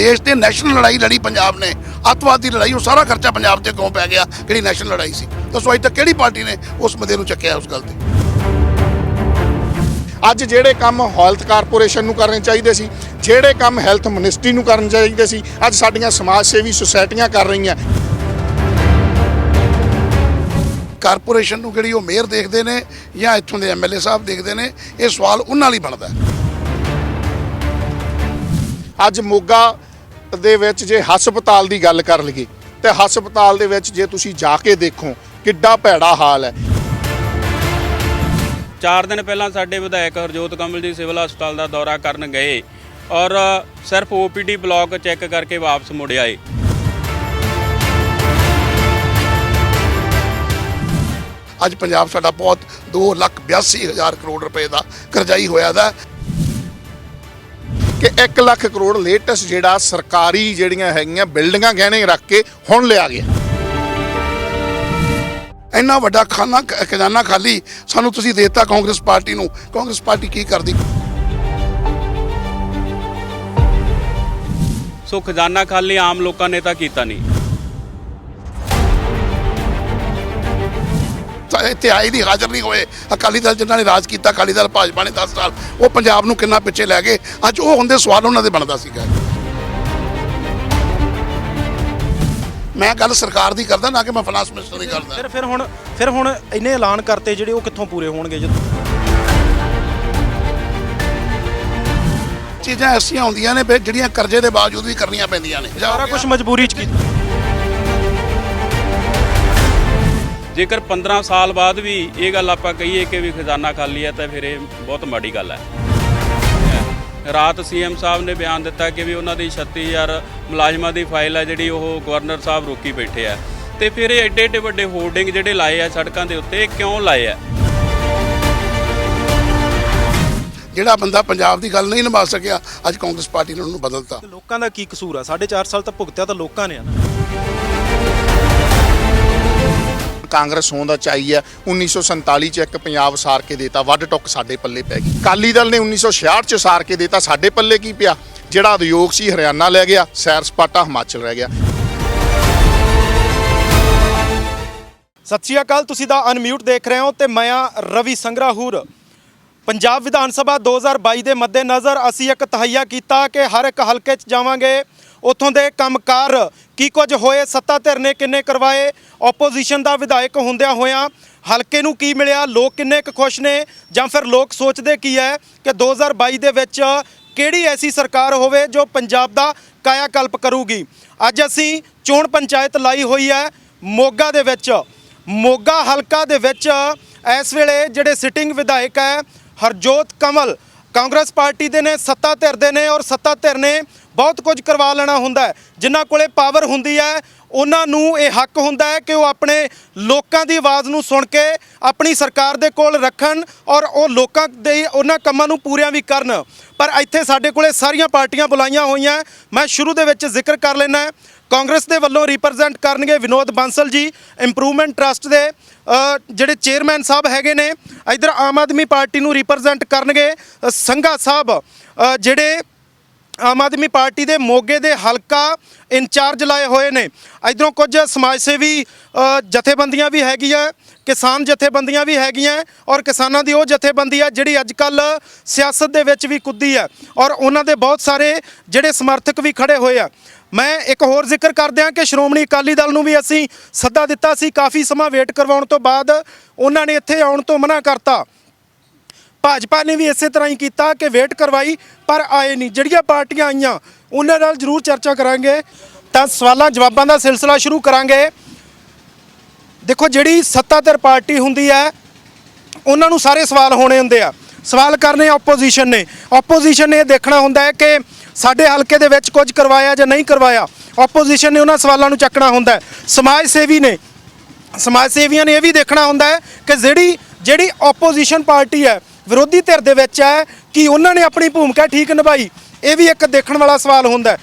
देश ते नैशनल लड़ाई लड़ी पंजाब ने, अतवाद की लड़ाई, वो सारा खर्चा पंजाब ते क्यों पै गया? कि नैशनल लड़ाई सी, दसो अज तक किहड़ी पार्टी ने उस मुद्दे नूं चुक्या उस गल ते? ਅੱਜ ਜਿਹੜੇ ਕੰਮ ਹੈਲਥ ਕਾਰਪੋਰੇਸ਼ਨ ਨੂੰ ਕਰਨੇ ਚਾਹੀਦੇ ਸੀ, ਜਿਹੜੇ ਕੰਮ ਹੈਲਥ ਮਿਨਿਸਟਰੀ ਨੂੰ ਕਰਨੇ ਚਾਹੀਦੇ ਸੀ, ਅੱਜ ਸਾਡੀਆਂ ਸਮਾਜ ਸੇਵੀ ਸੁਸਾਇਟੀਆਂ ਕਰ ਰਹੀਆਂ। कारपोरेशन ਨੂੰ ਜਿਹੜੀ ਉਹ ਮੇਅਰ ਦੇਖਦੇ ਨੇ ਜਾਂ ਇੱਥੋਂ ਦੇ ਐਮਐਲਏ ਸਾਹਿਬ ਦੇਖਦੇ ਨੇ, ਇਹ ਸਵਾਲ ਉਹਨਾਂ ਲਈ ਬਣਦਾ। ਅੱਜ ਮੋਗਾ ਦੇ ਵਿੱਚ ਜੇ ਹਸਪਤਾਲ ਦੀ ਗੱਲ ਕਰ ਲਈਏ ਤੇ ਹਸਪਤਾਲ ਦੇ ਵਿੱਚ ਜੇ ਤੁਸੀਂ ਜਾ ਕੇ ਦੇਖੋ ਕਿੱਡਾ ਭੈੜਾ ਹਾਲ ਹੈ। 4 दिन पहला साडे विधायक हरजोत कमल जी सिविल हस्पताल का दौरा करन गए और सिर्फ OPD ब्लॉक चैक करके वापस मुड़ आए। ਅੱਜ ਪੰਜਾਬ ਸਾਡਾ ਬਹੁਤ 2,82,000 ਕਰੋੜ ਰੁਪਏ ਦਾ ਕਰਜ਼ਾਈ ਹੋਇਆ ਦਾ ਕਿ 1 ਲੱਖ ਕਰੋੜ ਲੇਟੈਸਟ ਜਿਹੜਾ ਸਰਕਾਰੀ ਜਿਹੜੀਆਂ ਹੈਗੀਆਂ ਬਿਲਡਿੰਗਾਂ ਗਹਿਣੇ ਰੱਖ ਕੇ ਹੁਣ ਲਿਆ ਗਿਆ। ਇੰਨਾ ਵੱਡਾ ਖਜ਼ਾਨਾ ਖਾਲੀ ਸਾਨੂੰ ਤੁਸੀਂ ਦੇਤਾ ਕਾਂਗਰਸ ਪਾਰਟੀ ਨੂੰ। ਕਾਂਗਰਸ ਪਾਰਟੀ ਕੀ ਕਰਦੀ? सो खजाना खाली आम लोगों ने तो कीता नहीं। ਇੱਥੇ ਆਏ ਦੀ ਹਾਜ਼ਰ ਨਹੀਂ ਹੋਏ ਅਕਾਲੀ ਦਲ ਜਿਨ੍ਹਾਂ ਨੇ ਰਾਜ ਕੀਤਾ, ਅਕਾਲੀ ਦਲ ਭਾਜਪਾ ਨੇ 10 ਸਾਲ, ਉਹ ਪੰਜਾਬ ਨੂੰ ਕਿੰਨਾ ਪਿੱਛੇ ਲੈ ਗਏ। ਅੱਜ ਉਹ ਹੁੰਦੇ ਸਵਾਲ ਉਹਨਾਂ ਦੇ ਬਣਦਾ ਸੀਗਾ। ਮੈਂ ਗੱਲ ਸਰਕਾਰ ਦੀ ਕਰਦਾ, ਨਾ ਕਿ ਮੈਂ ਫਾਈਨਾਂਸ ਮਿਨਿਸਟਰ ਦੀ ਕਰਦਾ। ਫਿਰ ਹੁਣ ਇੰਨੇ ਐਲਾਨ ਕਰਤੇ ਜਿਹੜੇ ਉਹ ਕਿੱਥੋਂ ਪੂਰੇ ਹੋਣਗੇ? ਜਦੋਂ ਚੀਜ਼ਾਂ ਐਸੀਆਂ ਹੁੰਦੀਆਂ ਨੇ ਜਿਹੜੀਆਂ ਕਰਜ਼ੇ ਦੇ ਬਾਵਜੂਦ ਵੀ ਕਰਨੀਆਂ ਪੈਂਦੀਆਂ ਨੇ। ਸਾਰਾ ਕੁਝ ਮਜਬੂਰੀ 'ਚ ਕੀਤਾ। जेकर 15 साल बाद भी ये गल आप कहीए कि भी खजाना खाली है तो फिर ये बहुत माड़ी गल है। रात CM साहब ने बयान दिता कि भी उन्होंने 36,000 मुलाजमान की फाइल है जी गवर्नर साहब रोकी बैठे है, तो फिर एडे एडे वड्डे होर्डिंग जोड़े लाए हैं सड़कों के उत्ते क्यों लाए है? ਜਿਹੜਾ ਬੰਦਾ ਪੰਜਾਬ ਦੀ ਗੱਲ ਨਹੀਂ ਨਿਭਾ ਸਕਿਆ, ਅੱਜ ਕਾਂਗਰਸ ਪਾਰਟੀ ਨੇ ਉਹਨੂੰ ਬਦਲਤਾ। ਲੋਕਾਂ ਦਾ ਕੀ ਕਸੂਰ ਆ? 4.5 ਸਾਲ ਤਾਂ ਭੁਗਤਿਆ ਤਾਂ ਲੋਕਾਂ ਨੇ ਆ ਨਾ। ਕਾਂਗਰਸ ਹੋਣ ਦਾ ਚਾਹੀ ਹੈ 1947 ਚ ਇੱਕ ਪੰਜਾਬ ਸਾਰ ਕੇ ਦੇਤਾ, ਵੱਡ ਟੁੱਕ ਸਾਡੇ ਪੱਲੇ ਪੈ ਗਈ। ਅਕਾਲੀ ਦਲ ਨੇ 1966 ਚ ਸਾਰ ਕੇ ਦੇਤਾ, ਸਾਡੇ ਪੱਲੇ ਕੀ ਪਿਆ? ਜਿਹੜਾ ਉਦਯੋਗ ਸੀ ਹਰਿਆਣਾ ਲੈ ਗਿਆ, ਸੈਰ ਸਪਾਟਾ ਹਿਮਾਚਲ ਰਹਿ ਗਿਆ। ਸਤਿ ਸ਼੍ਰੀ ਅਕਾਲ, ਤੁਸੀਂ ਦਾ ਅਨਮਿਊਟ ਦੇਖ ਰਹੇ ਹੋ ਤੇ ਮੈਂ ਆ ਰਵੀ ਸੰਗਰਾਹੂਰ। ਪੰਜਾਬ ਵਿਧਾਨ ਸਭਾ 2022 ਦੇ ਮੱਦੇਨਜ਼ਰ ਅਸੀਂ ਇੱਕ ਤਹਈਆ ਕੀਤਾ ਕਿ ਹਰ ਇੱਕ ਹਲਕੇ 'ਚ ਜਾਵਾਂਗੇ, ਉੱਥੋਂ ਦੇ ਕੰਮਕਾਰ ਕੀ ਕੁਝ ਹੋਏ, ਸੱਤਾ ਧਿਰ ਨੇ ਕਿੰਨੇ ਕਰਵਾਏ, ਓਪੋਜੀਸ਼ਨ ਦਾ ਵਿਧਾਇਕ ਹੁੰਦਿਆਂ ਹੋਇਆਂ ਹਲਕੇ ਨੂੰ ਕੀ ਮਿਲਿਆ, ਲੋਕ ਕਿੰਨੇ ਕੁ ਖੁਸ਼ ਨੇ ਜਾਂ ਫਿਰ ਲੋਕ ਸੋਚਦੇ ਕੀ ਹੈ ਕਿ 2022 ਦੇ ਵਿੱਚ ਕਿਹੜੀ ਐਸੀ ਸਰਕਾਰ ਹੋਵੇ ਜੋ ਪੰਜਾਬ ਦਾ ਕਾਇਆ ਕਲਪ ਕਰੂਗੀ। ਅੱਜ ਅਸੀਂ ਚੋਣ ਪੰਚਾਇਤ ਲਾਈ ਹੋਈ ਹੈ ਮੋਗਾ ਦੇ ਵਿੱਚ। ਮੋਗਾ ਹਲਕਾ ਦੇ ਵਿੱਚ ਇਸ ਵੇਲੇ ਜਿਹੜੇ ਸਿਟਿੰਗ ਵਿਧਾਇਕ ਹੈ ਹਰਜੋਤ ਕਮਲ ਕਾਂਗਰਸ ਪਾਰਟੀ ਦੇ ਨੇ, ਸੱਤਾ ਧਿਰ ਦੇ ਨੇ, ਔਰ ਸੱਤਾ ਧਿਰ ਨੇ ਬਹੁਤ ਕੁਝ ਕਰਵਾ ਲੈਣਾ ਹੁੰਦਾ ਹੈ। ਜਿਨ੍ਹਾਂ ਕੋਲੇ ਪਾਵਰ ਹੁੰਦੀ ਹੈ ਉਹਨਾਂ ਨੂੰ ਇਹ ਹੱਕ ਹੁੰਦਾ ਹੈ ਕਿ ਉਹ ਆਪਣੇ ਲੋਕਾਂ ਦੀ ਆਵਾਜ਼ ਨੂੰ ਸੁਣ ਕੇ ਆਪਣੀ ਸਰਕਾਰ ਦੇ ਕੋਲ ਰੱਖਣ ਔਰ ਉਹ ਲੋਕਾਂ ਦੇ ਉਹਨਾਂ ਕੰਮਾਂ ਨੂੰ ਪੂਰੀਆਂ ਵੀ ਕਰਨ। ਪਰ ਇੱਥੇ ਸਾਡੇ ਕੋਲੇ ਸਾਰੀਆਂ ਪਾਰਟੀਆਂ ਬੁਲਾਈਆਂ ਹੋਈਆਂ। ਮੈਂ ਸ਼ੁਰੂ ਦੇ ਵਿੱਚ ਜ਼ਿਕਰ ਕਰ ਲੈਣਾ, ਕਾਂਗਰਸ ਦੇ ਵੱਲੋਂ ਰਿਪਰੈਜ਼ੈਂਟ ਕਰਨਗੇ ਵਿਨੋਦ ਬਾਂਸਲ ਜੀ, ਇੰਪਰੂਵਮੈਂਟ ਟਰਸਟ ਦੇ ਜਿਹੜੇ ਚੇਅਰਮੈਨ ਸਾਹਿਬ ਹੈਗੇ ਨੇ। ਇੱਧਰ ਆਮ ਆਦਮੀ ਪਾਰਟੀ ਨੂੰ ਰਿਪਰੈਜ਼ੈਂਟ ਕਰਨਗੇ ਸੰਘਾ ਸਾਹਿਬ, ਜਿਹੜੇ ਆਮ ਆਦਮੀ ਪਾਰਟੀ ਦੇ ਮੋਗੇ ਦੇ ਹਲਕਾ ਇੰਚਾਰਜ ਲਾਏ ਹੋਏ ਨੇ। ਇੱਧਰੋਂ ਕੁਝ ਸਮਾਜ ਸੇਵੀ ਜਥੇਬੰਦੀਆਂ ਵੀ ਹੈਗੀਆਂ, ਕਿਸਾਨ ਜਥੇਬੰਦੀਆਂ ਵੀ ਹੈਗੀਆਂ, ਔਰ ਕਿਸਾਨਾਂ ਦੀ ਉਹ ਜਥੇਬੰਦੀ ਹੈ ਜਿਹੜੀ ਅੱਜ ਕੱਲ੍ਹ ਸਿਆਸਤ ਦੇ ਵਿੱਚ ਵੀ ਕੁੱਦੀ ਹੈ, ਔਰ ਉਹਨਾਂ ਦੇ ਬਹੁਤ ਸਾਰੇ ਜਿਹੜੇ ਸਮਰਥਕ ਵੀ ਖੜੇ ਹੋਏ ਆ। ਮੈਂ ਇੱਕ ਹੋਰ ਜ਼ਿਕਰ ਕਰਦਿਆਂ ਕਿ ਸ਼੍ਰੋਮਣੀ ਅਕਾਲੀ ਦਲ ਨੂੰ ਵੀ ਅਸੀਂ ਸੱਦਾ ਦਿੱਤਾ ਸੀ, ਕਾਫੀ ਸਮਾਂ ਵੇਟ ਕਰਵਾਉਣ ਤੋਂ ਬਾਅਦ ਉਹਨਾਂ ਨੇ ਇੱਥੇ ਆਉਣ ਤੋਂ ਮਨਾ ਕਰਤਾ। ਭਾਜਪਾ ਨੇ ਵੀ ਇਸੇ ਤਰ੍ਹਾਂ ਹੀ ਕੀਤਾ ਕਿ ਵੇਟ ਕਰਵਾਈ ਪਰ ਆਏ ਨਹੀਂ। ਜਿਹੜੀਆਂ ਪਾਰਟੀਆਂ ਆਈਆਂ ਉਹਨਾਂ ਨਾਲ ਜ਼ਰੂਰ ਚਰਚਾ ਕਰਾਂਗੇ। ਤਾਂ ਸਵਾਲਾਂ ਜਵਾਬਾਂ ਦਾ ਸਿਲਸਿਲਾ ਸ਼ੁਰੂ ਕਰਾਂਗੇ। ਦੇਖੋ, ਜਿਹੜੀ ਸੱਤਾਧਿਰ ਪਾਰਟੀ ਹੁੰਦੀ ਹੈ ਉਹਨਾਂ ਨੂੰ ਸਾਰੇ ਸਵਾਲ ਹੋਣੇ ਹੁੰਦੇ ਆ। ਸਵਾਲ ਕਰਨੇ ਆਪੋਜੀਸ਼ਨ ਨੇ। ਆਪੋਜੀਸ਼ਨ ਨੇ ਇਹ ਦੇਖਣਾ ਹੁੰਦਾ ਹੈ ਕਿ ਸਾਡੇ ਹਲਕੇ ਦੇ ਵਿੱਚ ਕੁਝ ਕਰਵਾਇਆ ਜਾਂ ਨਹੀਂ ਕਰਵਾਇਆ। ਆਪੋਜੀਸ਼ਨ ਨੇ ਉਹਨਾਂ ਸਵਾਲਾਂ ਨੂੰ ਚੱਕਣਾ ਹੁੰਦਾ ਹੈ। ਸਮਾਜ ਸੇਵੀਆਂ ਨੇ ਇਹ ਵੀ ਦੇਖਣਾ ਹੁੰਦਾ ਹੈ ਕਿ ਜਿਹੜੀ ਆਪੋਜੀਸ਼ਨ ਪਾਰਟੀ ਹੈ, ਵਿਰੋਧੀ ਧਿਰ ਦੇ ਵਿੱਚ ਹੈ, ਕਿ ਉਹਨਾਂ ਨੇ ਆਪਣੀ ਭੂਮਿਕਾ ਠੀਕ ਨਿਭਾਈ। ਇਹ ਵੀ ਇੱਕ ਦੇਖਣ ਵਾਲਾ ਸਵਾਲ ਹੁੰਦਾ ਹੈ।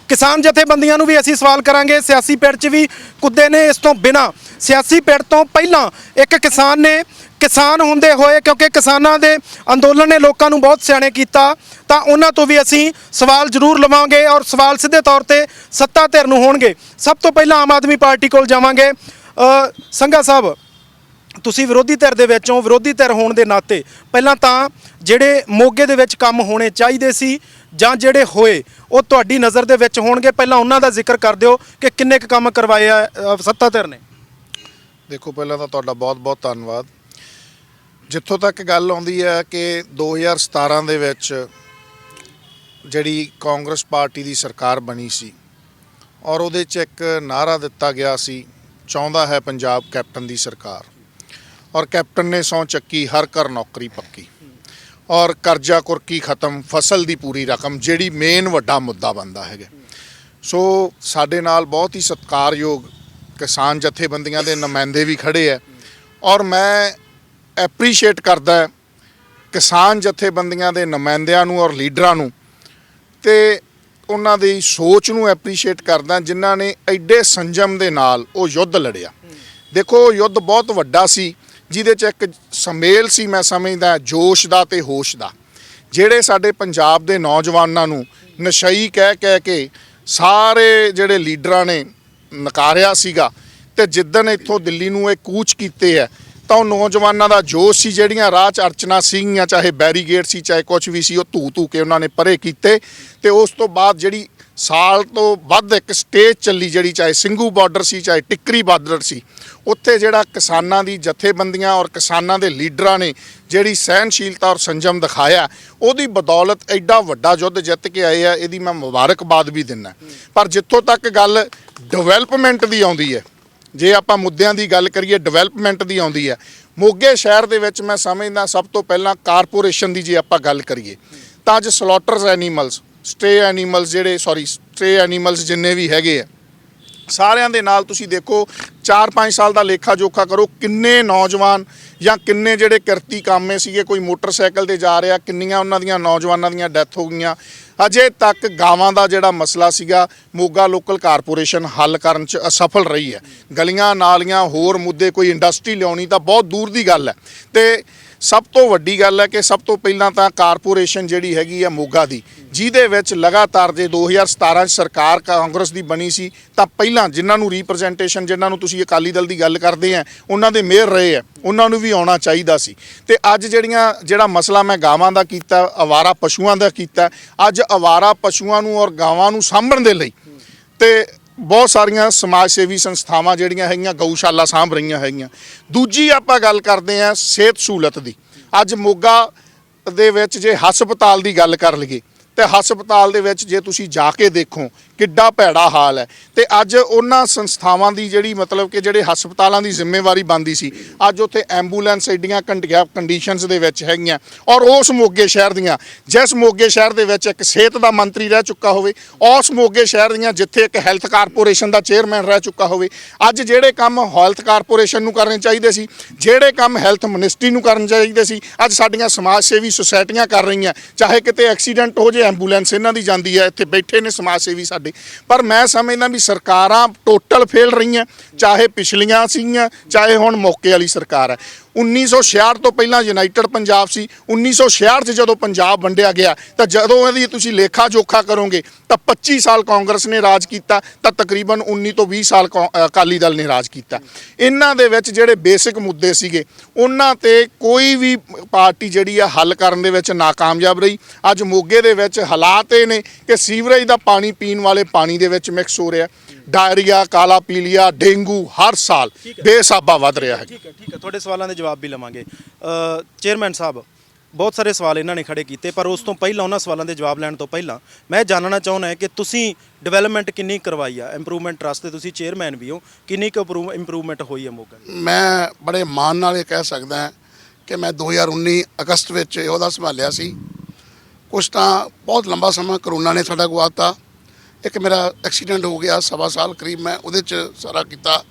ਕਿਸਾਨ ਜਥੇਬੰਦੀਆਂ ਨੂੰ ਵੀ ਅਸੀਂ ਸਵਾਲ ਕਰਾਂਗੇ। ਸਿਆਸੀ ਪਿੜ 'ਚ ਵੀ ਕੁੱਦੇ ਨੇ। ਇਸ ਤੋਂ ਬਿਨਾਂ ਸਿਆਸੀ ਪਿੜ ਤੋਂ ਪਹਿਲਾਂ ਇੱਕ ਕਿਸਾਨ ਨੇ, ਕਿਸਾਨ ਹੁੰਦੇ ਹੋਏ, ਕਿਉਂਕਿ ਕਿਸਾਨਾਂ ਦੇ ਅੰਦੋਲਨ ਨੇ ਲੋਕਾਂ ਨੂੰ ਬਹੁਤ ਸਿਆਣੇ ਕੀਤਾ, ਤਾਂ ਉਹਨਾਂ ਤੋਂ ਵੀ ਅਸੀਂ ਸਵਾਲ ਜ਼ਰੂਰ ਲਵਾਂਗੇ ਔਰ ਸਵਾਲ ਸਿੱਧੇ ਤੌਰ ਤੇ ਸੱਤਾ ਧਿਰ ਨੂੰ ਹੋਣਗੇ। ਸਭ ਤੋਂ ਪਹਿਲਾਂ ਆਮ ਆਦਮੀ ਪਾਰਟੀ ਕੋਲ ਜਾਵਾਂਗੇ। ਸੰਘਾ ਸਾਹਿਬ, ਤੁਸੀਂ ਵਿਰੋਧੀ ਧਿਰ ਦੇ ਵਿੱਚੋਂ, ਵਿਰੋਧੀ ਧਿਰ ਹੋਣ ਦੇ ਨਾਤੇ ਪਹਿਲਾਂ ਤਾਂ ਜਿਹੜੇ ਮੋਗੇ ਦੇ ਵਿੱਚ ਕੰਮ ਹੋਣੇ ਚਾਹੀਦੇ ਸੀ ਜਾਂ ਜਿਹੜੇ ਹੋਏ ਉਹ ਤੁਹਾਡੀ ਨਜ਼ਰ ਦੇ ਵਿੱਚ ਹੋਣਗੇ, ਪਹਿਲਾਂ ਉਹਨਾਂ ਦਾ ਜ਼ਿਕਰ ਕਰ ਦਿਓ ਕਿ ਕਿੰਨੇ ਕੁ ਕੰਮ ਕਰਵਾਏ ਆ ਸੱਤਾ ਧਿਰ ਨੇ। ਦੇਖੋ, ਪਹਿਲਾਂ ਤਾਂ ਤੁਹਾਡਾ ਬਹੁਤ-ਬਹੁਤ ਧੰਨਵਾਦ। ਜਿੱਥੋਂ ਤੱਕ ਗੱਲ ਆਉਂਦੀ ਹੈ ਕਿ 2017 ਦੇ ਵਿੱਚ ਜਿਹੜੀ ਕਾਂਗਰਸ ਪਾਰਟੀ ਦੀ ਸਰਕਾਰ ਬਣੀ ਸੀ ਔਰ ਉਹਦੇ 'ਚ ਇੱਕ ਨਾਅਰਾ ਦਿੱਤਾ ਗਿਆ ਸੀ, ਚਾਹੁੰਦਾ ਹੈ ਪੰਜਾਬ ਕੈਪਟਨ ਦੀ ਸਰਕਾਰ, ਔਰ ਕੈਪਟਨ ਨੇ ਸਹੁੰ ਚੱਕੀ, ਹਰ ਘਰ ਨੌਕਰੀ ਪੱਕੀ, ਔਰ ਕਰਜ਼ਾ ਕੁਰਕੀ ਖਤਮ, ਫਸਲ ਦੀ ਪੂਰੀ ਰਕਮ, ਜਿਹੜੀ ਮੇਨ ਵੱਡਾ ਮੁੱਦਾ ਬਣਦਾ ਹੈਗਾ। ਸੋ ਸਾਡੇ ਨਾਲ ਬਹੁਤ ਹੀ ਸਤਿਕਾਰਯੋਗ ਕਿਸਾਨ ਜਥੇਬੰਦੀਆਂ ਦੇ ਨੁਮਾਇੰਦੇ ਵੀ ਖੜੇ ਹੈ, ਔਰ ਮੈਂ ਐਪਰੀਸ਼ੀਏਟ ਕਰਦਾ ਕਿਸਾਨ ਜਥੇਬੰਦੀਆਂ ਦੇ ਨੁਮਾਇੰਦਿਆਂ ਨੂੰ ਔਰ ਲੀਡਰਾਂ ਨੂੰ, ਤੇ ਉਹਨਾਂ ਦੀ ਸੋਚ ਨੂੰ ਐਪਰੀਸ਼ੀਏਟ ਕਰਦਾ ਜਿਨ੍ਹਾਂ ਨੇ ਐਡੇ ਸੰਜਮ ਦੇ ਨਾਲ ਉਹ ਯੁੱਧ ਲੜਿਆ। ਦੇਖੋ, ਯੁੱਧ ਬਹੁਤ ਵੱਡਾ ਸੀ, ਜਿਹਦੇ 'ਚ ਇੱਕ ਸੁਮੇਲ ਸੀ, ਮੈਂ ਸਮਝਦਾ, ਜੋਸ਼ ਦਾ ਤੇ ਹੋਸ਼ ਦਾ। ਜਿਹੜੇ ਸਾਡੇ ਪੰਜਾਬ ਦੇ ਨੌਜਵਾਨਾਂ ਨੂੰ ਨਸ਼ਈ ਕਹਿ ਕੇ ਸਾਰੇ ਜਿਹੜੇ ਲੀਡਰਾਂ ਨੇ ਨਕਾਰਿਆ ਸੀਗਾ, ਤੇ ਜਿੱਦਣ ਇੱਥੋਂ ਦਿੱਲੀ ਨੂੰ ਇਹ ਕੂਚ ਕੀਤੇ ਹੈ ਤਾਂ ਉਹ ਨੌਜਵਾਨਾਂ ਦਾ ਜੋਸ਼ ਸੀ, ਜਿਹੜੀਆਂ ਰਾਹ 'ਚ ਅੜਚਨਾ ਸੀਗੀਆਂ, ਚਾਹੇ ਬੈਰੀਗੇਡ ਸੀ, ਚਾਹੇ ਕੁਛ ਵੀ ਸੀ, ਉਹ ਧੂ ਕੇ ਉਹਨਾਂ ਨੇ ਪਰੇ ਕੀਤੇ। ਤੇ ਉਸ ਤੋਂ ਬਾਅਦ ਜਿਹੜੀ ਸਾਲ ਤੋਂ ਵੱਧ ਇੱਕ ਸਟੇਜ ਚੱਲੀ, ਜਿਹੜੀ ਚਾਹੇ ਸਿੰਘੂ ਬਾਰਡਰ ਸੀ, ਚਾਹੇ ਟਿੱਕਰੀ ਬਾਰਡਰ ਸੀ, ਉੱਥੇ ਜਿਹੜਾ ਕਿਸਾਨਾਂ ਦੀ ਜਥੇਬੰਦੀਆਂ ਔਰ ਕਿਸਾਨਾਂ ਦੇ ਲੀਡਰਾਂ ਨੇ ਜਿਹੜੀ ਸਹਿਨਸ਼ੀਲਤਾ ਔਰ ਸੰਜਮ ਦਿਖਾਇਆ, ਉਹਦੀ ਬਦੌਲਤ ਐਡਾ ਵੱਡਾ ਯੁੱਧ ਜਿੱਤ ਕੇ ਆਏ ਆ। ਇਹਦੀ ਮੈਂ ਮੁਬਾਰਕਬਾਦ ਵੀ ਦਿੰਦਾ। ਪਰ ਜਿੱਥੋਂ ਤੱਕ ਗੱਲ ਡਿਵੈਲਪਮੈਂਟ ਦੀ ਆਉਂਦੀ ਹੈ, ਜੇ ਆਪਾਂ ਮੁੱਦਿਆਂ ਦੀ ਗੱਲ ਕਰੀਏ, ਡਿਵੈਲਪਮੈਂਟ ਦੀ ਆਉਂਦੀ ਹੈ, ਮੋਗੇ ਸ਼ਹਿਰ ਦੇ ਵਿੱਚ ਮੈਂ ਸਮਝਦਾ ਸਭ ਤੋਂ ਪਹਿਲਾਂ ਕਾਰਪੋਰੇਸ਼ਨ ਦੀ ਜੇ ਆਪਾਂ ਗੱਲ ਕਰੀਏ ਤਾਂ ਅੱਜ ਸਲੌਟਰਸ ਐਨੀਮਲਸ, ਸਟੇ ਐਨੀਮਲਸ ਜਿੰਨੇ ਵੀ ਹੈਗੇ ਆ, ਸਾਰਿਆਂ ਦੇ ਨਾਲ ਤੁਸੀਂ ਦੇਖੋ 4-5 ਸਾਲ ਦਾ ਲੇਖਾ ਜੋਖਾ ਕਰੋ, ਕਿੰਨੇ ਨੌਜਵਾਨ ਜਾਂ ਕਿੰਨੇ ਜਿਹੜੇ ਕਿਰਤੀ ਕਾਮੇ ਸੀਗੇ, ਕੋਈ ਮੋਟਰਸਾਈਕਲ ਤੇ ਜਾ ਰਿਹਾ, ਕਿੰਨੀਆਂ ਉਹਨਾਂ ਦੀਆਂ ਨੌਜਵਾਨਾਂ ਦੀਆਂ ਡੈਥ ਹੋ ਗਈਆਂ। ਅਜੇ ਤੱਕ ਗਾਵਾਂ ਦਾ ਜਿਹੜਾ ਮਸਲਾ ਸੀਗਾ, ਮੋਗਾ ਲੋਕਲ ਕਾਰਪੋਰੇਸ਼ਨ ਹੱਲ ਕਰਨ 'ਚ ਅਸਫਲ ਰਹੀ ਹੈ। ਗਲੀਆਂ ਨਾਲੀਆਂ, ਹੋਰ ਮੁੱਦੇ, ਕੋਈ ਇੰਡਸਟਰੀ ਲਿਆਉਣੀ ਤਾਂ ਬਹੁਤ ਦੂਰ ਦੀ ਗੱਲ ਹੈ। ਤੇ ਸਭ ਤੋਂ ਵੱਡੀ ਗੱਲ ਹੈ ਕਿ ਸਭ ਤੋਂ ਪਹਿਲਾਂ ਤਾਂ ਕਾਰਪੋਰੇਸ਼ਨ ਜਿਹੜੀ ਹੈਗੀ ਆ ਮੋਗਾ ਦੀ, ਜਿਹਦੇ ਵਿੱਚ ਲਗਾਤਾਰ ਜੇ 2017 'ਚ ਸਰਕਾਰ ਕਾਂਗਰਸ ਦੀ ਬਣੀ ਸੀ ਤਾਂ ਪਹਿਲਾਂ ਜਿਨ੍ਹਾਂ ਨੂੰ ਰੀਪ੍ਰੈਜ਼ੈਂਟੇਸ਼ਨ, ਜਿਨ੍ਹਾਂ ਨੂੰ ਤੁਸੀਂ ਅਕਾਲੀ ਦਲ ਦੀ ਗੱਲ ਕਰਦੇ ਆ, ਉਹਨਾਂ ਦੇ ਮੇਅਰ ਰਹੇ ਆ, ਉਹਨਾਂ ਨੂੰ ਵੀ ਆਉਣਾ ਚਾਹੀਦਾ ਸੀ। ਤੇ ਅੱਜ ਜਿਹੜਾ ਮਸਲਾ ਮੈਂ ਗਾਵਾਂ ਦਾ ਕੀਤਾ, ਅਵਾਰਾ ਪਸ਼ੂਆਂ ਦਾ ਕੀਤਾ, ਅੱਜ ਅਵਾਰਾ ਪਸ਼ੂਆਂ ਨੂੰ ਔਰ ਗਾਵਾਂ ਨੂੰ ਸਾਂਭਣ ਦੇ ਲਈ ਤੇ ਬਹੁਤ ਸਾਰੀਆਂ ਸਮਾਜ ਸੇਵੀ ਸੰਸਥਾਵਾਂ ਜਿਹੜੀਆਂ ਹੈਗੀਆਂ ਗਊਸ਼ਾਲਾ ਸਾਂਭ ਰਹੀਆਂ ਹੈਗੀਆਂ। ਦੂਜੀ ਆਪਾਂ ਗੱਲ ਕਰਦੇ ਹਾਂ ਸਿਹਤ ਸਹੂਲਤ ਦੀ। ਅੱਜ ਮੋਗਾ ਦੇ ਵਿੱਚ ਜੇ ਹਸਪਤਾਲ ਦੀ ਗੱਲ ਕਰ ਲਈਏ ਤੇ ਹਸਪਤਾਲ ਦੇ ਵਿੱਚ ਜੇ ਤੁਸੀਂ ਜਾ ਕੇ ਦੇਖੋ ਕਿੱਡਾ ਭੈੜਾ ਹਾਲ ਹੈ। ਤੇ ਅੱਜ ਉਹਨਾਂ ਸੰਸਥਾਵਾਂ ਦੀ ਜਿਹੜੀ ਮਤਲਬ ਕਿ ਜਿਹੜੇ ਹਸਪਤਾਲਾਂ ਦੀ ਜ਼ਿੰਮੇਵਾਰੀ ਬਣਦੀ ਸੀ, ਅੱਜ ਉੱਥੇ ਐਂਬੂਲੈਂਸ ਐਡੀਆਂ ਘੰਟੀਆਂ ਕੰਡੀਸ਼ਨਸ ਦੇ ਵਿੱਚ ਹੈਗੀਆਂ। ਔਰ ਉਸ ਮੋਗੇ ਸ਼ਹਿਰ ਦੀਆਂ, ਜਿਸ ਮੋਗੇ ਸ਼ਹਿਰ ਦੇ ਵਿੱਚ ਇੱਕ ਸਿਹਤ ਦਾ ਮੰਤਰੀ ਰਹਿ ਚੁੱਕਾ ਹੋਵੇ, ਉਸ ਮੋਗੇ ਸ਼ਹਿਰ ਦੀਆਂ ਜਿੱਥੇ ਇੱਕ ਹੈਲਥ ਕਾਰਪੋਰੇਸ਼ਨ ਦਾ ਚੇਅਰਮੈਨ ਰਹਿ ਚੁੱਕਾ ਹੋਵੇ, ਅੱਜ ਜਿਹੜੇ ਕੰਮ ਹੈਲਥ ਕਾਰਪੋਰੇਸ਼ਨ ਨੂੰ ਕਰਨੇ ਚਾਹੀਦੇ ਸੀ, ਜਿਹੜੇ ਕੰਮ ਹੈਲਥ ਮਿਨਿਸਟਰੀ ਨੂੰ ਕਰਨੇ ਚਾਹੀਦੇ ਸੀ, ਅੱਜ ਸਾਡੀਆਂ ਸਮਾਜ ਸੇਵੀ ਸੁਸਾਇਟੀਆਂ ਕਰ ਰਹੀਆਂ। ਚਾਹੇ ਕਿਤੇ ਐਕਸੀਡੈਂਟ ਹੋ ਜੇ, ਐਂਬੂਲੈਂਸ ਇਹਨਾਂ ਦੀ ਜਾਂਦੀ ਹੈ, ਇੱਥੇ ਬੈਠੇ ਨੇ ਸਮਾਜ ਸੇਵੀ ਸਾਡੇ। ਪਰ ਮੈਂ ਸਮਝਦਾ ਵੀ ਸਰਕਾਰਾਂ ਟੋਟਲ ਫੇਲ ਰਹੀਆਂ, ਚਾਹੇ ਪਿਛਲੀਆਂ ਸੀਗੀਆਂ, ਚਾਹੇ ਹੁਣ ਮੌਕੇ ਵਾਲੀ ਸਰਕਾਰ ਹੈ। 1966 ਤੋਂ ਪਹਿਲਾਂ ਯੂਨਾਈਟਿਡ ਪੰਜਾਬ ਸੀ। 1966 'ਚ ਜਦੋਂ ਪੰਜਾਬ ਵੰਡਿਆ ਗਿਆ ਤਾਂ ਜਦੋਂ ਇਹਦੀ ਤੁਸੀਂ ਲੇਖਾ ਜੋਖਾ ਕਰੋਗੇ ਤਾਂ 25 ਸਾਲ ਕਾਂਗਰਸ ਨੇ ਰਾਜ ਕੀਤਾ, ਤਾਂ ਤਕਰੀਬਨ 19 ਤੋਂ 20 ਸਾਲ ਅਕਾਲੀ ਦਲ ਨੇ ਰਾਜ ਕੀਤਾ। ਇਹਨਾਂ ਦੇ ਵਿੱਚ ਜਿਹੜੇ ਬੇਸਿਕ ਮੁੱਦੇ ਸੀਗੇ, ਉਹਨਾਂ ਤੇ ਕੋਈ ਵੀ ਪਾਰਟੀ ਜਿਹੜੀ ਆ ਹੱਲ ਕਰਨ ਦੇ ਵਿੱਚ ਨਾਕਾਮਯਾਬ ਰਹੀ। ਅੱਜ ਮੋਗੇ ਦੇ ਵਿੱਚ ਹਾਲਾਤ ਇਹ ਨੇ ਕਿ ਸੀਵਰੇਜ ਦਾ ਪਾਣੀ ਪੀਣ ਵਾਲੇ ਪਾਣੀ ਦੇ ਵਿੱਚ ਮਿਕਸ ਹੋ ਰਿਹਾ, ਡਾਇਰੀਆ, ਕਾਲਾ ਪੀਲੀਆ, ਡੇਂਗੂ ਹਰ ਸਾਲ ਬੇਸਾਬਾ ਵੱਧ ਰਿਹਾ ਹੈ। ਠੀਕ ਹੈ, ਤੁਹਾਡੇ ਸਵਾਲਾਂ ਦੇ ਜਵਾਬ ਵੀ ਲਵਾਂਗੇ। ਚੇਅਰਮੈਨ ਸਾਹਿਬ, ਬਹੁਤ ਸਾਰੇ ਸਵਾਲ ਇਹਨਾਂ ਨੇ ਖੜੇ ਕੀਤੇ, ਪਰ ਉਸ ਤੋਂ ਪਹਿਲਾਂ, ਉਹਨਾਂ ਸਵਾਲਾਂ ਦੇ ਜਵਾਬ ਲੈਣ ਤੋਂ ਪਹਿਲਾਂ ਮੈਂ ਜਾਣਨਾ ਚਾਹੁੰਦਾ ਕਿ ਤੁਸੀਂ ਡਿਵੈਲਪਮੈਂਟ ਕਿੰਨੀ ਕਰਵਾਈ ਆ? ਇੰਪਰੂਵਮੈਂਟ ਟਰਸਟ ਦੇ ਤੁਸੀਂ ਚੇਅਰਮੈਨ ਵੀ ਹੋ, ਕਿੰਨੀ ਕੁ ਇੰਪਰੂਵਮੈਂਟ ਹੋਈ ਹੈ ਮੋਗਾ ਦੀ? ਮੈਂ ਬੜੇ ਮਾਣ ਨਾਲ ਇਹ ਕਹਿ ਸਕਦਾ ਕਿ ਮੈਂ 2019 ਅਗਸਤ ਵਿੱਚ ਉਹਦਾ ਸੰਭਾਲਿਆ ਸੀ। ਕੁਛ ਤਾਂ ਬਹੁਤ ਲੰਬਾ ਸਮਾਂ ਕਰੋਨਾ ਨੇ ਸਾਡਾ ਗਵਾਤਾ। ਇੱਕ ਮੇਰਾ ਐਕਸੀਡੈਂਟ ਹੋ ਗਿਆ, 1.25 ਸਾਲ ਕਰੀਬ ਮੈਂ ਉਹਦੇ 'ਚ ਸਾਰਾ ਕੀਤਾ।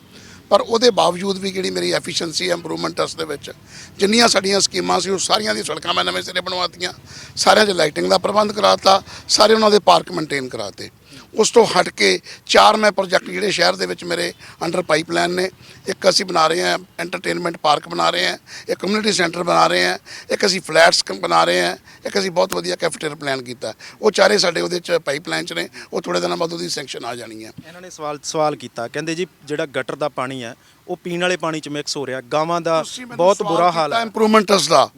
ਪਰ ਉਹਦੇ ਬਾਵਜੂਦ ਵੀ ਜਿਹੜੀ ਮੇਰੀ ਐਫੀਸ਼ੀਐਂਸੀ ਇੰਪਰੂਵਮੈਂਟ ਉਸ ਦੇ ਵਿੱਚ ਜਿੰਨੀਆਂ ਸਾਡੀਆਂ ਸਕੀਮਾਂ ਸੀ ਉਹ ਸਾਰੀਆਂ ਦੀ ਸੜਕਾਂ ਮੈਂ ਨਵੇਂ ਸਿਰੇ ਬਣਵਾਤੀਆਂ, ਸਾਰਿਆਂ 'ਚ ਲਾਈਟਿੰਗ ਦਾ ਪ੍ਰਬੰਧ ਕਰਾਤਾ, ਸਾਰੇ ਉਹਨਾਂ ਦੇ ਪਾਰਕ ਮੇਨਟੇਨ ਕਰਾਤੇ। ਉਸ ਤੋਂ ਹਟ ਕੇ 4 ਮੈਂ ਪ੍ਰੋਜੈਕਟ ਜਿਹੜੇ ਸ਼ਹਿਰ ਦੇ ਵਿੱਚ ਮੇਰੇ ਅੰਡਰ ਪਾਈਪਲਾਈਨ ਨੇ। ਇੱਕ ਅਸੀਂ ਬਣਾ ਰਹੇ ਹਾਂ ਐਂਟਰਟੇਨਮੈਂਟ ਪਾਰਕ ਬਣਾ ਰਹੇ ਹਾਂ, ਇੱਕ ਕਮਿਊਨਿਟੀ ਸੈਂਟਰ ਬਣਾ ਰਹੇ ਹਾਂ, ਇੱਕ ਅਸੀਂ ਫਲੈਟਸ ਬਣਾ ਰਹੇ ਹਾਂ, ਇੱਕ ਅਸੀਂ ਬਹੁਤ ਵਧੀਆ ਕੈਫੇਟੇਰੀਆ ਪਲਾਨ ਕੀਤਾ। ਉਹ ਚਾਰੇ ਸਾਡੇ ਉਹਦੇ 'ਚ ਪਾਈਪਲਾਈਨ 'ਚ ਨੇ, ਉਹ ਥੋੜ੍ਹੇ ਦਿਨਾਂ ਬਾਅਦ ਉਹਦੀ ਸੈਂਕਸ਼ਨ ਆ ਜਾਣੀ ਹੈ। ਇਹਨਾਂ ਨੇ ਸਵਾਲ ਕੀਤਾ, ਕਹਿੰਦੇ ਜੀ ਜਿਹੜਾ ਗਟਰ ਦਾ ਪਾਣੀ ਹੈ ਉਹ ਪੀਣ ਵਾਲੇ ਪਾਣੀ 'ਚ ਮਿਕਸ ਹੋ ਰਿਹਾ, ਗਾਵਾਂ ਦਾ ਬਹੁਤ ਬੁਰਾ ਹਾਲ ਹੈ। ਇੰਪਰੂਵਮੈਂਟਸ ਦਾ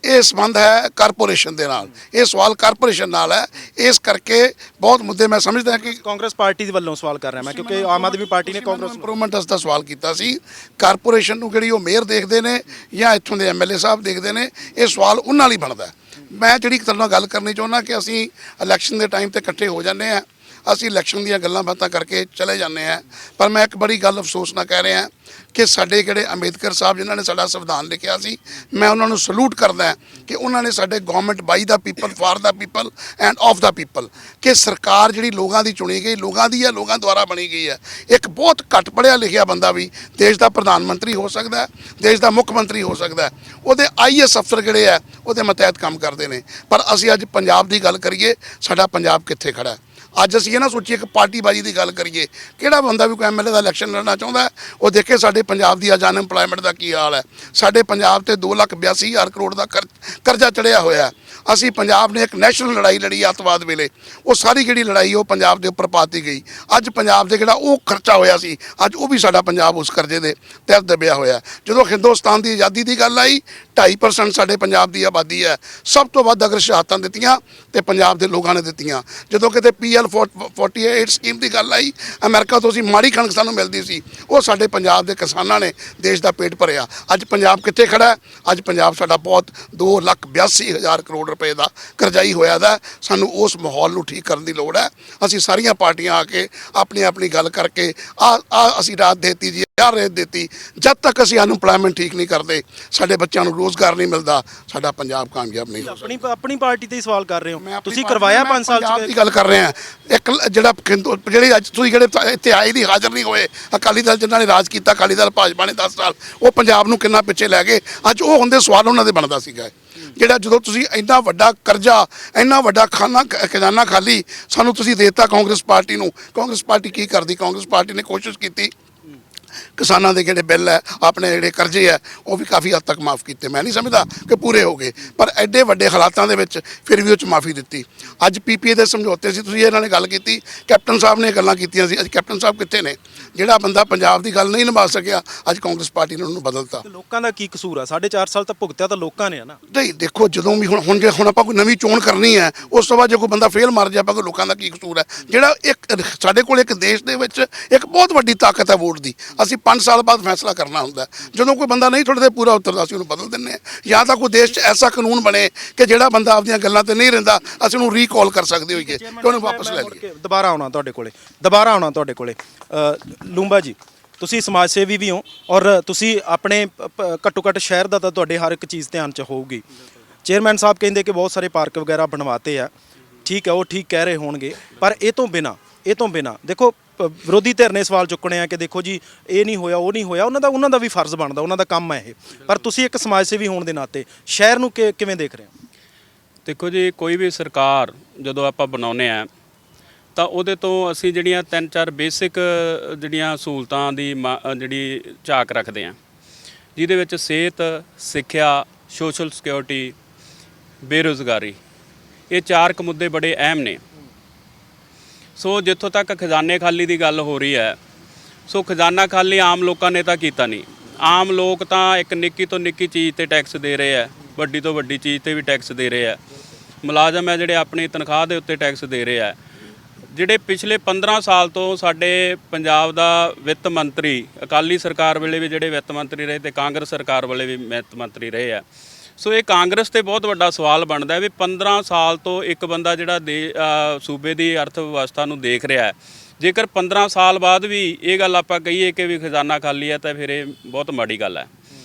ਇਹ ਸੰਬੰਧ ਹੈ ਕਾਰਪੋਰੇਸ਼ਨ ਦੇ ਨਾਲ, ਇਹ ਸਵਾਲ ਕਾਰਪੋਰੇਸ਼ਨ ਨਾਲ ਹੈ। ਇਸ ਕਰਕੇ ਬਹੁਤ ਮੁੱਦੇ ਮੈਂ ਸਮਝਦਾ ਕਿ ਕਾਂਗਰਸ ਪਾਰਟੀ ਦੇ ਵੱਲੋਂ ਸਵਾਲ ਕਰ ਰਿਹਾ ਮੈਂ, ਕਿਉਂਕਿ ਆਮ ਆਦਮੀ ਪਾਰਟੀ ਨੇ ਕਾਂਗਰਸ ਇੰਪਰੂਵਮੈਂਟਸ ਦਾ ਸਵਾਲ ਕੀਤਾ ਸੀ। ਕਾਰਪੋਰੇਸ਼ਨ ਨੂੰ ਜਿਹੜੀ ਉਹ ਮੇਅਰ ਦੇਖਦੇ ਨੇ ਜਾਂ ਇੱਥੋਂ ਦੇ ਐਮਐਲਏ ਸਾਹਿਬ ਦੇਖਦੇ ਨੇ, ਇਹ ਸਵਾਲ ਉਹਨਾਂ ਲਈ ਬਣਦਾ। ਮੈਂ ਜਿਹੜੀ ਤੁਹਾਡੇ ਨਾਲ ਗੱਲ ਕਰਨੀ ਚਾਹੁੰਦਾ ਕਿ ਅਸੀਂ ਇਲੈਕਸ਼ਨ ਦੇ ਟਾਈਮ ਤੇ ਇਕੱਠੇ ਹੋ ਜਾਂਦੇ ਹਾਂ, ਅਸੀਂ ਇਲੈਕਸ਼ਨ ਦੀਆਂ ਗੱਲਾਂ ਬਾਤਾਂ ਕਰਕੇ ਚਲੇ ਜਾਂਦੇ ਹਾਂ, ਪਰ ਮੈਂ ਇੱਕ ਬੜੀ ਗੱਲ ਅਫਸੋਸ ਨਾਲ ਕਹਿ ਰਿਹਾ ਕਿ ਸਾਡੇ ਜਿਹੜੇ ਅੰਬੇਦਕਰ ਸਾਹਿਬ ਜਿਨ੍ਹਾਂ ਨੇ ਸਾਡਾ ਸੰਵਿਧਾਨ ਲਿਖਿਆ ਸੀ, ਮੈਂ ਉਹਨਾਂ ਨੂੰ ਸਲੂਟ ਕਰਦਾ ਕਿ ਉਹਨਾਂ ਨੇ ਸਾਡੇ government by the people, for the people and of the people, ਕਿ ਸਰਕਾਰ ਜਿਹੜੀ ਲੋਕਾਂ ਦੀ ਚੁਣੀ ਗਈ, ਲੋਕਾਂ ਦੀ ਹੈ, ਲੋਕਾਂ ਦੁਆਰਾ ਬਣੀ ਗਈ ਹੈ। ਇੱਕ ਬਹੁਤ ਘੱਟ ਪੜ੍ਹਿਆ ਲਿਖਿਆ ਬੰਦਾ ਵੀ ਦੇਸ਼ ਦਾ ਪ੍ਰਧਾਨ ਮੰਤਰੀ ਹੋ ਸਕਦਾ ਹੈ, ਦੇਸ਼ ਦਾ ਮੁੱਖ ਮੰਤਰੀ ਹੋ ਸਕਦਾ ਹੈ। ਉਹਦੇ ਆਈਐਸ ਅਫਸਰ ਜਿਹੜੇ ਆ ਉਹਦੇ ਮਤਹਿਤ ਕੰਮ ਕਰਦੇ ਨੇ। ਪਰ ਅਸੀਂ ਅੱਜ ਪੰਜਾਬ ਦੀ ਗੱਲ ਕਰੀਏ, ਸਾਡਾ ਪੰਜਾਬ ਕਿੱਥੇ ਖੜਾ ਹੈ? ਅੱਜ ਅਸੀਂ ਇਹ ਨਾ ਸੋਚੀਏ ਕਿ ਪਾਰਟੀਬਾਜ਼ੀ ਦੀ ਗੱਲ ਕਰੀਏ। ਕਿਹੜਾ ਬੰਦਾ ਵੀ ਕੋਈ ਐਮਐਲਏ ਦਾ ਇਲੈਕਸ਼ਨ ਲੜਨਾ ਚਾਹੁੰਦਾ ਉਹ ਦੇਖੇ ਸਾਡੇ ਪੰਜਾਬ ਦੀ ਅੱਜ ਅਨਐਮਪਲਾਇਮੈਂਟ ਦਾ ਕੀ ਹਾਲ ਹੈ। ਸਾਡੇ ਪੰਜਾਬ ਤੇ 2,82,000 ਕਰੋੜ ਦਾ ਕਰਜ਼ਾ ਚੜਿਆ ਹੋਇਆ। ਅਸੀਂ ਪੰਜਾਬ ਨੇ ਇੱਕ ਨੈਸ਼ਨਲ ਲੜਾਈ ਲੜੀ ਅੱਤਵਾਦ ਵੇਲੇ, ਉਹ ਸਾਰੀ ਜਿਹੜੀ ਲੜਾਈ ਉਹ ਪੰਜਾਬ ਦੇ ਉੱਪਰ ਪਾਤੀ ਗਈ। ਅੱਜ ਪੰਜਾਬ ਦੇ ਜਿਹੜਾ ਉਹ ਖਰਚਾ ਹੋਇਆ ਸੀ, ਅੱਜ ਉਹ ਵੀ ਸਾਡਾ ਪੰਜਾਬ ਉਸ ਕਰਜ਼ੇ ਦੇ ਤਹਿਤ ਦਬਿਆ ਹੋਇਆ। ਜਦੋਂ ਹਿੰਦੁਸਤਾਨ ਦੀ ਆਜ਼ਾਦੀ ਦੀ ਗੱਲ ਆਈ, 2.5% ਸਾਡੇ ਪੰਜਾਬ ਦੀ ਆਬਾਦੀ ਹੈ। ਸਭ ਤੋਂ ਵੱਧ ਅਗਰ ਸ਼ਹਾਦਤਾਂ ਦਿੱਤੀਆਂ ਤੇ ਪੰਜਾਬ ਦੇ ਲੋਕਾਂ ਨੇ ਦਿੱਤੀਆਂ। ਜਦੋਂ ਕਿਤੇ PL 48 ਸਕੀਮ ਦੀ ਗੱਲ ਆਈ, ਅਮਰੀਕਾ ਤੋਂ ਅਸੀਂ ਮਾੜੀ ਕਣਕ ਸਾਨੂੰ ਮਿਲਦੀ ਸੀ, ਉਹ ਸਾਡੇ ਪੰਜਾਬ ਦੇ ਕਿਸਾਨਾਂ ਨੇ ਦੇਸ਼ ਦਾ ਪੇਟ ਭਰਿਆ। ਅੱਜ ਪੰਜਾਬ ਕਿੱਥੇ ਖੜਾ ਹੈ? ਅੱਜ ਪੰਜਾਬ ਸਾਡਾ ਬਹੁਤ 2,82,000 ਕਰੋੜ ਰੁਪਏ ਦਾ ਕਰਜ਼ਾਈ ਹੋਇਆ ਦਾ। ਸਾਨੂੰ ਉਸ ਮਾਹੌਲ ਨੂੰ ਠੀਕ ਕਰਨ ਦੀ ਲੋੜ ਹੈ। ਅਸੀਂ ਸਾਰੀਆਂ ਪਾਰਟੀਆਂ ਆ ਕੇ ਆਪਣੀ ਆਪਣੀ ਗੱਲ ਕਰਕੇ ਅਸੀਂ ਰਾਤ ਦੇਤੀ ਜੀ, ਰੇਤ ਦਿੱਤੀ। ਜਦ ਤੱਕ ਅਸੀਂ ਅਨਪਲਾਇਮੈਂਟ ਠੀਕ ਨਹੀਂ ਕਰਦੇ, ਸਾਡੇ ਬੱਚਿਆਂ ਨੂੰ ਰੋਜ਼ਗਾਰ ਨਹੀਂ ਮਿਲਦਾ, ਸਾਡਾ ਪੰਜਾਬ ਕਾਮਯਾਬ ਨਹੀਂ ਹੋ ਸਕਦਾ। ਆਪਣੀ ਪਾਰਟੀ ਤੇ ਹੀ ਸਵਾਲ ਕਰ ਰਹੇ ਹੋ ਤੁਸੀਂ, ਕਰਵਾਇਆ 5 ਸਾਲ ਪੰਜਾਬ ਦੀ ਗੱਲ ਕਰ ਰਹੇ ਹਾਂ। ਇੱਕ ਜਿਹੜੇ ਅੱਜ ਤੁਸੀਂ ਜਿਹੜੇ ਇੱਥੇ ਆਏ ਨਹੀਂ, ਹਾਜ਼ਰ ਨਹੀਂ ਹੋਏ, ਅਕਾਲੀ ਦਲ ਜਿਨ੍ਹਾਂ ਨੇ ਰਾਜ ਕੀਤਾ, ਅਕਾਲੀ ਦਲ ਭਾਜਪਾ ਨੇ 10 ਸਾਲ, ਉਹ ਪੰਜਾਬ ਨੂੰ ਕਿੰਨਾ ਪਿੱਛੇ ਲੈ ਗਏ। ਅੱਜ ਉਹ ਹੁੰਦੇ ਸਵਾਲ ਉਹਨਾਂ ਦੇ ਬਣਦਾ ਸੀਗਾ। ਜਿਹੜਾ ਜਦੋਂ ਤੁਸੀਂ ਇੰਨਾ ਵੱਡਾ ਕਰਜ਼ਾ, ਇੰਨਾ ਵੱਡਾ ਖਜ਼ਾਨਾ ਖਾਲੀ ਸਾਨੂੰ ਤੁਸੀਂ ਦੇ ਦਿੱਤਾ ਕਾਂਗਰਸ ਪਾਰਟੀ ਨੂੰ। ਕਾਂਗਰਸ ਪਾਰਟੀ ਕੀ ਕਰਦੀ? ਕਾਂਗਰਸ ਪਾਰਟੀ ਨੇ ਕੋਸ਼ਿਸ਼ ਕੀਤੀ ਕਿਸਾਨਾਂ ਦੇ ਜਿਹੜੇ ਬਿੱਲ ਹੈ, ਆਪਣੇ ਜਿਹੜੇ ਕਰਜ਼ੇ ਹੈ, ਉਹ ਵੀ ਕਾਫੀ ਹੱਦ ਤੱਕ ਮਾਫ ਕੀਤੇ। ਮੈਂ ਨਹੀਂ ਸਮਝਦਾ ਕਿ ਪੂਰੇ ਹੋ ਗਏ, ਪਰ ਐਡੇ ਵੱਡੇ ਹਾਲਾਤਾਂ ਦੇ ਵਿੱਚ ਫਿਰ ਵੀ ਉਹ 'ਚ ਮਾਫੀ ਦਿੱਤੀ। ਅੱਜ PPA ਦੇ ਸਮਝੌਤੇ ਸੀ, ਤੁਸੀਂ ਇਹਨਾਂ ਨੇ ਗੱਲ ਕੀਤੀ, ਕੈਪਟਨ ਸਾਹਿਬ ਨੇ ਗੱਲਾਂ ਕੀਤੀਆਂ ਸੀ। ਅੱਜ ਕੈਪਟਨ ਸਾਹਿਬ ਕਿੱਥੇ ਨੇ? ਜਿਹੜਾ ਬੰਦਾ ਪੰਜਾਬ ਦੀ ਗੱਲ ਨਹੀਂ ਨਿਭਾ ਸਕਿਆ, ਅੱਜ ਕਾਂਗਰਸ ਪਾਰਟੀ ਨੇ ਉਹਨੂੰ ਬਦਲਤਾ। ਲੋਕਾਂ ਦਾ ਕੀ ਕਸੂਰ ਆ? 4.5 ਸਾਲ ਤਾਂ ਭੁਗਤਿਆ ਤਾਂ ਲੋਕਾਂ ਨੇ ਆ ਨਾ। ਨਹੀਂ ਦੇਖੋ, ਜਦੋਂ ਵੀ ਹੁਣ ਆਪਾਂ ਕੋਈ ਨਵੀਂ ਚੋਣ ਕਰਨੀ ਹੈ, ਉਸ ਤੋਂ ਬਾਅਦ ਜੇ ਕੋਈ ਬੰਦਾ ਫੇਲ ਮਾਰ ਜਾਏ, ਆਪਾਂ ਕੋਈ ਲੋਕਾਂ ਦਾ ਕੀ ਕਸੂਰ ਹੈ? ਜਿਹੜਾ ਇੱਕ ਸਾਡੇ ਕੋਲ ਇੱਕ ਦੇਸ਼ ਦੇ ਵਿੱਚ ਇੱਕ ਬਹੁਤ ਵੱਡੀ ਤਾਕਤ ਹੈ ਵੋਟ ਦੀ। ਅਸੀਂ 5 ਸਾਲ ਬਾਅਦ ਫੈਸਲਾ ਕਰਨਾ ਹੁੰਦਾ। ਜਦੋਂ ਕੋਈ ਬੰਦਾ ਨਹੀਂ ਤੁਹਾਡੇ ਤੇ ਪੂਰਾ ਉਤਰਦਾ, ਅਸੀਂ ਉਹਨੂੰ ਬਦਲ ਦਿੰਦੇ ਹਾਂ। ਜਾਂ ਤਾਂ ਕੋਈ ਦੇਸ਼ 'ਚ ਐਸਾ ਕਾਨੂੰਨ ਬਣੇ ਕਿ ਜਿਹੜਾ ਬੰਦਾ ਆਪਦੀਆਂ ਗੱਲਾਂ ਤੇ ਨਹੀਂ ਰਹਿੰਦਾ, ਅਸੀਂ ਉਹਨੂੰ ਰੀਕਾਲ ਕਰ ਸਕਦੇ ਹੋਈਏ, ਕਿ ਉਹਨੂੰ ਵਾਪਸ ਲੈ ਲਈਏ। ਦੁਬਾਰਾ ਆਉਣਾ ਤੁਹਾਡੇ ਕੋਲੇ ਲੂੰਬਾ ਜੀ, ਤੁਸੀਂ ਸਮਾਜ ਸੇਵੀ ਵੀ ਹੋ ਔਰ ਤੁਸੀਂ ਆਪਣੇ ਘੱਟੋ ਘੱਟ ਸ਼ਹਿਰ ਦਾ ਤਾਂ ਤੁਹਾਡੇ ਹਰ ਇੱਕ ਚੀਜ਼ ਧਿਆਨ 'ਚ ਹੋਊਗੀ। ਚੇਅਰਮੈਨ ਸਾਹਿਬ ਕਹਿੰਦੇ ਕਿ ਬਹੁਤ ਸਾਰੇ ਪਾਰਕ ਵਗੈਰਾ ਬਣਵਾਤੇ ਆ, ਠੀਕ ਹੈ, ਉਹ ਠੀਕ ਕਹਿ ਰਹੇ ਹੋਣਗੇ, ਪਰ ਇਹ ਤੋਂ ਬਿਨਾ ਦੇਖੋ ਵਿਰੋਧੀ ਧਿਰ ਨੇ ਸਵਾਲ ਚੁੱਕਣੇ ਆ ਕਿ ਦੇਖੋ ਜੀ ਇਹ ਨਹੀਂ ਹੋਇਆ, ਉਹ ਨਹੀਂ ਹੋਇਆ। ਉਹਨਾਂ ਦਾ ਵੀ ਫਰਜ਼ ਬਣਦਾ, ਉਹਨਾਂ ਦਾ ਕੰਮ ਹੈ ਇਹ। ਪਰ ਤੁਸੀਂ ਇੱਕ ਸਮਾਜ ਸੇਵੀ ਹੋਣ ਦੇ ਨਾਤੇ ਸ਼ਹਿਰ ਨੂੰ ਕਿਵੇਂ ਦੇਖ ਰਹੇ ਹੋ? ਦੇਖੋ ਜੀ, ਕੋਈ ਵੀ ਸਰਕਾਰ ਜਦੋਂ ਆਪਾਂ ਬਣਾਉਂਦੇ ਆ ਤਾਂ ਉਹਦੇ ਤੋਂ ਅਸੀਂ ਜਿਹੜੀਆਂ 3-4 ਬੇਸਿਕ ਜਿਹੜੀਆਂ ਸਹੂਲਤਾਂ ਦੀ ਜਿਹੜੀ ਝਾਕ ਰੱਖਦੇ ਆ, ਜਿਹਦੇ ਵਿੱਚ ਸਿਹਤ, ਸਿੱਖਿਆ, ਸੋਸ਼ਲ ਸਿਕਿਉਰਿਟੀ, ਬੇਰੁਜ਼ਗਾਰੀ, ਇਹ 4 ਮੁੱਦੇ ਬੜੇ ਅਹਿਮ ਨੇ। ਸੋ ਜਿੱਥੋਂ ਤੱਕ ਖਜ਼ਾਨੇ ਖਾਲੀ ਦੀ ਗੱਲ ਹੋ ਰਹੀ ਹੈ, ਸੋ ਖਜ਼ਾਨਾ ਖਾਲੀ ਆਮ ਲੋਕਾਂ ਨੇ ਤਾਂ ਕੀਤਾ ਨਹੀਂ। ਆਮ ਲੋਕ ਤਾਂ ਇੱਕ ਨਿੱਕੀ ਤੋਂ ਨਿੱਕੀ ਚੀਜ਼ ਤੇ ਟੈਕਸ ਦੇ ਰਹੇ ਆ, ਵੱਡੀ ਤੋਂ ਵੱਡੀ ਚੀਜ਼ ਤੇ ਵੀ ਟੈਕਸ ਦੇ ਰਹੇ ਆ। ਮੁਲਾਜ਼ਮ ਹੈ ਜਿਹੜੇ ਆਪਣੀ ਤਨਖਾਹ ਦੇ ਉੱਤੇ ਟੈਕਸ ਦੇ ਰਹੇ ਆ। ਜਿਹੜੇ ਪਿਛਲੇ 15 ਸਾਲ ਤੋਂ ਸਾਡੇ ਪੰਜਾਬ ਦਾ ਵਿੱਤ ਮੰਤਰੀ, ਅਕਾਲੀ ਸਰਕਾਰ ਵੇਲੇ ਵੀ ਜਿਹੜੇ ਵਿੱਤ ਮੰਤਰੀ ਰਹੇ ਤੇ ਕਾਂਗਰਸ ਸਰਕਾਰ ਵੇਲੇ ਵੀ ਵਿੱਤ ਮੰਤਰੀ ਰਹੇ ਆ। ਸੋ ਇਹ ਕਾਂਗਰਸ ਤੇ ਬਹੁਤ ਵੱਡਾ ਸਵਾਲ ਬਣਦਾ ਵੀ 15 ਸਾਲ ਤੋਂ ਇੱਕ ਬੰਦਾ ਜਿਹੜਾ ਸੂਬੇ ਦੀ ਅਰਥ ਵਿਵਸਥਾ ਨੂੰ ਦੇਖ ਰਿਹਾ ਹੈ, ਜੇਕਰ 15 ਸਾਲ ਬਾਅਦ ਵੀ ਇਹ ਗੱਲ ਆਪਾਂ ਕਹੀਏ ਕਿ ਵੀ ਖਜ਼ਾਨਾ ਖਾਲੀ ਹੈ, ਤਾਂ ਫਿਰ ਇਹ ਬਹੁਤ ਮਾੜੀ ਗੱਲ ਹੈ।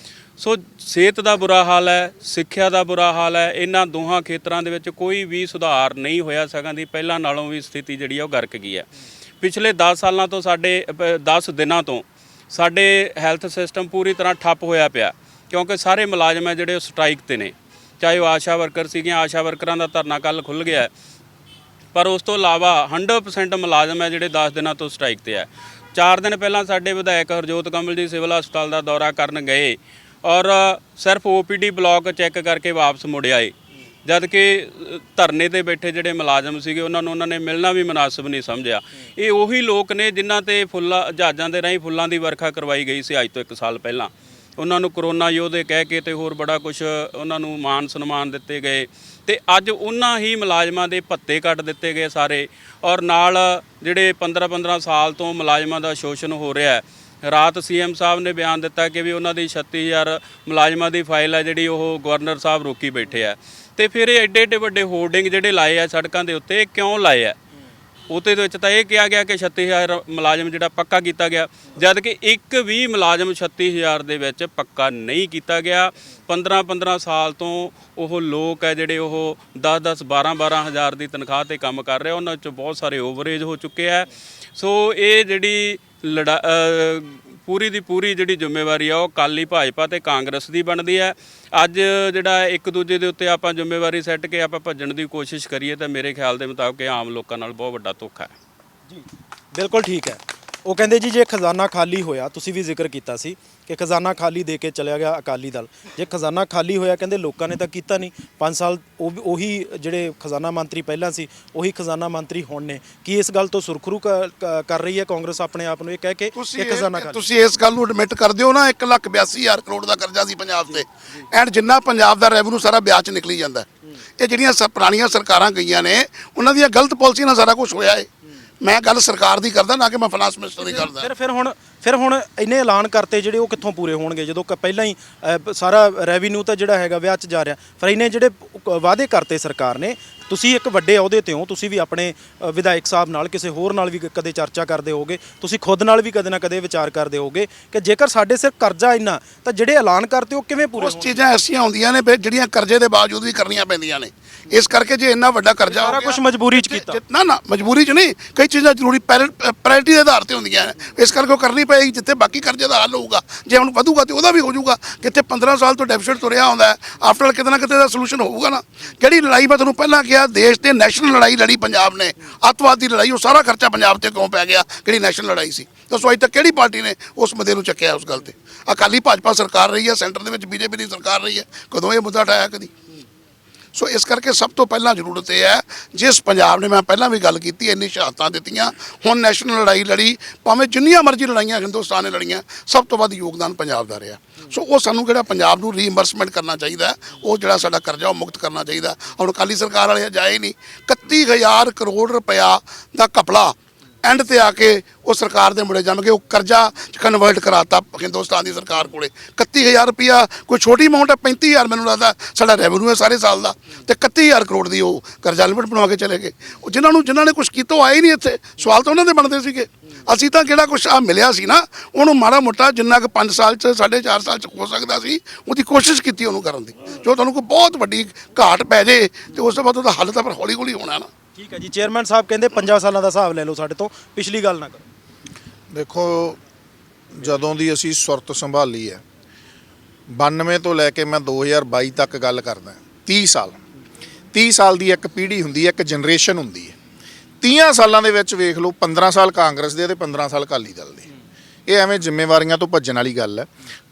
ਸੋ ਸਿਹਤ ਦਾ ਬੁਰਾ ਹਾਲ ਹੈ, ਸਿੱਖਿਆ ਦਾ ਬੁਰਾ ਹਾਲ ਹੈ। ਇਹਨਾਂ ਦੋਹਾਂ ਖੇਤਰਾਂ ਦੇ ਵਿੱਚ ਕੋਈ ਵੀ ਸੁਧਾਰ ਨਹੀਂ ਹੋਇਆ। ਸਗੋਂ ਦੀ ਪਹਿਲਾਂ ਨਾਲੋਂ ਵੀ ਸਥਿਤੀ ਜਿਹੜੀ ਆ ਉਹ ਗਰਕ ਗਈ ਹੈ। ਪਿਛਲੇ 10 ਸਾਲਾਂ ਤੋਂ 10 ਦਿਨਾਂ ਤੋਂ ਸਾਡੇ ਹੈਲਥ ਸਿਸਟਮ ਪੂਰੀ ਤਰ੍ਹਾਂ ਠੱਪ ਹੋਇਆ ਪਿਆ, ਕਿਉਂਕਿ ਸਾਰੇ ਮੁਲਾਜ਼ਮ ਹੈ ਜਿਹੜੇ ਉਹ ਸਟ੍ਰਾਈਕ ਤੇ ਨੇ। ਚਾਹੇ ਉਹ ਆਸ਼ਾ ਵਰਕਰ ਸੀਗੀਆਂ, ਆਸ਼ਾ ਵਰਕਰਾਂ ਦਾ ਧਰਨਾ ਕੱਲ੍ਹ ਖੁੱਲ੍ਹ ਗਿਆ, ਪਰ ਉਸ ਤੋਂ ਇਲਾਵਾ 100% ਮੁਲਾਜ਼ਮ ਹੈ ਜਿਹੜੇ 10 ਦਿਨਾਂ ਤੋਂ ਸਟ੍ਰਾਈਕ ਤੇ ਹੈ। 4 ਦਿਨ ਪਹਿਲਾਂ ਸਾਡੇ ਵਿਧਾਇਕ ਹਰਜੋਤ ਕਮਲ ਜੀ ਸਿਵਲ ਹਸਪਤਾਲ ਦਾ ਦੌਰਾ ਕਰਨ ਗਏ ਔਰ ਸਿਰਫ OPD ਬਲਾਕ ਚੈੱਕ ਕਰਕੇ ਵਾਪਸ ਮੁੜ ਆਏ, ਜਦ ਕਿ ਧਰਨੇ ਤੇ ਬੈਠੇ ਜਿਹੜੇ ਮੁਲਾਜ਼ਮ ਸੀਗੇ ਉਹਨਾਂ ਨੇ ਮਿਲਣਾ ਵੀ ਮੁਨਾਸਬ ਨਹੀਂ ਸਮਝਿਆ। ਇਹ ਉਹੀ ਲੋਕ ਨੇ ਜਿਨ੍ਹਾਂ ਤੇ ਜਹਾਜ਼ਾਂ ਦੇ ਰਾਹੀਂ ਫੁੱਲਾਂ ਦੀ ਵਰਖਾ ਕਰਵਾਈ ਗਈ ਸੀ ਅੱਜ ਤੋਂ 1 ਸਾਲ ਪਹਿਲਾਂ। ਉਹਨਾਂ ਨੂੰ ਕਰੋਨਾ ਯੋਧੇ ਕਹਿ ਕੇ ਤੇ ਹੋਰ ਬੜਾ ਕੁਝ ਉਹਨਾਂ ਨੂੰ ਮਾਨ ਸਨਮਾਨ ਦਿੱਤੇ ਗਏ, ਤੇ ਅੱਜ ਉਹਨਾਂ ਹੀ ਮੁਲਾਜ਼ਮਾਂ ਦੇ ਭੱਤੇ ਕੱਟ ਦਿੱਤੇ ਗਏ ਸਾਰੇ। ਔਰ ਨਾਲ ਜਿਹੜੇ 15-15 ਸਾਲ ਤੋਂ ਮੁਲਾਜ਼ਮਾਂ ਦਾ ਸ਼ੋਸ਼ਣ ਹੋ ਰਿਹਾ ਹੈ। ਰਾਤ CM ਸਾਹਿਬ ਨੇ ਬਿਆਨ ਦਿੱਤਾ ਕਿ ਵੀ ਉਹਨਾਂ ਦੀ 36000 ਮੁਲਾਜ਼ਮਾਂ ਦੀ ਫਾਈਲ ਹੈ ਜਿਹੜੀ ਉਹ ਗਵਰਨਰ ਸਾਹਿਬ ਰੋਕੀ ਬੈਠੇ ਆ। ਤੇ ਫਿਰ ਇਹ ਐਡੇ ਵੱਡੇ ਹੋਰਡਿੰਗ ਜਿਹੜੇ ਲਾਏ ਆ ਸੜਕਾਂ ਦੇ ਉੱਤੇ, ਕਿਉਂ ਲਾਏ ਆ? ਉਹਦੇ ਵਿੱਚ ਤਾਂ ਇਹ ਕਿਹਾ ਗਿਆ ਕਿ 36000 ਮੁਲਾਜ਼ਮ ਜਿਹੜਾ ਪੱਕਾ ਕੀਤਾ ਗਿਆ, ਜਦ ਕਿ ਇੱਕ ਵੀ ਮੁਲਾਜ਼ਮ 36000 ਦੇ ਵਿੱਚ ਪੱਕਾ ਨਹੀਂ ਕੀਤਾ ਗਿਆ। 15-15 ਸਾਲ ਤੋਂ ਉਹ ਲੋਕ ਹੈ ਜਿਹੜੇ ਉਹ 10-10 12-12 ਹਜ਼ਾਰ ਦੀ ਤਨਖਾਹ ਤੇ ਕੰਮ ਕਰ ਰਹੇ, ਉਹਨਾਂ 'ਚੋਂ ਬਹੁਤ ਸਾਰੇ ਓਵਰਏਜ ਹੋ ਚੁੱਕੇ ਆ। ਸੋ ਇਹ ਜਿਹੜੀ ਪੂਰੀ ਦੀ ਪੂਰੀ ਜਿਹੜੀ ਜ਼ਿੰਮੇਵਾਰੀ ਆ ਉਹ ਅਕਾਲੀ ਭਾਜਪਾ ਤੇ ਕਾਂਗਰਸ ਦੀ ਬਣਦੀ ਹੈ। ਅੱਜ ਜਿਹੜਾ ਇੱਕ ਦੂਜੇ ਦੇ ਉੱਤੇ ਆਪਾਂ ਜ਼ਿੰਮੇਵਾਰੀ ਸੱਟ ਕੇ ਆਪਾਂ ਭੱਜਣ ਦੀ ਕੋਸ਼ਿਸ਼ ਕਰੀਏ ਤਾਂ ਮੇਰੇ ਖਿਆਲ ਦੇ ਮੁਤਾਬਕ ਇਹ ਆਮ ਲੋਕਾਂ ਨਾਲ ਬਹੁਤ ਵੱਡਾ ਧੋਖਾ ਹੈ। ਜੀ ਬਿਲਕੁਲ ਠੀਕ ਹੈ। ਉਹ ਕਹਿੰਦੇ ਜੀ ਜੇ ਖਜ਼ਾਨਾ ਖਾਲੀ ਹੋਇਆ, ਤੁਸੀਂ ਵੀ ਜ਼ਿਕਰ ਕੀਤਾ ਸੀ ਕਿ ਖਜ਼ਾਨਾ ਖਾਲੀ ਦੇ ਕੇ ਚਲਿਆ ਗਿਆ ਅਕਾਲੀ ਦਲ, ਜੇ ਖਜ਼ਾਨਾ ਖਾਲੀ ਹੋਇਆ ਕਹਿੰਦੇ ਲੋਕਾਂ ਨੇ ਤਾਂ ਕੀਤਾ ਨਹੀਂ। 5 ਸਾਲ ਉਹੀ ਜਿਹੜੇ ਖਜ਼ਾਨਾ ਮੰਤਰੀ ਪਹਿਲਾਂ ਸੀ ਉਹੀ ਖਜ਼ਾਨਾ ਮੰਤਰੀ ਹੁਣ ਨੇ। ਕੀ ਇਸ ਗੱਲ ਤੋਂ ਸੁਰਖਰੂ ਕਰ ਰਹੀ ਹੈ ਕਾਂਗਰਸ ਆਪਣੇ ਆਪ ਨੂੰ ਇਹ ਕਹਿ ਕੇ ਕਿ ਖਜ਼ਾਨਾ ਖਾਲੀ? ਤੁਸੀਂ ਇਸ ਗੱਲ ਨੂੰ ਐਡਮਿਟ ਕਰਦੇ ਹੋ ਨਾ, 1,82,000 ਕਰੋੜ ਦਾ ਕਰਜ਼ਾ ਸੀ ਪੰਜਾਬ ਤੇ, ਐਂਡ ਜਿੰਨਾ ਪੰਜਾਬ ਦਾ ਰੈਵਨਿਊ ਸਾਰਾ ਵਿਆਜ 'ਚ ਨਿਕਲੀ ਜਾਂਦਾ। ਇਹ ਜਿਹੜੀਆਂ ਪੁਰਾਣੀਆਂ ਸਰਕਾਰਾਂ ਗਈਆਂ ਨੇ ਉਹਨਾਂ ਦੀਆਂ ਗਲਤ ਪਾਲਿਸੀਆਂ ਨਾਲ ਸਾਰਾ ਕੁਝ ਹੋਇਆ ਹੈ। ਮੈਂ ਗੱਲ ਸਰਕਾਰ ਦੀ ਕਰਦਾ, ਨਾ ਕਿ ਮੈਂ ਫਾਈਨਾਂਸ ਮਿਨਿਸਟਰ ਦੀ ਕਰਦਾ। ਫਿਰ ਹੁਣ ਇੰਨੇ ਐਲਾਨ ਕਰਤੇ ਜਿਹੜੇ ਉਹ ਕਿੱਥੋਂ ਪੂਰੇ ਹੋਣਗੇ ਜਦੋਂ ਪਹਿਲਾਂ ਹੀ ਸਾਰਾ ਰੈਵਨਿਊ ਤਾਂ ਜਿਹੜਾ ਹੈਗਾ ਵਿਆਹ 'ਚ ਜਾ ਰਿਹਾ। ਫਿਰ ਇਹਨੇ ਜਿਹੜੇ ਵਾਅਦੇ ਕਰਤੇ ਸਰਕਾਰ ਨੇ, ਤੁਸੀਂ ਇੱਕ ਵੱਡੇ ਅਹੁਦੇ ਤੇ ਹੋ, ਤੁਸੀਂ ਵੀ ਆਪਣੇ ਵਿਧਾਇਕ ਸਾਹਿਬ ਨਾਲ ਕਿਸੇ ਹੋਰ ਨਾਲ ਵੀ ਕਦੇ ਚਰਚਾ ਕਰਦੇ ਹੋਗੇ, ਤੁਸੀਂ ਖੁਦ ਨਾਲ ਵੀ ਕਦੇ ਨਾ ਕਦੇ ਵਿਚਾਰ ਕਰਦੇ ਹੋਗੇ ਕਿ ਜੇਕਰ ਸਾਡੇ ਸਿਰ ਕਰਜ਼ਾ ਇੰਨਾ ਤਾਂ ਜਿਹੜੇ ਐਲਾਨ ਕਰਤੇ ਉਹ ਕਿਵੇਂ ਪੂਰੇ? ਉਸ ਚੀਜ਼ਾਂ ਐਸੀਆਂ ਹੁੰਦੀਆਂ ਨੇ ਫਿਰ ਜਿਹੜੀਆਂ ਕਰਜ਼ੇ ਦੇ ਬਾਵਜੂਦ ਵੀ ਕਰਨੀਆਂ ਪੈਂਦੀਆਂ ਨੇ। ਇਸ ਕਰਕੇ ਜੇ ਇੰਨਾ ਵੱਡਾ ਕਰਜ਼ਾ ਸਾਰਾ ਕੁਝ ਮਜਬੂਰੀ 'ਚ ਕੀਤਾ। ਨਾ ਮਜਬੂਰੀ 'ਚ ਨਹੀਂ, ਕਈ ਚੀਜ਼ਾਂ ਜ਼ਰੂਰੀ ਪ੍ਰਾਇੋਰਟੀ ਦੇ ਆਧਾਰ ਤੇ ਹੁੰਦੀਆਂ ਨੇ, ਇਸ ਕਰਕੇ ਉਹ ਕਰਨੀ ਪਏਗੀ। ਜਿੱਥੇ ਬਾਕੀ ਕਰਜ਼ੇ ਦਾ ਹੱਲ ਹੋਊਗਾ, ਜੇ ਹੁਣ ਵਧੂਗਾ ਤੇ ਉਹਦਾ ਵੀ ਹੋ ਜਾਊਗਾ। ਕਿਤੇ 15 ਸਾਲ ਤੋਂ ਡੈਫਿਸਿਟ ਤੁਰਿਆ ਹੁੰਦਾ, ਆਫਟਰ ਕਿਤੇ ਨਾ ਕਿਤੇ ਦਾ ਸੋਲੂਸ਼ਨ ਹੋਊਗਾ ਨਾ। ਜਿਹੜੀ ਲੜਾਈ ਮੈਂ ਤੁਹਾਨੂੰ ਪਹਿਲਾਂ ਕਿਹਾ, ਦੇਸ਼ ਤੇ ਨੈਸ਼ਨਲ ਲੜਾਈ ਲੜੀ ਪੰਜਾਬ ਨੇ, ਅੱਤਵਾਦ ਦੀ ਲੜਾਈ, ਉਹ ਸਾਰਾ ਖਰਚਾ ਪੰਜਾਬ ਤੇ ਕਿਉਂ ਪੈ ਗਿਆ? ਜਿਹੜੀ ਨੈਸ਼ਨਲ ਲੜਾਈ ਸੀ। ਦੱਸੋ ਅੱਜ ਤੱਕ ਕਿਹੜੀ ਪਾਰਟੀ ਨੇ ਉਸ ਮੁੱਦੇ ਨੂੰ ਚੱਕਿਆ? ਉਸ ਗੱਲ ਤੇ ਅਕਾਲੀ ਭਾਜਪਾ ਸਰਕਾਰ ਰਹੀ ਹੈ, ਸੈਂਟਰ ਦੇ ਵਿੱਚ BJP ਦੀ ਸਰਕਾਰ ਰਹੀ ਹੈ, ਕਦੋਂ ਇਹ ਮੁੱਦਾ ਉਠਾਇਆ? ਕਦੀ। ਸੋ ਇਸ ਕਰਕੇ ਸਭ ਤੋਂ ਪਹਿਲਾਂ ਜ਼ਰੂਰਤ ਇਹ ਹੈ, ਜਿਸ ਪੰਜਾਬ ਨੇ, ਮੈਂ ਪਹਿਲਾਂ ਵੀ ਗੱਲ ਕੀਤੀ, ਇੰਨੀ ਸ਼ਹਾਦਤਾਂ ਦਿੱਤੀਆਂ, ਹੁਣ ਨੈਸ਼ਨਲ ਲੜਾਈ ਲੜੀ, ਭਾਵੇਂ ਜਿੰਨੀਆਂ ਮਰਜ਼ੀ ਲੜਾਈਆਂ ਹਿੰਦੁਸਤਾਨ ਨੇ ਲੜੀਆਂ, ਸਭ ਤੋਂ ਵੱਧ ਯੋਗਦਾਨ ਪੰਜਾਬ ਦਾ ਰਿਹਾ। ਸੋ ਉਹ ਸਾਨੂੰ ਜਿਹੜਾ ਪੰਜਾਬ ਨੂੰ ਰੀਇੰਬਰਸਮੈਂਟ ਕਰਨਾ ਚਾਹੀਦਾ, ਉਹ ਜਿਹੜਾ ਸਾਡਾ ਕਰਜ਼ਾ ਉਹ ਮੁਕਤ ਕਰਨਾ ਚਾਹੀਦਾ। ਹੁਣ ਅਕਾਲੀ ਸਰਕਾਰ ਵਾਲੇ ਜਾਏ ਨਹੀਂ, 31,000 ਕਰੋੜ ਰੁਪਇਆ ਦਾ ਘਪਲਾ ਐਂਡ ਤੇ ਆ ਕੇ ਉਹ ਸਰਕਾਰ ਦੇ ਮੁੜੇ ਜੰਮ ਕੇ ਉਹ ਕਰਜ਼ਾ ਕਨਵਰਟ ਕਰਾਤਾ ਹਿੰਦੁਸਤਾਨ ਦੀ ਸਰਕਾਰ ਕੋਲੇ। 31,000 ਰੁਪਇਆ ਕੋਈ ਛੋਟੀ ਅਮਾਊਂਟ ਹੈ? 35,000 ਮੈਨੂੰ ਲੱਗਦਾ ਸਾਡਾ ਰੈਵਨਿਊ ਹੈ ਸਾਰੇ ਸਾਲ ਦਾ, ਤੇ 31,000 ਕਰੋੜ ਦੀ ਉਹ ਕਰਜ਼ਾ ਲਿਮਿਟ ਬਣਵਾ ਕੇ ਚਲੇ ਗਏ। ਉਹ ਜਿਨ੍ਹਾਂ ਨੇ ਕੁਝ ਕੀਤਾ ਉਹ ਆਏ ਹੀ ਨਹੀਂ ਇੱਥੇ। ਸਵਾਲ ਤਾਂ ਉਹਨਾਂ ਦੇ ਬਣਦੇ ਸੀਗੇ। ਅਸੀਂ ਤਾਂ ਜਿਹੜਾ ਕੁਝ ਆ ਮਿਲਿਆ ਸੀ ਨਾ, ਉਹਨੂੰ ਮਾੜਾ ਮੋਟਾ ਜਿੰਨਾ ਕੁ 5 ਸਾਲ 'ਚ 4.5 ਸਾਲ 'ਚ ਹੋ ਸਕਦਾ ਸੀ, ਉਹਦੀ ਕੋਸ਼ਿਸ਼ ਕੀਤੀ ਉਹਨੂੰ ਕਰਨ ਦੀ। ਜੋ ਤੁਹਾਨੂੰ ਕੋਈ ਬਹੁਤ ਵੱਡੀ ਘਾਟ ਪੈ ਜੇ ਤੇ ਉਸ ਤੋਂ ਬਾਅਦ ਉਹਦਾ ਹੱਲ ਤਾਂ ਫਿਰ ਹੌਲੀ ਹੌਲੀ ਹੋਣਾ ਨਾ। ਠੀਕ ਹੈ ਜੀ। ਚੇਅਰਮੈਨ ਸਾਹਿਬ ਕਹਿੰਦੇ 50 ਸਾਲਾਂ ਦਾ ਹਿਸਾਬ ਲੈ ਲਓ ਸਾਡੇ ਤੋਂ, ਪਿਛਲੀ ਗੱਲ ਨਾ ਕਰੋ। ਦੇਖੋ, ਜਦੋਂ ਦੀ ਅਸੀਂ ਸੁਰਤ ਸੰਭਾਲੀ ਹੈ, 92 ਤੋਂ ਲੈ ਕੇ ਮੈਂ 2022 ਤੱਕ ਗੱਲ ਕਰਦਾ, 30 ਸਾਲ ਦੀ ਇੱਕ ਪੀੜ੍ਹੀ ਹੁੰਦੀ ਹੈ, ਇੱਕ ਜਨਰੇਸ਼ਨ ਹੁੰਦੀ ਹੈ। 30 ਸਾਲਾਂ ਦੇ ਵਿੱਚ ਵੇਖ ਲਓ, 15 ਸਾਲ ਕਾਂਗਰਸ ਦੇ ਤੇ 15 ਸਾਲ ਅਕਾਲੀ ਦਲ ਦੇ। ਇਹ ਐਵੇਂ ਜ਼ਿੰਮੇਵਾਰੀਆਂ ਤੋਂ ਭੱਜਣ ਵਾਲੀ ਗੱਲ ਹੈ।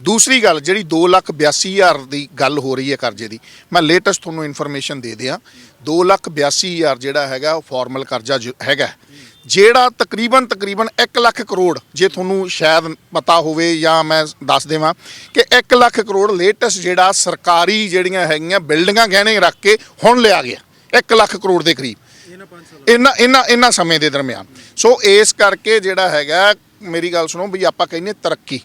ਦੂਸਰੀ ਗੱਲ, ਜਿਹੜੀ 2,82,000 ਦੀ ਗੱਲ ਹੋ ਰਹੀ ਹੈ ਕਰਜ਼ੇ ਦੀ, ਮੈਂ ਲੇਟੈਸਟ ਤੁਹਾਨੂੰ ਇਨਫੋਰਮੇਸ਼ਨ ਦੇ ਦਿਆਂ। 2,82,000 ਜਿਹੜਾ ਹੈਗਾ ਉਹ ਫਾਰਮਲ ਕਰਜ਼ਾ ਹੈਗਾ, ਜਿਹੜਾ ਤਕਰੀਬਨ 1 ਲੱਖ ਕਰੋੜ, ਜੇ ਤੁਹਾਨੂੰ ਸ਼ਾਇਦ ਪਤਾ ਹੋਵੇ ਜਾਂ ਮੈਂ ਦੱਸ ਦੇਵਾਂ ਕਿ 1 ਲੱਖ ਕਰੋੜ ਲੇਟੈਸਟ ਜਿਹੜਾ ਸਰਕਾਰੀ ਜਿਹੜੀਆਂ ਹੈਗੀਆਂ ਬਿਲਡਿੰਗਾਂ ਗਹਿਣੇ ਰੱਖ ਕੇ ਹੁਣ ਲਿਆ ਗਿਆ, 1 ਲੱਖ ਕਰੋੜ ਦੇ ਕਰੀਬ ਇਹਨਾਂ ਸਮੇਂ ਦੇ ਦਰਮਿਆਨ। ਸੋ ਇਸ ਕਰਕੇ ਜਿਹੜਾ ਹੈਗਾ, ਮੇਰੀ ਗੱਲ ਸੁਣੋ ਵੀ, ਆਪਾਂ ਕਹਿੰਦੇ ਤਰੱਕੀ,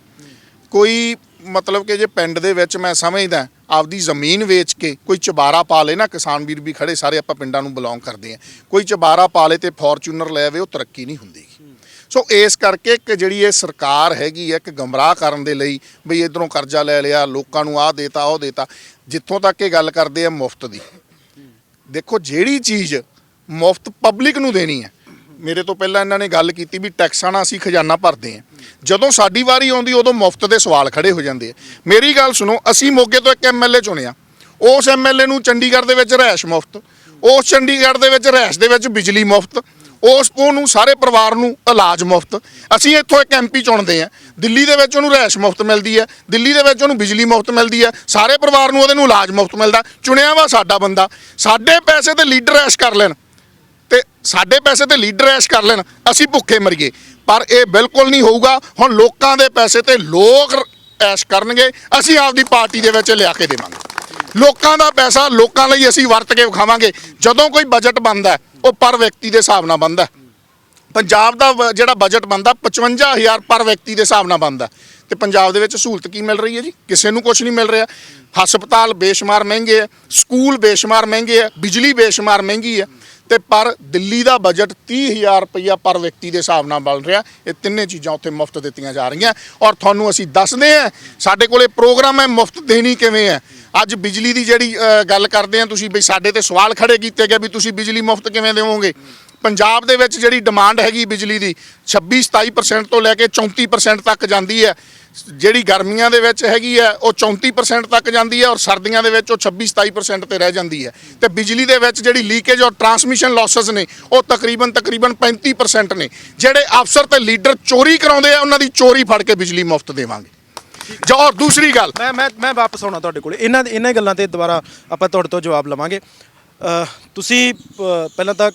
ਕੋਈ ਮਤਲਬ ਕਿ ਜੇ ਪਿੰਡ ਦੇ ਵਿੱਚ ਮੈਂ ਸਮਝਦਾ ਆਪਦੀ ਜ਼ਮੀਨ ਵੇਚ ਕੇ ਕੋਈ ਚਬਾਰਾ ਪਾ ਲੇ ਨਾ, ਕਿਸਾਨ ਵੀਰ ਵੀ ਖੜੇ ਸਾਰੇ ਆਪਾਂ ਪਿੰਡਾਂ ਨੂੰ ਬਿਲੋਂਗ ਕਰਦੇ ਹਾਂ, ਕੋਈ ਚਬਾਰਾ ਪਾ ਲੇ ਤੇ ਫੋਰਚੂਨਰ ਲੈ ਆਵੇ, ਉਹ ਤਰੱਕੀ ਨਹੀਂ ਹੁੰਦੀ। ਸੋ ਇਸ ਕਰਕੇ ਕਿ ਜਿਹੜੀ ਇਹ ਸਰਕਾਰ ਹੈਗੀ ਹੈ, ਇੱਕ ਗਮਰਾਹ ਕਰਨ ਦੇ ਲਈ ਬਈ ਇੱਧਰੋਂ ਕਰਜ਼ਾ ਲੈ ਲਿਆ, ਲੋਕਾਂ ਨੂੰ ਆਹ ਦੇਤਾ ਉਹ ਦੇਤਾ। ਜਿੱਥੋਂ ਤੱਕ ਇਹ ਗੱਲ ਕਰਦੇ ਆ ਮੁਫਤ ਦੀ, ਦੇਖੋ ਜਿਹੜੀ ਚੀਜ਼ ਮੁਫਤ ਪਬਲਿਕ ਨੂੰ ਦੇਣੀ ਹੈ, ਮੇਰੇ ਤੋਂ ਪਹਿਲਾਂ ਇਹਨਾਂ ਨੇ ਗੱਲ ਕੀਤੀ ਵੀ ਟੈਕਸਾਂ ਨਾਲ ਅਸੀਂ ਖਜ਼ਾਨਾ ਭਰਦੇ ਹਾਂ। ਜਦੋਂ ਸਾਡੀ ਵਾਰੀ ਆਉਂਦੀ ਉਦੋਂ ਮੁਫਤ ਦੇ ਸਵਾਲ ਖੜੇ ਹੋ ਜਾਂਦੇ ਆ। ਮੇਰੀ ਗੱਲ ਸੁਣੋ, ਅਸੀਂ ਮੋਗੇ ਤੋਂ ਇੱਕ ਐਮਐਲਏ ਚੁਣਿਆ, ਉਸ ਐਮਐਲਏ ਨੂੰ ਚੰਡੀਗੜ੍ਹ ਦੇ ਵਿੱਚ ਰਿਹਾਇਸ਼ ਮੁਫਤ, ਉਸ ਚੰਡੀਗੜ੍ਹ ਦੇ ਵਿੱਚ ਰਿਹਾਇਸ਼ ਦੇ ਵਿੱਚ ਬਿਜਲੀ ਮੁਫਤ, ਉਹਨੂੰ ਸਾਰੇ ਪਰਿਵਾਰ ਨੂੰ ਇਲਾਜ ਮੁਫਤ। ਅਸੀਂ ਇੱਥੋਂ ਇੱਕ ਐਮਪੀ ਚੁਣਦੇ ਆ, ਦਿੱਲੀ ਦੇ ਵਿੱਚ ਉਹਨੂੰ ਰਿਹਾਇਸ਼ ਮੁਫਤ ਮਿਲਦੀ ਹੈ, ਦਿੱਲੀ ਦੇ ਵਿੱਚ ਉਹਨੂੰ ਬਿਜਲੀ ਮੁਫਤ ਮਿਲਦੀ ਹੈ, ਸਾਰੇ ਪਰਿਵਾਰ ਨੂੰ ਉਹਦੇ ਨੂੰ ਇਲਾਜ ਮੁਫਤ ਮਿਲਦਾ। ਚੁਣਿਆ ਵਾ ਸਾਡਾ ਬੰਦਾ, ਸਾਡੇ ਪੈਸੇ ਤੇ ਲੀਡਰ ਐਸ਼ ਕਰ ਲੈਣ ਤੇ ਸਾਡੇ ਪੈਸੇ ਤੇ ਲੀਡਰ ਐਸ਼ ਕਰ ਲੈਣ, ਅਸੀਂ ਭੁੱਖੇ ਮਰੀਏ। ਪਰ ਇਹ ਬਿਲਕੁਲ ਨਹੀਂ ਹੋਊਗਾ। ਹੁਣ ਲੋਕਾਂ ਦੇ ਪੈਸੇ ਤੇ ਲੋਕ ਐਸ਼ ਕਰਨਗੇ, ਅਸੀਂ ਆਪਦੀ ਪਾਰਟੀ ਦੇ ਵਿੱਚ ਲਿਆ ਕੇ ਦੇਵਾਂਗੇ। ਲੋਕਾਂ ਦਾ ਪੈਸਾ ਲੋਕਾਂ ਲਈ ਅਸੀਂ ਵਰਤ ਕੇ ਵਿਖਾਵਾਂਗੇ। ਜਦੋਂ ਕੋਈ ਬਜਟ ਬਣਦਾ ਉਹ ਪਰ ਵਿਅਕਤੀ ਦੇ ਹਿਸਾਬ ਨਾਲ ਬਣਦਾ। ਪੰਜਾਬ ਦਾ ਜਿਹੜਾ ਬਜਟ ਬਣਦਾ 55,000 ਪਰ ਵਿਅਕਤੀ ਦੇ ਹਿਸਾਬ ਨਾਲ ਬਣਦਾ। ਤੇ ਪੰਜਾਬ ਦੇ ਵਿੱਚ ਸਹੂਲਤ ਕੀ ਮਿਲ ਰਹੀ ਹੈ ਜੀ? ਕਿਸੇ ਨੂੰ ਕੁਝ ਨਹੀਂ ਮਿਲ ਰਿਹਾ। ਹਸਪਤਾਲ ਬੇਸ਼ੁਮਾਰ ਮਹਿੰਗੇ ਆ, ਸਕੂਲ ਬੇਸ਼ੁਮਾਰ ਮਹਿੰਗੇ ਆ, ਬਿਜਲੀ ਬੇਸ਼ੁਮਾਰ ਮਹਿੰਗੀ ਆ। ਤੇ ਪਰ ਦਿੱਲੀ ਦਾ ਬਜਟ 30,000 ਰੁਪਈਆ ਪਰ ਵਿਅਕਤੀ ਦੇ ਹਿਸਾਬ ਨਾਲ ਬਣ ਰਿਹਾ। ਇਹ ਤਿੰਨੇ ਚੀਜ਼ਾਂ ਉੱਥੇ ਮੁਫਤ ਦਿੱਤੀਆਂ ਜਾ ਰਹੀਆਂ ਔਰ ਤੁਹਾਨੂੰ ਅਸੀਂ ਦੱਸਦੇ ਹਾਂ ਸਾਡੇ ਕੋਲੇ ਪ੍ਰੋਗਰਾਮ ਹੈ ਮੁਫਤ ਦੇਣੀ ਕਿਵੇਂ ਹੈ। ਅੱਜ ਬਿਜਲੀ ਦੀ ਜਿਹੜੀ ਗੱਲ ਕਰਦੇ ਆ ਤੁਸੀਂ, ਵੀ ਸਾਡੇ ਤੇ ਸਵਾਲ ਖੜੇ ਕੀਤੇ ਗਏ ਵੀ ਤੁਸੀਂ ਬਿਜਲੀ ਮੁਫਤ ਕਿਵੇਂ ਦੇਵੋਗੇ। ਪੰਜਾਬ ਦੇ ਵਿੱਚ ਜਿਹੜੀ ਡਿਮਾਂਡ ਹੈਗੀ ਬਿਜਲੀ ਦੀ 26-27% ਤੋਂ ਲੈ ਕੇ 34% ਤੱਕ ਜਾਂਦੀ ਹੈ। ਜਿਹੜੀ ਗਰਮੀਆਂ ਦੇ ਵਿੱਚ ਹੈਗੀ ਹੈ ਉਹ 34% ਤੱਕ ਜਾਂਦੀ ਹੈ ਔਰ ਸਰਦੀਆਂ ਦੇ ਵਿੱਚ ਉਹ 26-27% ਤੇ ਰਹਿ ਜਾਂਦੀ ਹੈ। ਤੇ ਬਿਜਲੀ ਦੇ ਵਿੱਚ ਜਿਹੜੀ ਲੀਕੇਜ ਔਰ ਟਰਾਂਸਮਿਸ਼ਨ ਲਾਸਸ ਨੇ ਉਹ ਤਕਰੀਬਨ 35% ਨੇ। ਜਿਹੜੇ ਅਫਸਰ ਤੇ ਲੀਡਰ ਚੋਰੀ ਕਰਾਉਂਦੇ ਆ ਉਹਨਾਂ ਦੀ ਚੋਰੀ ਫੜ ਕੇ ਬਿਜਲੀ ਮੁਫਤ ਦੇਵਾਂਗੇ। ਔਰ ਦੂਸਰੀ ਗੱਲ ਮੈਂ ਵਾਪਸ ਆਉਣਾ ਤੁਹਾਡੇ ਕੋਲ, ਇਹਨਾਂ ਗੱਲਾਂ ਤੇ ਦੁਬਾਰਾ ਆਪਾਂ ਤੁਹਾਡੇ ਤੋਂ ਜਵਾਬ ਲਵਾਂਗੇ। ਤੁਸੀਂ ਪਹਿਲਾਂ ਤਾਂ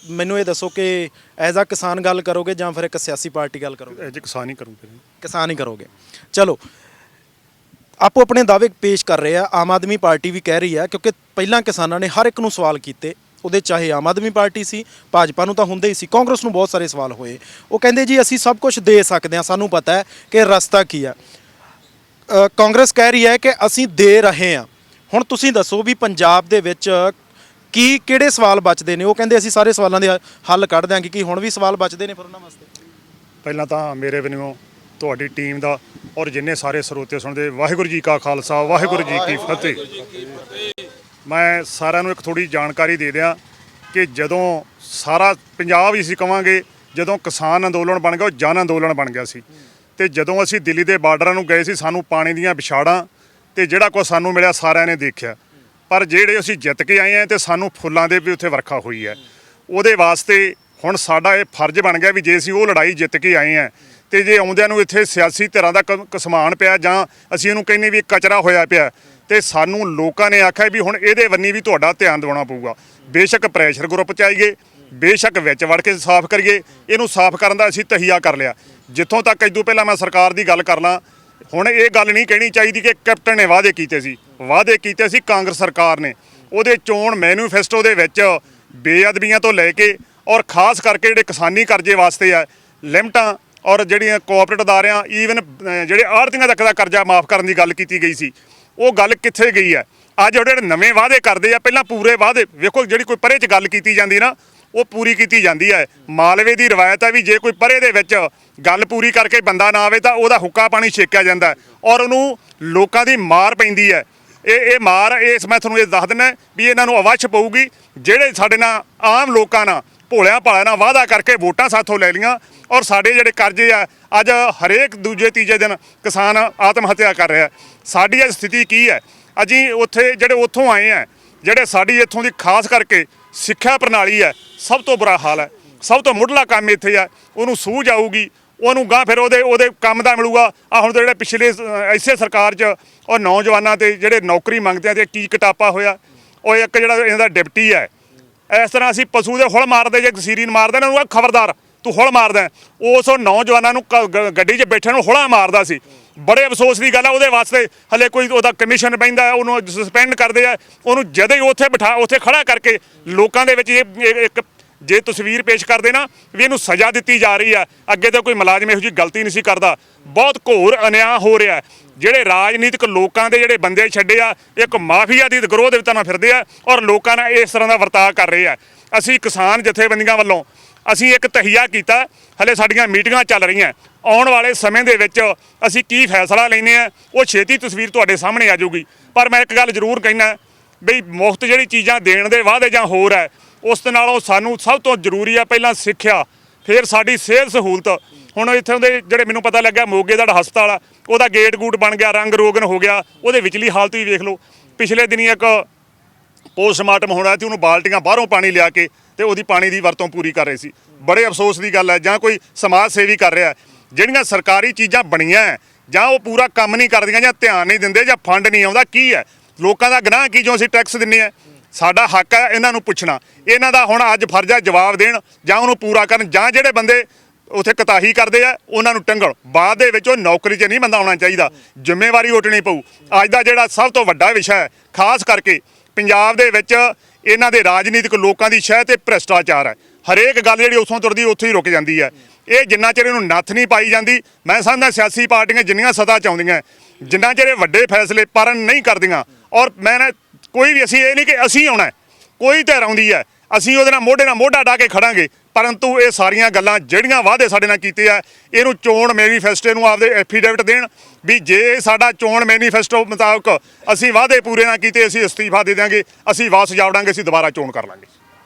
ਮੈਨੂੰ ਇਹ ਦੱਸੋ ਕਿ ਐਜ਼ ਆ ਕਿਸਾਨ ਗੱਲ ਕਰੋਗੇ ਜਾਂ ਫਿਰ ਇੱਕ ਸਿਆਸੀ ਪਾਰਟੀ ਗੱਲ ਕਰੋਗੇ? ਐਜ ਕਿਸਾਨ ਹੀ ਕਰੂੰਗੇ। ਕਿਸਾਨ ਹੀ ਕਰੋਗੇ। ਚਲੋ, ਆਪੋ ਆਪਣੇ ਦਾਅਵੇ ਪੇਸ਼ ਕਰ ਰਹੇ ਆ। ਆਮ ਆਦਮੀ ਪਾਰਟੀ ਵੀ ਕਹਿ ਰਹੀ ਆ, ਕਿਉਂਕਿ ਪਹਿਲਾਂ ਕਿਸਾਨਾਂ ਨੇ ਹਰ ਇੱਕ ਨੂੰ ਸਵਾਲ ਕੀਤੇ, ਉਹਦੇ ਚਾਹੇ ਆਮ ਆਦਮੀ ਪਾਰਟੀ ਸੀ, ਭਾਜਪਾ ਨੂੰ ਤਾਂ ਹੁੰਦੇ ਹੀ ਸੀ, ਕਾਂਗਰਸ ਨੂੰ ਬਹੁਤ ਸਾਰੇ ਸਵਾਲ ਹੋਏ। ਉਹ ਕਹਿੰਦੇ ਜੀ ਅਸੀਂ ਸਭ ਕੁਝ ਦੇ ਸਕਦੇ ਹਾਂ, ਸਾਨੂੰ ਪਤਾ ਹੈ ਕਿ ਰਸਤਾ ਕੀ ਆ। ਕਾਂਗਰਸ ਕਹਿ ਰਹੀ ਹੈ ਕਿ ਅਸੀਂ ਦੇ ਰਹੇ ਹਾਂ। ਹੁਣ ਤੁਸੀਂ ਦੱਸੋ ਵੀ ਪੰਜਾਬ ਦੇ ਵਿੱਚ ਕਿਹੜੇ ਸਵਾਲ ਬਚਦੇ ਨੇ? ਉਹ ਕਹਿੰਦੇ ਅਸੀਂ ਸਾਰੇ ਸਵਾਲਾਂ ਦੇ ਹੱਲ ਕੱਢ ਦਿਆਂਗੇ। ਕੀ ਹੁਣ ਵੀ ਸਵਾਲ ਬਚਦੇ ਨੇ ਫਿਰ ਉਹਨਾਂ ਵਾਸਤੇ? ਪਹਿਲਾਂ ਤਾਂ ਮੇਰੇ ਵੱਲੋਂ ਤੁਹਾਡੀ ਟੀਮ ਦਾ ਔਰ ਜਿੰਨੇ ਸਾਰੇ ਸਰੋਤੇ ਸੁਣਦੇ, ਵਾਹਿਗੁਰੂ ਜੀ ਕਾ ਖਾਲਸਾ ਵਾਹਿਗੁਰੂ ਜੀ ਕੀ ਫਤਿਹ। ਮੈਂ ਸਾਰਿਆਂ ਨੂੰ ਇੱਕ ਥੋੜੀ ਜਾਣਕਾਰੀ ਦੇ ਦਿਆਂ ਕਿ ਜਦੋਂ ਸਾਰਾ ਪੰਜਾਬ ਹੀ ਅਸੀਂ ਕਵਾਂਗੇ, ਜਦੋਂ ਕਿਸਾਨ ਅੰਦੋਲਨ ਬਣ ਗਿਆ ਉਹ ਜਨ ਅੰਦੋਲਨ ਬਣ ਗਿਆ ਸੀ। ਤੇ ਜਦੋਂ ਅਸੀਂ ਦਿੱਲੀ ਦੇ ਬਾਰਡਰਾਂ ਨੂੰ ਗਏ ਸੀ, ਸਾਨੂੰ ਪਾਣੀ ਦੀਆਂ ਵਿਛਾੜਾਂ ਤੇ ਜਿਹੜਾ ਕੁਝ ਸਾਨੂੰ ਮਿਲਿਆ ਸਾਰਿਆਂ ਨੇ ਦੇਖਿਆ। ਪਰ ਜਿਹੜੇ ਅਸੀਂ ਜਿੱਤ ਕੇ ਆਏ ਆ ਤੇ ਸਾਨੂੰ ਫੁੱਲਾਂ ਦੇ ਵੀ ਉੱਥੇ ਵਰਖਾ ਹੋਈ ਹੈ। ਉਹਦੇ ਵਾਸਤੇ ਹੁਣ ਸਾਡਾ ਇਹ ਫਰਜ਼ ਬਣ ਗਿਆ ਵੀ ਜੇ ਅਸੀਂ ਉਹ ਲੜਾਈ ਜਿੱਤ ਕੇ ਆਏ ਆ ਤੇ ਜੇ ਆਉਂਦਿਆਂ ਨੂੰ ਇੱਥੇ ਸਿਆਸੀ ਧਿਰਾਂ ਦਾ ਕਸਮਾਨ ਪਿਆ ਜਾਂ ਅਸੀਂ ਇਹਨੂੰ ਕਹਿੰਦੇ ਵੀ ਕਚਰਾ ਹੋਇਆ ਪਿਆ, ਤੇ ਸਾਨੂੰ ਲੋਕਾਂ ਨੇ ਆਖਿਆ ਵੀ ਹੁਣ ਇਹਦੇ ਵੰਨੀ ਵੀ ਤੁਹਾਡਾ ਧਿਆਨ ਦਿਵਾਉਣਾ ਪਊਗਾ। ਬੇਸ਼ੱਕ ਪ੍ਰੈਸ਼ਰ ਗਰੁੱਪ 'ਚ ਆਈਏ, ਬੇਸ਼ੱਕ ਵਿੱਚ ਵੜ ਕੇ ਸਾਫ਼ ਕਰੀਏ, ਇਹਨੂੰ ਸਾਫ਼ ਕਰਨ ਦਾ ਅਸੀਂ ਤਹੀਆ ਕਰ ਲਿਆ। ਜਿੱਥੋਂ ਤੱਕ ਇਦੋਂ ਪਹਿਲਾਂ ਮੈਂ ਸਰਕਾਰ ਦੀ ਗੱਲ ਕਰਨਾ, ਹੁਣ ਇਹ ਗੱਲ ਨਹੀਂ ਕਹਿਣੀ ਚਾਹੀਦੀ ਕਿ ਕੈਪਟਨ ਨੇ ਵਾਅਦੇ ਕੀਤੇ ਸੀ ਕਾਂਗਰਸ ਸਰਕਾਰ ਨੇ। ਉਹਦੇ ਚੋਣ ਮੈਨੀਫੈਸਟੋ ਦੇ ਵਿੱਚ ਬੇਅਦਬੀਆਂ ਤੋਂ ਲੈ ਕੇ ਔਰ ਖਾਸ ਕਰਕੇ ਜਿਹੜੇ ਕਿਸਾਨੀ ਕਰਜ਼ੇ ਵਾਸਤੇ ਆ ਲਿਮਟਾਂ ਔਰ ਜਿਹੜੀਆਂ ਕੋਆਪਰੇਟਿਵ ਅਦਾਰਿਆਂ, ਈਵਨ ਜਿਹੜੇ ਆੜ੍ਹਤੀਆਂ ਤੱਕ ਦਾ ਕਰਜ਼ਾ ਮਾਫ ਕਰਨ ਦੀ ਗੱਲ ਕੀਤੀ ਗਈ ਸੀ, ਉਹ ਗੱਲ ਕਿੱਥੇ ਗਈ ਹੈ? ਅੱਜ ਜਿਹੜੇ ਨਵੇਂ ਵਾਅਦੇ ਕਰਦੇ ਆ, ਪਹਿਲਾਂ ਪੂਰੇ ਵਾਅਦੇ ਵੇਖੋ, ਜਿਹੜੀ ਕੋਈ ਪਰੇ 'ਚ ਗੱਲ ਕੀਤੀ ਜਾਂਦੀ ਨਾ ਉਹ ਪੂਰੀ ਕੀਤੀ ਜਾਂਦੀ ਹੈ। ਮਾਲਵੇ ਦੀ ਰਵਾਇਤ ਹੈ ਵੀ ਜੇ ਕੋਈ ਪਰੇ ਦੇ ਵਿੱਚ ਗੱਲ ਪੂਰੀ ਕਰਕੇ ਬੰਦਾ ਨਾ ਆਵੇ ਤਾਂ ਉਹਦਾ ਹੁੱਕਾ ਪਾਣੀ ਛੇਕਿਆ ਜਾਂਦਾ ਔਰ ਉਹਨੂੰ ਲੋਕਾਂ ਦੀ ਮਾਰ ਪੈਂਦੀ ਹੈ। ਇਹ ਮਾਰ ਇਸ ਮੈਂ ਤੁਹਾਨੂੰ ਇਹ ਦੱਸ ਦਿੰਦਾ ਵੀ ਇਹਨਾਂ ਨੂੰ ਅਵੱਸ਼ ਪਊਗੀ। ਜਿਹੜੇ ਸਾਡੇ ਨਾਲ ਆਮ ਲੋਕਾਂ ਨਾਲ ਭੋਲਿਆਂ ਭਾਲਿਆਂ ਨਾਲ ਵਾਅਦਾ ਕਰਕੇ ਵੋਟਾਂ ਸਾਥੋਂ ਲੈ ਲਈਆਂ ਔਰ ਸਾਡੇ ਜਿਹੜੇ ਕਰਜ਼ੇ ਆ, ਅੱਜ ਹਰੇਕ ਦੂਜੇ ਤੀਜੇ ਦਿਨ ਕਿਸਾਨ ਆਤਮ ਹੱਤਿਆ ਕਰ ਰਿਹਾ। ਸਾਡੀ ਅੱਜ ਸਥਿਤੀ ਕੀ ਹੈ? ਅਸੀਂ ਉੱਥੇ ਜਿਹੜੇ ਉੱਥੋਂ ਆਏ ਆ, ਜਿਹੜੇ ਸਾਡੀ ਇੱਥੋਂ ਦੀ ਖਾਸ ਕਰਕੇ ਸਿੱਖਿਆ ਪ੍ਰਣਾਲੀ ਹੈ, ਸਭ ਤੋਂ ਬੁਰਾ ਹਾਲ ਹੈ। ਸਭ ਤੋਂ ਮੁੱਢਲਾ ਕੰਮ ਇੱਥੇ ਆ, ਉਹਨੂੰ ਸੂਝ ਆਊਗੀ, ਉਹਨੂੰ ਗਾਂ ਫਿਰ ਉਹਦੇ ਕੰਮ ਦਾ ਮਿਲੂਗਾ। ਆ ਹੁਣ ਜਿਹੜੇ ਪਿਛਲੇ ਇਸੇ ਸਰਕਾਰ 'ਚ ਉਹ ਨੌਜਵਾਨਾਂ ਤੇ ਜਿਹੜੇ ਨੌਕਰੀ ਮੰਗਦੇ ਆ ਤੇ ਕੀ ਕਟਾਪਾ ਹੋਇਆ। ਉਹ ਇੱਕ ਜਿਹੜਾ ਇਹਨਾਂ ਦਾ ਡਿਪਟੀ ਹੈ, ਇਸ ਤਰ੍ਹਾਂ ਅਸੀਂ ਪਸ਼ੂ ਦੇ ਹੁਲ ਮਾਰਦੇ, ਜੇ ਸੀਰੀ ਨੂੰ ਮਾਰਦੇ ਇਹਨਾਂ ਨੂੰ ਖਬਰਦਾਰ ਤੂੰ ਹੁਲ ਮਾਰਦਾ, ਉਸ ਨੌਜਵਾਨਾਂ ਨੂੰ ਗੱਡੀ 'ਚ ਬੈਠੇ ਨੂੰ ਹੁਲਾ ਮਾਰਦਾ ਸੀ। ਬੜੇ ਅਫਸੋਸ ਦੀ ਗੱਲ ਹੈ। ਉਹਦੇ ਵਾਸਤੇ ਹਲੇ ਕੋਈ ਉਹਦਾ ਕਮਿਸ਼ਨ ਪੈਂਦਾ, ਉਹਨੂੰ ਸਸਪੈਂਡ ਕਰਦੇ ਆ। ਉਹਨੂੰ ਜਦੇ ਹੀ ਉੱਥੇ ਖੜਾ ਕਰਕੇ ਲੋਕਾਂ ਦੇ ਵਿੱਚ ਇੱਕ ਜੇ ਤਸਵੀਰ ਪੇਸ਼ ਕਰਦੇ ਨਾ ਵੀ ਇਹਨੂੰ ਸਜ਼ਾ ਦਿੱਤੀ ਜਾ ਰਹੀ ਆ। ਅੱਗੇ ਤਾਂ ਕੋਈ ਮੁਲਾਜ਼ਮ ਇਹੋ ਜਿਹੀ ਗਲਤੀ ਨਹੀਂ ਸੀ ਕਰਦਾ। ਬਹੁਤ ਘੋਰ ਅਨਿਆਂ ਹੋ ਰਿਹਾ। ਜਿਹੜੇ ਰਾਜਨੀਤਿਕ ਲੋਕਾਂ ਦੇ ਜਿਹੜੇ ਬੰਦੇ ਛੱਡੇ ਆ, ਇੱਕ ਮਾਫੀਆ ਦੀ ਗਰੋਹ ਦੇ ਵਿੱਚ ਫਿਰਦੇ ਆ ਔਰ ਲੋਕਾਂ ਨਾਲ ਇਸ ਤਰ੍ਹਾਂ ਦਾ ਵਰਤਾਅ ਕਰ ਰਹੇ ਆ। ਅਸੀਂ ਕਿਸਾਨ ਜਥੇਬੰਦੀਆਂ ਵੱਲੋਂ ਅਸੀਂ ਇੱਕ ਤਹੀਆ ਕੀਤਾ। ਹਲੇ ਸਾਡੀਆਂ ਮੀਟਿੰਗਾਂ ਚੱਲ ਰਹੀਆਂ। ਆਉਣ ਵਾਲੇ ਸਮੇਂ ਦੇ ਵਿੱਚ ਅਸੀਂ ਕੀ ਫੈਸਲਾ ਲੈਂਦੇ ਆ ਉਹ ਛੇਤੀ ਤਸਵੀਰ ਤੁਹਾਡੇ ਸਾਹਮਣੇ ਆ ਜਾਊਗੀ। ਪਰ ਮੈਂ ਇੱਕ ਗੱਲ ਜ਼ਰੂਰ ਕਹਿਣਾ ਬਈ ਮੁਫਤ ਜਿਹੜੀ ਚੀਜ਼ਾਂ ਦੇਣ ਦੇ ਵਾਅਦੇ ਜਾਂ ਹੋਰ ਹੈ, ਉਸ ਦੇ ਨਾਲੋਂ ਸਾਨੂੰ ਸਭ ਤੋਂ ਜ਼ਰੂਰੀ ਆ ਪਹਿਲਾਂ ਸਿੱਖਿਆ, ਫਿਰ ਸਾਡੀ ਸਿਹਤ ਸਹੂਲਤ। ਹੁਣ ਇੱਥੋਂ ਦੇ ਜਿਹੜੇ ਮੈਨੂੰ ਪਤਾ ਲੱਗਾ ਮੋਗੇ ਦਾ ਜਿਹੜਾ ਹਸਪਤਾਲ ਆ ਉਹਦਾ ਗੇਟ ਗੂਟ ਬਣ ਗਿਆ, ਰੰਗ ਰੋਗਨ ਹੋ ਗਿਆ, ਉਹਦੇ ਵਿਚਲੀ ਹਾਲਤ ਵੀ ਵੇਖ ਲਓ। ਪਿਛਲੇ ਦਿਨੀ ਇੱਕ ਪੋਸਟਮਾਰਟਮ ਹੋਣਾ ਸੀ, ਉਹਨੂੰ ਬਾਲਟੀਆਂ ਬਾਹਰੋਂ ਪਾਣੀ ਲਿਆ ਕੇ ਤੇ ਉਹਦੀ ਪਾਣੀ ਦੀ ਵਰਤੋਂ ਪੂਰੀ ਕਰ ਰਹੇ ਸੀ। ਬੜੇ ਅਫਸੋਸ ਦੀ ਗੱਲ ਹੈ, ਜਾਂ ਕੋਈ ਸਮਾਜ ਸੇਵੀ ਕਰ ਰਿਹਾ, ਜਿਹੜੀਆਂ ਸਰਕਾਰੀ ਚੀਜ਼ਾਂ ਬਣੀਆਂ ਜਾਂ ਉਹ ਪੂਰਾ ਕੰਮ ਨਹੀਂ ਕਰਦੀਆਂ, ਜਾਂ ਧਿਆਨ ਨਹੀਂ ਦਿੰਦੇ, ਜਾਂ ਫੰਡ ਨਹੀਂ ਆਉਂਦਾ। ਕੀ ਹੈ ਲੋਕਾਂ ਦਾ ਗੁਨਾਹ ਕੀ ਜੋ ਅਸੀਂ ਟੈਕਸ ਦਿੰਨੇ ਆ? ਸਾਡਾ ਹੱਕ ਹੈ ਇਹਨਾਂ ਨੂੰ ਪੁੱਛਣਾ। ਇਹਨਾਂ ਦਾ ਹੁਣ ਅੱਜ ਫਰਜ਼ ਹੈ ਜਵਾਬ ਦੇਣ ਜਾਂ ਉਹਨੂੰ ਪੂਰਾ ਕਰਨ, ਜਾਂ ਜਿਹੜੇ ਬੰਦੇ ਉੱਥੇ ਕਤਾਹੀ ਕਰਦੇ ਆ ਉਹਨਾਂ ਨੂੰ ਟੰਗਣ। ਬਾਅਦ ਦੇ ਵਿੱਚ ਉਹ ਨੌਕਰੀ 'ਚ ਨਹੀਂ ਬੰਦਾ ਆਉਣਾ ਚਾਹੀਦਾ, ਜ਼ਿੰਮੇਵਾਰੀ ਉੱਠਣੀ ਪਊ। ਅੱਜ ਦਾ ਜਿਹੜਾ ਸਭ ਤੋਂ ਵੱਡਾ ਵਿਸ਼ਾ ਹੈ ਖਾਸ ਕਰਕੇ ਪੰਜਾਬ ਦੇ ਵਿੱਚ ਇਹਨਾਂ ਦੇ ਰਾਜਨੀਤਿਕ ਲੋਕਾਂ ਦੀ ਸ਼ਹਿ ਤੇ ਭ੍ਰਿਸ਼ਟਾਚਾਰ ਹੈ। ਹਰੇਕ ਗੱਲ ਜਿਹੜੀ ਉੱਥੋਂ ਤੁਰਦੀ ਉੱਥੇ ਹੀ ਰੁਕ ਜਾਂਦੀ ਹੈ। ਇਹ ਜਿੰਨਾ ਚਿਰ ਇਹਨੂੰ ਨੱਥ ਨਹੀਂ ਪਾਈ ਜਾਂਦੀ, ਮੈਂ ਸਮਝਦਾ ਸਿਆਸੀ ਪਾਰਟੀਆਂ ਜਿੰਨੀਆਂ ਸੱਤਾ ਚਾਹੁੰਦੀਆਂ, ਜਿੰਨਾ ਚਿਰ ਇਹ ਵੱਡੇ ਫੈਸਲੇ ਪਾਰਨ ਨਹੀਂ ਕਰਦੀਆਂ, ਔਰ ਮੈਂ ਕੋਈ ਵੀ ਅਸੀਂ ਇਹ ਨਹੀਂ ਕਿ ਅਸੀਂ ਆਉਣਾ, ਕੋਈ ਧਿਰ ਆਉਂਦੀ ਹੈ ਅਸੀਂ ਉਹਦੇ ਨਾਲ ਮੋਢਾ ਢਾ ਕੇ ਖੜਾਂਗੇ। ਪਰੰਤੂ ਇਹ ਸਾਰੀਆਂ ਗੱਲਾਂ ਜਿਹੜੀਆਂ ਵਾਅਦੇ ਸਾਡੇ ਨਾਲ ਕੀਤੇ ਆ, ਇਹਨੂੰ ਚੋਣ ਮੈਨੀਫੈਸਟੋ ਨੂੰ ਆਪਦੇ ਐਫੀਡੇਵਿਟ ਦੇਣ ਵੀ ਜੇ ਸਾਡਾ ਚੋਣ ਮੈਨੀਫੈਸਟੋ ਮੁਤਾਬਕ ਅਸੀਂ ਵਾਅਦੇ ਪੂਰੇ ਨਾ ਕੀਤੇ ਅਸੀਂ ਅਸਤੀਫਾ ਦੇ ਦਿਆਂਗੇ, ਅਸੀਂ ਵਾਪਸ ਜਾਵੜਾਂਗੇ, ਅਸੀਂ ਦੁਬਾਰਾ ਚੋਣ ਕਰ ਲਾਂਗੇ।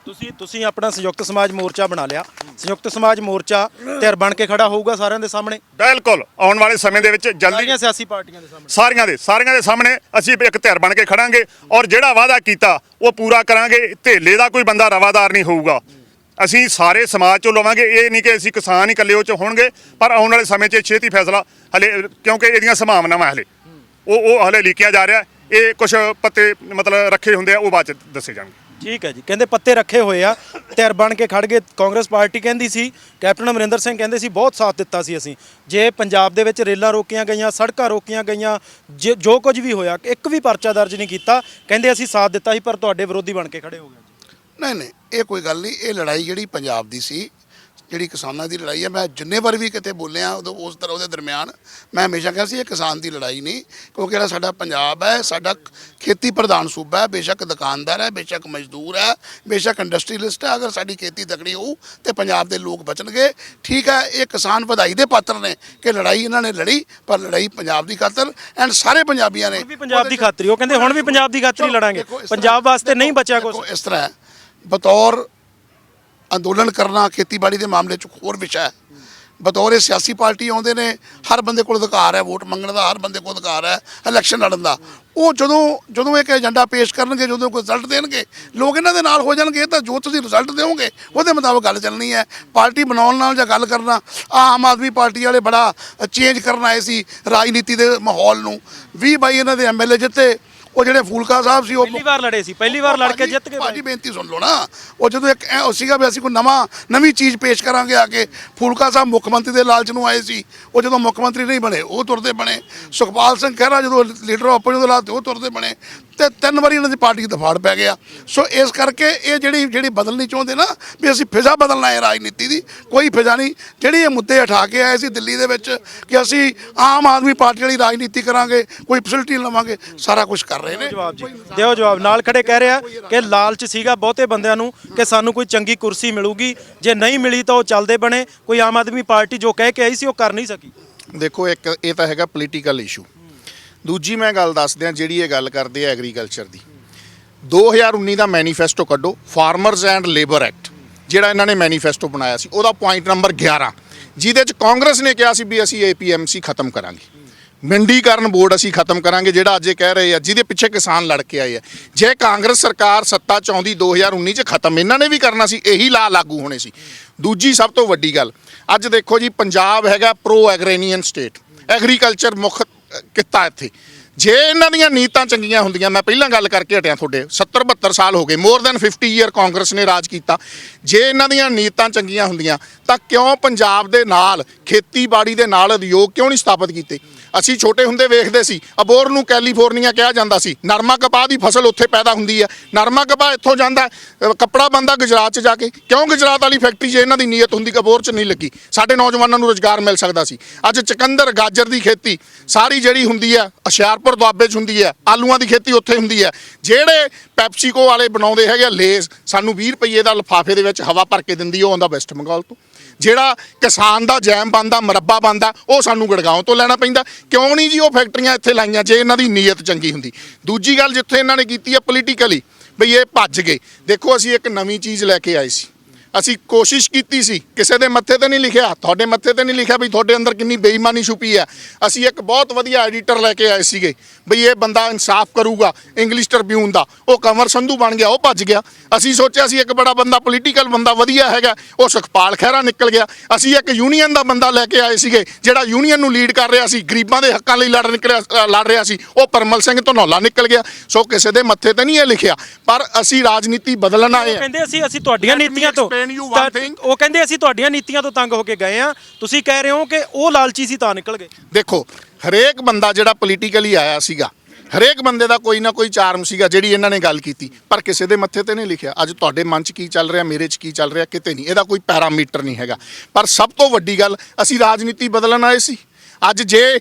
ਤੁਸੀਂ ਆਪਣਾ ਸੰਯੁਕਤ ਸਮਾਜ ਮੋਰਚਾ ਬਣਾ ਲਿਆ, ਸੰਯੁਕਤ ਸਮਾਜ ਮੋਰਚਾ ਧਿਰ ਬਣ ਕੇ ਖੜਾ ਹੋਊਗਾ ਸਾਰਿਆਂ ਦੇ ਸਾਹਮਣੇ? ਬਿਲਕੁਲ, ਆਉਣ ਵਾਲੇ ਸਮੇਂ ਦੇ ਵਿੱਚ ਜਲਦੀ ਸਾਰੀਆਂ ਸਿਆਸੀ ਪਾਰਟੀਆਂ ਦੇ ਸਾਹਮਣੇ, ਸਾਰਿਆਂ ਦੇ ਸਾਹਮਣੇ ਅਸੀਂ ਇੱਕ ਧਿਰ ਬਣ ਕੇ ਖੜਾਂਗੇ, ਔਰ ਜਿਹੜਾ ਵਾਅਦਾ ਕੀਤਾ ਉਹ ਪੂਰਾ ਕਰਾਂਗੇ। ਧੇਲੇ ਦਾ ਕੋਈ ਬੰਦਾ ਰਵਾਦਾਰ ਨਹੀਂ ਹੋਊਗਾ। ਅਸੀਂ ਸਾਰੇ ਸਮਾਜ ਚੋਂ ਲਵਾਂਗੇ, ਇਹ ਨਹੀਂ ਕਿ ਅਸੀਂ ਕਿਸਾਨ ਹੀ ਇਕੱਲੇ ਉਹ 'ਚ ਹੋਣਗੇ, ਪਰ ਆਉਣ ਵਾਲੇ ਸਮੇਂ 'ਚ ਛੇਤੀ ਫੈਸਲਾ ਹਲੇ, ਕਿਉਂਕਿ ਇਹਦੀਆਂ ਸੰਭਾਵਨਾਵਾਂ ਹਲੇ ਉਹ ਹਲੇ ਲਿਖਿਆ ਜਾ ਰਿਹਾ। ਇਹ ਕੁਝ ਪੱਤੇ ਮਤਲਬ ਰੱਖੇ ਹੁੰਦੇ ਆ, ਉਹ ਬਾਅਦ 'ਚ ਦੱਸੇ ਜਾਣਗੇ। ਠੀਕ ਹੈ ਜੀ, ਕਹਿੰਦੇ ਪੱਤੇ ਰੱਖੇ ਹੋਏ ਆ, ਧਿਰ ਬਣ ਕੇ ਖੜ ਗਏ। ਕਾਂਗਰਸ ਪਾਰਟੀ ਕਹਿੰਦੀ ਸੀ, ਕੈਪਟਨ ਅਮਰਿੰਦਰ ਸਿੰਘ ਕਹਿੰਦੇ ਸੀ ਬਹੁਤ ਸਾਥ ਦਿੱਤਾ ਸੀ ਅਸੀਂ, ਜੇ ਪੰਜਾਬ ਦੇ ਵਿੱਚ ਰੇਲਾਂ ਰੋਕੀਆਂ ਗਈਆਂ, ਸੜਕਾਂ ਰੋਕੀਆਂ ਗਈਆਂ, ਜੋ ਕੁਝ ਵੀ ਹੋਇਆ, ਇੱਕ ਵੀ ਪਰਚਾ ਦਰਜ ਨਹੀਂ ਕੀਤਾ, ਕਹਿੰਦੇ ਅਸੀਂ ਸਾਥ ਦਿੱਤਾ ਸੀ, ਪਰ ਤੁਹਾਡੇ ਵਿਰੋਧੀ ਬਣ ਕੇ ਖੜੇ ਹੋ ਗਏ। ਨਹੀਂ, ਇਹ ਕੋਈ ਗੱਲ ਨਹੀਂ। ਇਹ ਲੜਾਈ ਜਿਹੜੀ ਪੰਜਾਬ ਦੀ ਸੀ, ਜਿਹੜੀ ਕਿਸਾਨਾਂ ਦੀ ਲੜਾਈ ਹੈ, ਮੈਂ ਜਿੰਨੇ ਵਾਰ ਵੀ ਕਿਤੇ ਬੋਲਿਆ ਉਦੋਂ ਉਸ ਤਰ੍ਹਾਂ ਉਹਦੇ ਦਰਮਿਆਨ ਮੈਂ ਹਮੇਸ਼ਾ ਕਿਹਾ ਸੀ ਇਹ ਕਿਸਾਨ ਦੀ ਲੜਾਈ ਨਹੀਂ, ਕਿਉਂਕਿ ਜਿਹੜਾ ਸਾਡਾ ਪੰਜਾਬ ਹੈ, ਸਾਡਾ ਖੇਤੀ ਪ੍ਰਧਾਨ ਸੂਬਾ ਹੈ। ਬੇਸ਼ੱਕ ਦੁਕਾਨਦਾਰ ਹੈ, ਬੇਸ਼ੱਕ ਮਜ਼ਦੂਰ ਹੈ, ਬੇਸ਼ੱਕ ਇੰਡਸਟਰੀਲਿਸਟ ਹੈ, ਅਗਰ ਸਾਡੀ ਖੇਤੀ ਤਕੜੀ ਹੋਊ ਤੇ ਪੰਜਾਬ ਦੇ ਲੋਕ ਬਚਣਗੇ। ਠੀਕ ਹੈ, ਇਹ ਕਿਸਾਨ ਵਧਾਈ ਦੇ ਪਾਤਰ ਨੇ ਕਿ ਲੜਾਈ ਇਹਨਾਂ ਨੇ ਲੜੀ, ਪਰ ਲੜਾਈ ਪੰਜਾਬ ਦੀ ਖਾਤਰ ਐਂਡ ਸਾਰੇ ਪੰਜਾਬੀਆਂ ਨੇ ਵੀ ਪੰਜਾਬ ਦੀ ਖਾਤਰ, ਉਹ ਕਹਿੰਦੇ ਹੁਣ ਵੀ ਪੰਜਾਬ ਦੀ ਖਾਤਰ ਹੀ ਲੜਾਂਗੇ, ਪੰਜਾਬ ਵਾਸਤੇ ਨਹੀਂ ਬਚਿਆ ਕੁਝ। ਇਸ ਤਰ੍ਹਾਂ ਹੈ, ਬਤੌਰ ਅੰਦੋਲਨ ਕਰਨਾ ਖੇਤੀਬਾੜੀ ਦੇ ਮਾਮਲੇ 'ਚ ਹੋਰ ਵਿਸ਼ਾ ਹੈ। ਬਤੌਰ ਇਹ ਸਿਆਸੀ ਪਾਰਟੀ ਆਉਂਦੇ ਨੇ, ਹਰ ਬੰਦੇ ਕੋਲ ਅਧਿਕਾਰ ਹੈ ਵੋਟ ਮੰਗਣ ਦਾ, ਹਰ ਬੰਦੇ ਕੋਲ ਅਧਿਕਾਰ ਹੈ ਇਲੈਕਸ਼ਨ ਲੜਨ ਦਾ। ਉਹ ਜਦੋਂ ਇੱਕ ਏਜੰਡਾ ਪੇਸ਼ ਕਰਨਗੇ, ਜਦੋਂ ਕੋਈ ਰਿਜ਼ਲਟ ਦੇਣਗੇ, ਲੋਕ ਇਹਨਾਂ ਦੇ ਨਾਲ ਹੋ ਜਾਣਗੇ। ਤਾਂ ਜੋ ਤੁਸੀਂ ਰਿਜ਼ਲਟ ਦਿਓਗੇ ਉਹਦੇ ਮੁਤਾਬਕ ਗੱਲ ਚੱਲਣੀ ਹੈ। ਪਾਰਟੀ ਬਣਾਉਣ ਨਾਲ ਜਾਂ ਗੱਲ ਕਰਨਾ, ਆਮ ਆਦਮੀ ਪਾਰਟੀ ਵਾਲੇ ਬੜਾ ਚੇਂਜ ਕਰਨ ਆਏ ਸੀ ਰਾਜਨੀਤੀ ਦੇ ਮਾਹੌਲ ਨੂੰ। 20 ਬਾਈ ਇਹਨਾਂ ਦੇ ਐਮਐਲਏ ਜਿੱਤੇ, ਉਹ ਜਿਹੜੇ ਫੂਲਕਾ ਸਾਹਿਬ ਸੀ ਉਹ ਪਹਿਲੀ ਵਾਰ ਲੜੇ ਸੀ, ਪਹਿਲੀ ਵਾਰ ਲੜ ਕੇ ਜਿੱਤ ਕੇ। ਭਾਜੀ ਬੇਨਤੀ ਸੁਣ ਲਓ ਨਾ, ਉਹ ਜਦੋਂ ਇੱਕ ਉਹ ਸੀਗਾ ਵੀ ਅਸੀਂ ਕੋਈ ਨਵੀਂ ਚੀਜ਼ ਪੇਸ਼ ਕਰਾਂਗੇ ਆ ਕੇ। ਫੂਲਕਾ ਸਾਹਿਬ ਮੁੱਖ ਮੰਤਰੀ ਦੇ ਲਾਲਚ ਨੂੰ ਆਏ ਸੀ, ਉਹ ਜਦੋਂ ਮੁੱਖ ਮੰਤਰੀ ਨਹੀਂ ਬਣੇ ਉਹ ਤੁਰਦੇ ਬਣੇ। ਸੁਖਪਾਲ ਸਿੰਘ ਖਹਿਰਾ ਜਦੋਂ ਲੀਡਰ ਆਪੋਜੀਸ਼ਨ ਦੇ ਲਾਲਚ ਉਹ ਤੁਰਦੇ ਬਣੇ, ਤੇ 3 ਵਾਰੀ ਇਹਨਾਂ ਦੀ ਪਾਰਟੀ ਦਫਾੜ ਪੈ ਗਿਆ। ਸੋ ਇਸ ਕਰਕੇ ਇਹ ਜਿਹੜੀ ਬਦਲਣੀ ਚਾਹੁੰਦੇ ਨਾ ਵੀ ਅਸੀਂ ਫਿਜ਼ਾ ਬਦਲਣਾ ਹੈ ਰਾਜਨੀਤੀ ਦੀ, ਕੋਈ ਫਿਜ਼ਾ ਨਹੀਂ। ਜਿਹੜੀ ਇਹ ਮੁੱਦੇ ਉਠਾ ਕੇ ਆਏ ਸੀ ਦਿੱਲੀ ਦੇ ਵਿੱਚ ਕਿ ਅਸੀਂ ਆਮ ਆਦਮੀ ਪਾਰਟੀ ਵਾਲੀ ਰਾਜਨੀਤੀ ਕਰਾਂਗੇ, ਕੋਈ ਫੈਸਿਲਿਟੀ ਲਵਾਂਗੇ, ਸਾਰਾ ਕੁਝ ਕਰ ਰਹੇ ਨੇ। ਦਿਓ ਜਵਾਬ। ਨਾਲ ਖੜੇ ਕਹਿ ਰਿਹਾ ਕਿ ਲਾਲਚ ਸੀਗਾ ਬਹੁਤੇ ਬੰਦਿਆਂ ਨੂੰ ਕਿ ਸਾਨੂੰ ਕੋਈ ਚੰਗੀ ਕੁਰਸੀ ਮਿਲੂਗੀ, ਜੇ ਨਹੀਂ ਮਿਲੀ ਤਾਂ ਉਹ ਚੱਲਦੇ ਬਣੇ। ਕੋਈ ਆਮ ਆਦਮੀ ਪਾਰਟੀ ਜੋ ਕਹਿ ਕੇ ਆਈ ਸੀ ਉਹ ਕਰ ਨਹੀਂ ਸਕੀ। ਦੇਖੋ, ਇੱਕ ਇਹ ਤਾਂ ਹੈਗਾ ਪੋਲੀਟੀਕਲ ਇਸ਼ੂ। ਦੂਜੀ ਮੈਂ ਗੱਲ ਦੱਸ ਦਿਆਂ, ਜਿਹੜੀ ਇਹ ਗੱਲ ਕਰਦੇ ਆ ਐਗਰੀਕਲਚਰ ਦੀ, 2019 ਦਾ ਮੈਨੀਫੈਸਟੋ ਕੱਢੋ, ਫਾਰਮਰਸ ਐਂਡ ਲੇਬਰ ਐਕਟ ਜਿਹੜਾ ਇਹਨਾਂ ਨੇ ਮੈਨੀਫੈਸਟੋ ਬਣਾਇਆ ਸੀ, ਉਹਦਾ ਪੁਆਇੰਟ ਨੰਬਰ 11, ਜਿਹਦੇ 'ਚ ਕਾਂਗਰਸ ਨੇ ਕਿਹਾ ਸੀ ਵੀ ਅਸੀਂ APMC ਖਤਮ ਕਰਾਂਗੇ, ਮੰਡੀਕਰਨ ਬੋਰਡ ਅਸੀਂ ਖਤਮ ਕਰਾਂਗੇ, ਜਿਹੜਾ ਅੱਜ ਇਹ ਕਹਿ ਰਹੇ ਆ, ਜਿਹਦੇ ਪਿੱਛੇ ਕਿਸਾਨ ਲੜ ਕੇ ਆਏ ਆ। ਜੇ ਕਾਂਗਰਸ ਸਰਕਾਰ ਸੱਤਾ 'ਚ ਆਉਂਦੀ 2019 'ਚ ਖਤਮ ਇਹਨਾਂ ਨੇ ਵੀ ਕਰਨਾ ਸੀ, ਇਹੀ ਲਾ ਲਾਗੂ ਹੋਣੇ ਸੀ। ਦੂਜੀ ਸਭ ਤੋਂ ਵੱਡੀ ਗੱਲ, ਅੱਜ ਦੇਖੋ ਜੀ, ਪੰਜਾਬ ਹੈਗਾ ਪ੍ਰੋ ਐਗਰੇਨੀਅਨ ਸਟੇਟ, ਐਗਰੀਕਲਚਰ ਮੁੱਖ ਕਿੱਤਾ ਇੱਥੇ। ਜੇ ਇਹਨਾਂ ਦੀਆਂ ਨੀਤਾਂ ਚੰਗੀਆਂ ਹੁੰਦੀਆਂ, ਮੈਂ ਪਹਿਲਾਂ ਗੱਲ ਕਰਕੇ ਹਟਿਆ, ਤੁਹਾਡੇ 70-72 ਸਾਲ ਹੋ ਗਏ, ਮੋਰ ਦੈਨ 50 ਈਅਰ ਕਾਂਗਰਸ ਨੇ ਰਾਜ ਕੀਤਾ। ਜੇ ਇਹਨਾਂ ਦੀਆਂ ਨੀਤਾਂ ਚੰਗੀਆਂ ਹੁੰਦੀਆਂ ਤਾਂ ਕਿਉਂ ਪੰਜਾਬ ਦੇ ਨਾਲ ਖੇਤੀਬਾੜੀ ਦੇ ਨਾਲ ਉਦਯੋਗ ਕਿਉਂ ਨਹੀਂ ਸਥਾਪਿਤ ਕੀਤੇ? ਅਸੀਂ ਛੋਟੇ ਹੁੰਦੇ ਵੇਖਦੇ ਸੀ, ਅਬੋਰ ਨੂੰ ਕੈਲੀਫੋਰਨੀਆ ਕਿਹਾ ਜਾਂਦਾ ਸੀ। ਨਰਮਾ ਕਪਾਹ ਦੀ ਫਸਲ ਉੱਥੇ ਪੈਦਾ ਹੁੰਦੀ ਹੈ, ਨਰਮਾ ਕਪਾਹ ਇੱਥੋਂ ਜਾਂਦਾ, ਕੱਪੜਾ ਬਣਦਾ ਗੁਜਰਾਤ 'ਚ ਜਾ ਕੇ। ਕਿਉਂ ਗੁਜਰਾਤ ਵਾਲੀ ਫੈਕਟਰੀ ਜੇ ਇਹਨਾਂ ਦੀ ਨੀਅਤ ਹੁੰਦੀ ਅਬੋਰ 'ਚ ਨਹੀਂ ਲੱਗੀ, ਸਾਡੇ ਨੌਜਵਾਨਾਂ ਨੂੰ ਰੁਜ਼ਗਾਰ ਮਿਲ ਸਕਦਾ ਸੀ। ਅੱਜ ਚੁਕੰਦਰ ਗਾਜਰ ਦੀ ਖੇਤੀ ਸਾਰੀ ਜਿਹੜੀ ਹੁੰਦੀ ਹੈ ਹੁਸ਼ਿਆਰਪੁਰ ਦੁਆਬੇ 'ਚ ਹੁੰਦੀ ਹੈ, ਆਲੂਆਂ ਦੀ ਖੇਤੀ ਉੱਥੇ ਹੁੰਦੀ ਹੈ। ਜਿਹੜੇ ਪੈਪਸੀਕੋ ਵਾਲੇ ਬਣਾਉਂਦੇ ਹੈਗੇ ਲੇਜ਼, ਸਾਨੂੰ 20 ਰੁਪਏ ਦਾ ਲਿਫਾਫੇ ਦੇ ਵਿੱਚ ਹਵਾ ਭਰ ਕੇ ਦਿੰਦੀ, ਉਹ ਆਉਂਦਾ ਵੈਸਟ ਬੰਗਾਲ ਤੋਂ। ਜਿਹੜਾ ਕਿਸਾਨ ਦਾ ਜੈਮ ਬਣਦਾ, ਮੁਰੱਬਾ ਬਣਦਾ, ਉਹ ਸਾਨੂੰ ਗੁੜਗਾਉਂ ਤੋਂ ਲੈਣਾ ਪੈਂਦਾ। ਕਿਉਂ ਨਹੀਂ ਜੀ ਉਹ ਫੈਕਟਰੀਆਂ ਇੱਥੇ ਲਾਈਆਂ ਜੇ ਇਹਨਾਂ ਦੀ ਨੀਅਤ ਚੰਗੀ ਹੁੰਦੀ? ਦੂਜੀ ਗੱਲ ਜਿੱਥੇ ਇਹਨਾਂ ਨੇ ਕੀਤੀ ਹੈ ਪੋਲੀਟੀਕਲੀ, ਬਈ ਇਹ ਭੱਜ ਗਏ। ਦੇਖੋ ਅਸੀਂ ਇੱਕ ਨਵੀਂ ਚੀਜ਼ ਲੈ ਕੇ ਆਏ ਸੀ, ਅਸੀਂ ਕੋਸ਼ਿਸ਼ ਕੀਤੀ ਸੀ, ਕਿਸੇ ਦੇ ਮੱਥੇ ਤੇ ਨਹੀਂ ਲਿਖਿਆ, ਤੁਹਾਡੇ ਮੱਥੇ ਤੇ ਨਹੀਂ ਲਿਖਿਆ ਵੀ ਤੁਹਾਡੇ ਅੰਦਰ ਕਿੰਨੀ ਬੇਈਮਾਨੀ ਛੁਪੀ ਹੈ। ਅਸੀਂ ਇੱਕ ਬਹੁਤ ਵਧੀਆ ਐਡੀਟਰ ਲੈ ਕੇ ਆਏ ਸੀਗੇ ਬਈ ਇਹ ਬੰਦਾ ਇਨਸਾਫ ਕਰੂਗਾ ਇੰਗਲਿਸ਼ ਟ੍ਰਿਬਿਊਨ ਦਾ, ਉਹ ਕੰਵਰ ਸੰਧੂ ਬਣ ਗਿਆ, ਉਹ ਭੱਜ ਗਿਆ। ਅਸੀਂ ਸੋਚਿਆ ਸੀ ਇੱਕ ਬੜਾ ਬੰਦਾ ਪੋਲੀਟੀਕਲ ਬੰਦਾ ਵਧੀਆ ਹੈਗਾ, ਉਹ ਸੁਖਪਾਲ ਖਹਿਰਾ ਨਿਕਲ ਗਿਆ। ਅਸੀਂ ਇੱਕ ਯੂਨੀਅਨ ਦਾ ਬੰਦਾ ਲੈ ਕੇ ਆਏ ਸੀਗੇ ਜਿਹੜਾ ਯੂਨੀਅਨ ਨੂੰ ਲੀਡ ਕਰ ਰਿਹਾ ਸੀ, ਗਰੀਬਾਂ ਦੇ ਹੱਕਾਂ ਲਈ ਲੜ ਰਿਹਾ ਸੀ, ਉਹ ਪਰਮਲ ਸਿੰਘ ਧਨੌਲਾ ਨਿਕਲ ਗਿਆ। ਸੋ ਕਿਸੇ ਦੇ ਮੱਥੇ ਤੇ ਨਹੀਂ ਇਹ ਲਿਖਿਆ, ਪਰ ਅਸੀਂ ਰਾਜਨੀਤੀ ਬਦਲਣ ਆਏ ਹਾਂ। ਕਹਿੰਦੇ ਅਸੀਂ ਤੁਹਾਡੀਆਂ ਨੀਤੀਆਂ ਤੋਂ ਉਹ ਕਹਿੰਦੇ ਅਸੀਂ ਤੁਹਾਡੀਆਂ ਨੀਤੀਆਂ ਤੋਂ ਤੰਗ ਹੋ ਕੇ ਗਏ ਆ, ਤੁਸੀਂ ਕਹਿ ਰਹੇ ਹੋ ਕਿ ਉਹ ਲਾਲਚੀ ਸੀ ਤਾਂ ਨਿਕਲ ਗਏ। ਦੇਖੋ ਹਰੇਕ ਬੰਦਾ ਜਿਹੜਾ ਪੋਲੀਟੀਕਲੀ ਆਇਆ ਸੀਗਾ, ਹਰੇਕ ਬੰਦੇ ਦਾ ਕੋਈ ਨਾ ਕੋਈ ਚਾਰਮ ਸੀਗਾ ਜਿਹੜੀ ਇਹਨਾਂ ਨੇ ਗੱਲ ਕੀਤੀ, ਪਰ ਕਿਸੇ ਦੇ ਮੱਥੇ ਤੇ ਨਹੀਂ ਲਿਖਿਆ। ਅੱਜ ਤੁਹਾਡੇ ਮਨ 'ਚ ਕੀ ਚੱਲ ਰਿਹਾ, ਮੇਰੇ 'ਚ ਕੀ ਚੱਲ ਰਿਹਾ, ਕਿਤੇ ਨਹੀਂ, ਇਹਦਾ ਕੋਈ ਪੈਰਾਮੀਟਰ ਨਹੀਂ ਹੈਗਾ। ਪਰ ਸਭ ਤੋਂ ਵੱਡੀ ਗੱਲ, ਅਸੀਂ ਰਾਜਨੀਤੀ ਬਦਲਣ ਆਏ ਸੀ। ਅੱਜ ਜੇ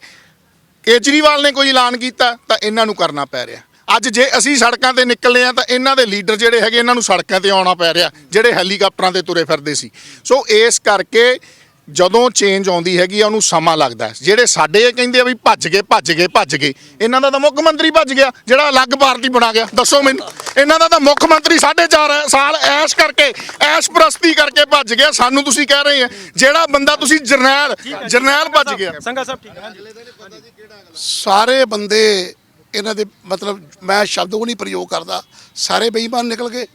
ਕੇਜਰੀਵਾਲ ਨੇ ਕੋਈ ਐਲਾਨ ਕੀਤਾ ਤਾਂ ਇਹਨਾਂ ਨੂੰ ਕਰਨਾ ਪੈ ਰਿਹਾ। ਅੱਜ ਜੇ ਅਸੀਂ ਸੜਕਾਂ ਤੇ ਨਿਕਲੇ ਆ ਤਾਂ ਇਹਨਾਂ ਦੇ ਲੀਡਰ ਜਿਹੜੇ ਹੈਗੇ ਇਹਨਾਂ ਨੂੰ ਸੜਕਾਂ ਤੇ ਆਉਣਾ ਪੈ ਰਿਹਾ, ਜਿਹੜੇ ਹੈਲੀਕਾਪਟਰਾਂ ਤੇ ਤੁਰੇ ਫਿਰਦੇ ਸੀ। ਸੋ ਇਸ ਕਰਕੇ ਜਦੋਂ ਚੇਂਜ ਆਉਂਦੀ ਹੈਗੀ ਆ ਉਹਨੂੰ ਸਮਾਂ ਲੱਗਦਾ। ਜਿਹੜੇ ਸਾਡੇ ਇਹ ਕਹਿੰਦੇ ਆ ਵੀ ਭੱਜ ਗਏ, ਇਹਨਾਂ ਦਾ ਤਾਂ ਮੁੱਖ ਮੰਤਰੀ ਭੱਜ ਗਿਆ ਜਿਹੜਾ ਅਲੱਗ ਪਾਰਟੀ ਬਣਾ ਗਿਆ। ਦੱਸੋ ਮੈਨੂੰ, ਇਹਨਾਂ ਦਾ ਤਾਂ ਮੁੱਖ ਮੰਤਰੀ 4.5 ਸਾਲ ਐਸ਼ ਪ੍ਰਸਤੀ ਕਰਕੇ ਭੱਜ ਗਿਆ। ਸਾਨੂੰ ਤੁਸੀਂ ਕਹਿ ਰਹੇ ਆ ਜਿਹੜਾ ਬੰਦਾ ਤੁਸੀਂ ਜਰਨੈਲ ਭੱਜ ਗਿਆ। ਸੰਘਾ ਸਾਹਿਬ ਠੀਕ ਹੈ। ਸਾਰੇ ਬੰਦੇ ਇਹਨਾਂ ਦੇ ਮਤਲਬ ਮੈਂ ਸ਼ਬਦ ਉਹ ਨਹੀਂ ਪ੍ਰਯੋਗ ਕਰਦਾ, ਸਾਰੇ ਬੇਈਮਾਨ ਨਿਕਲ ਗਏ।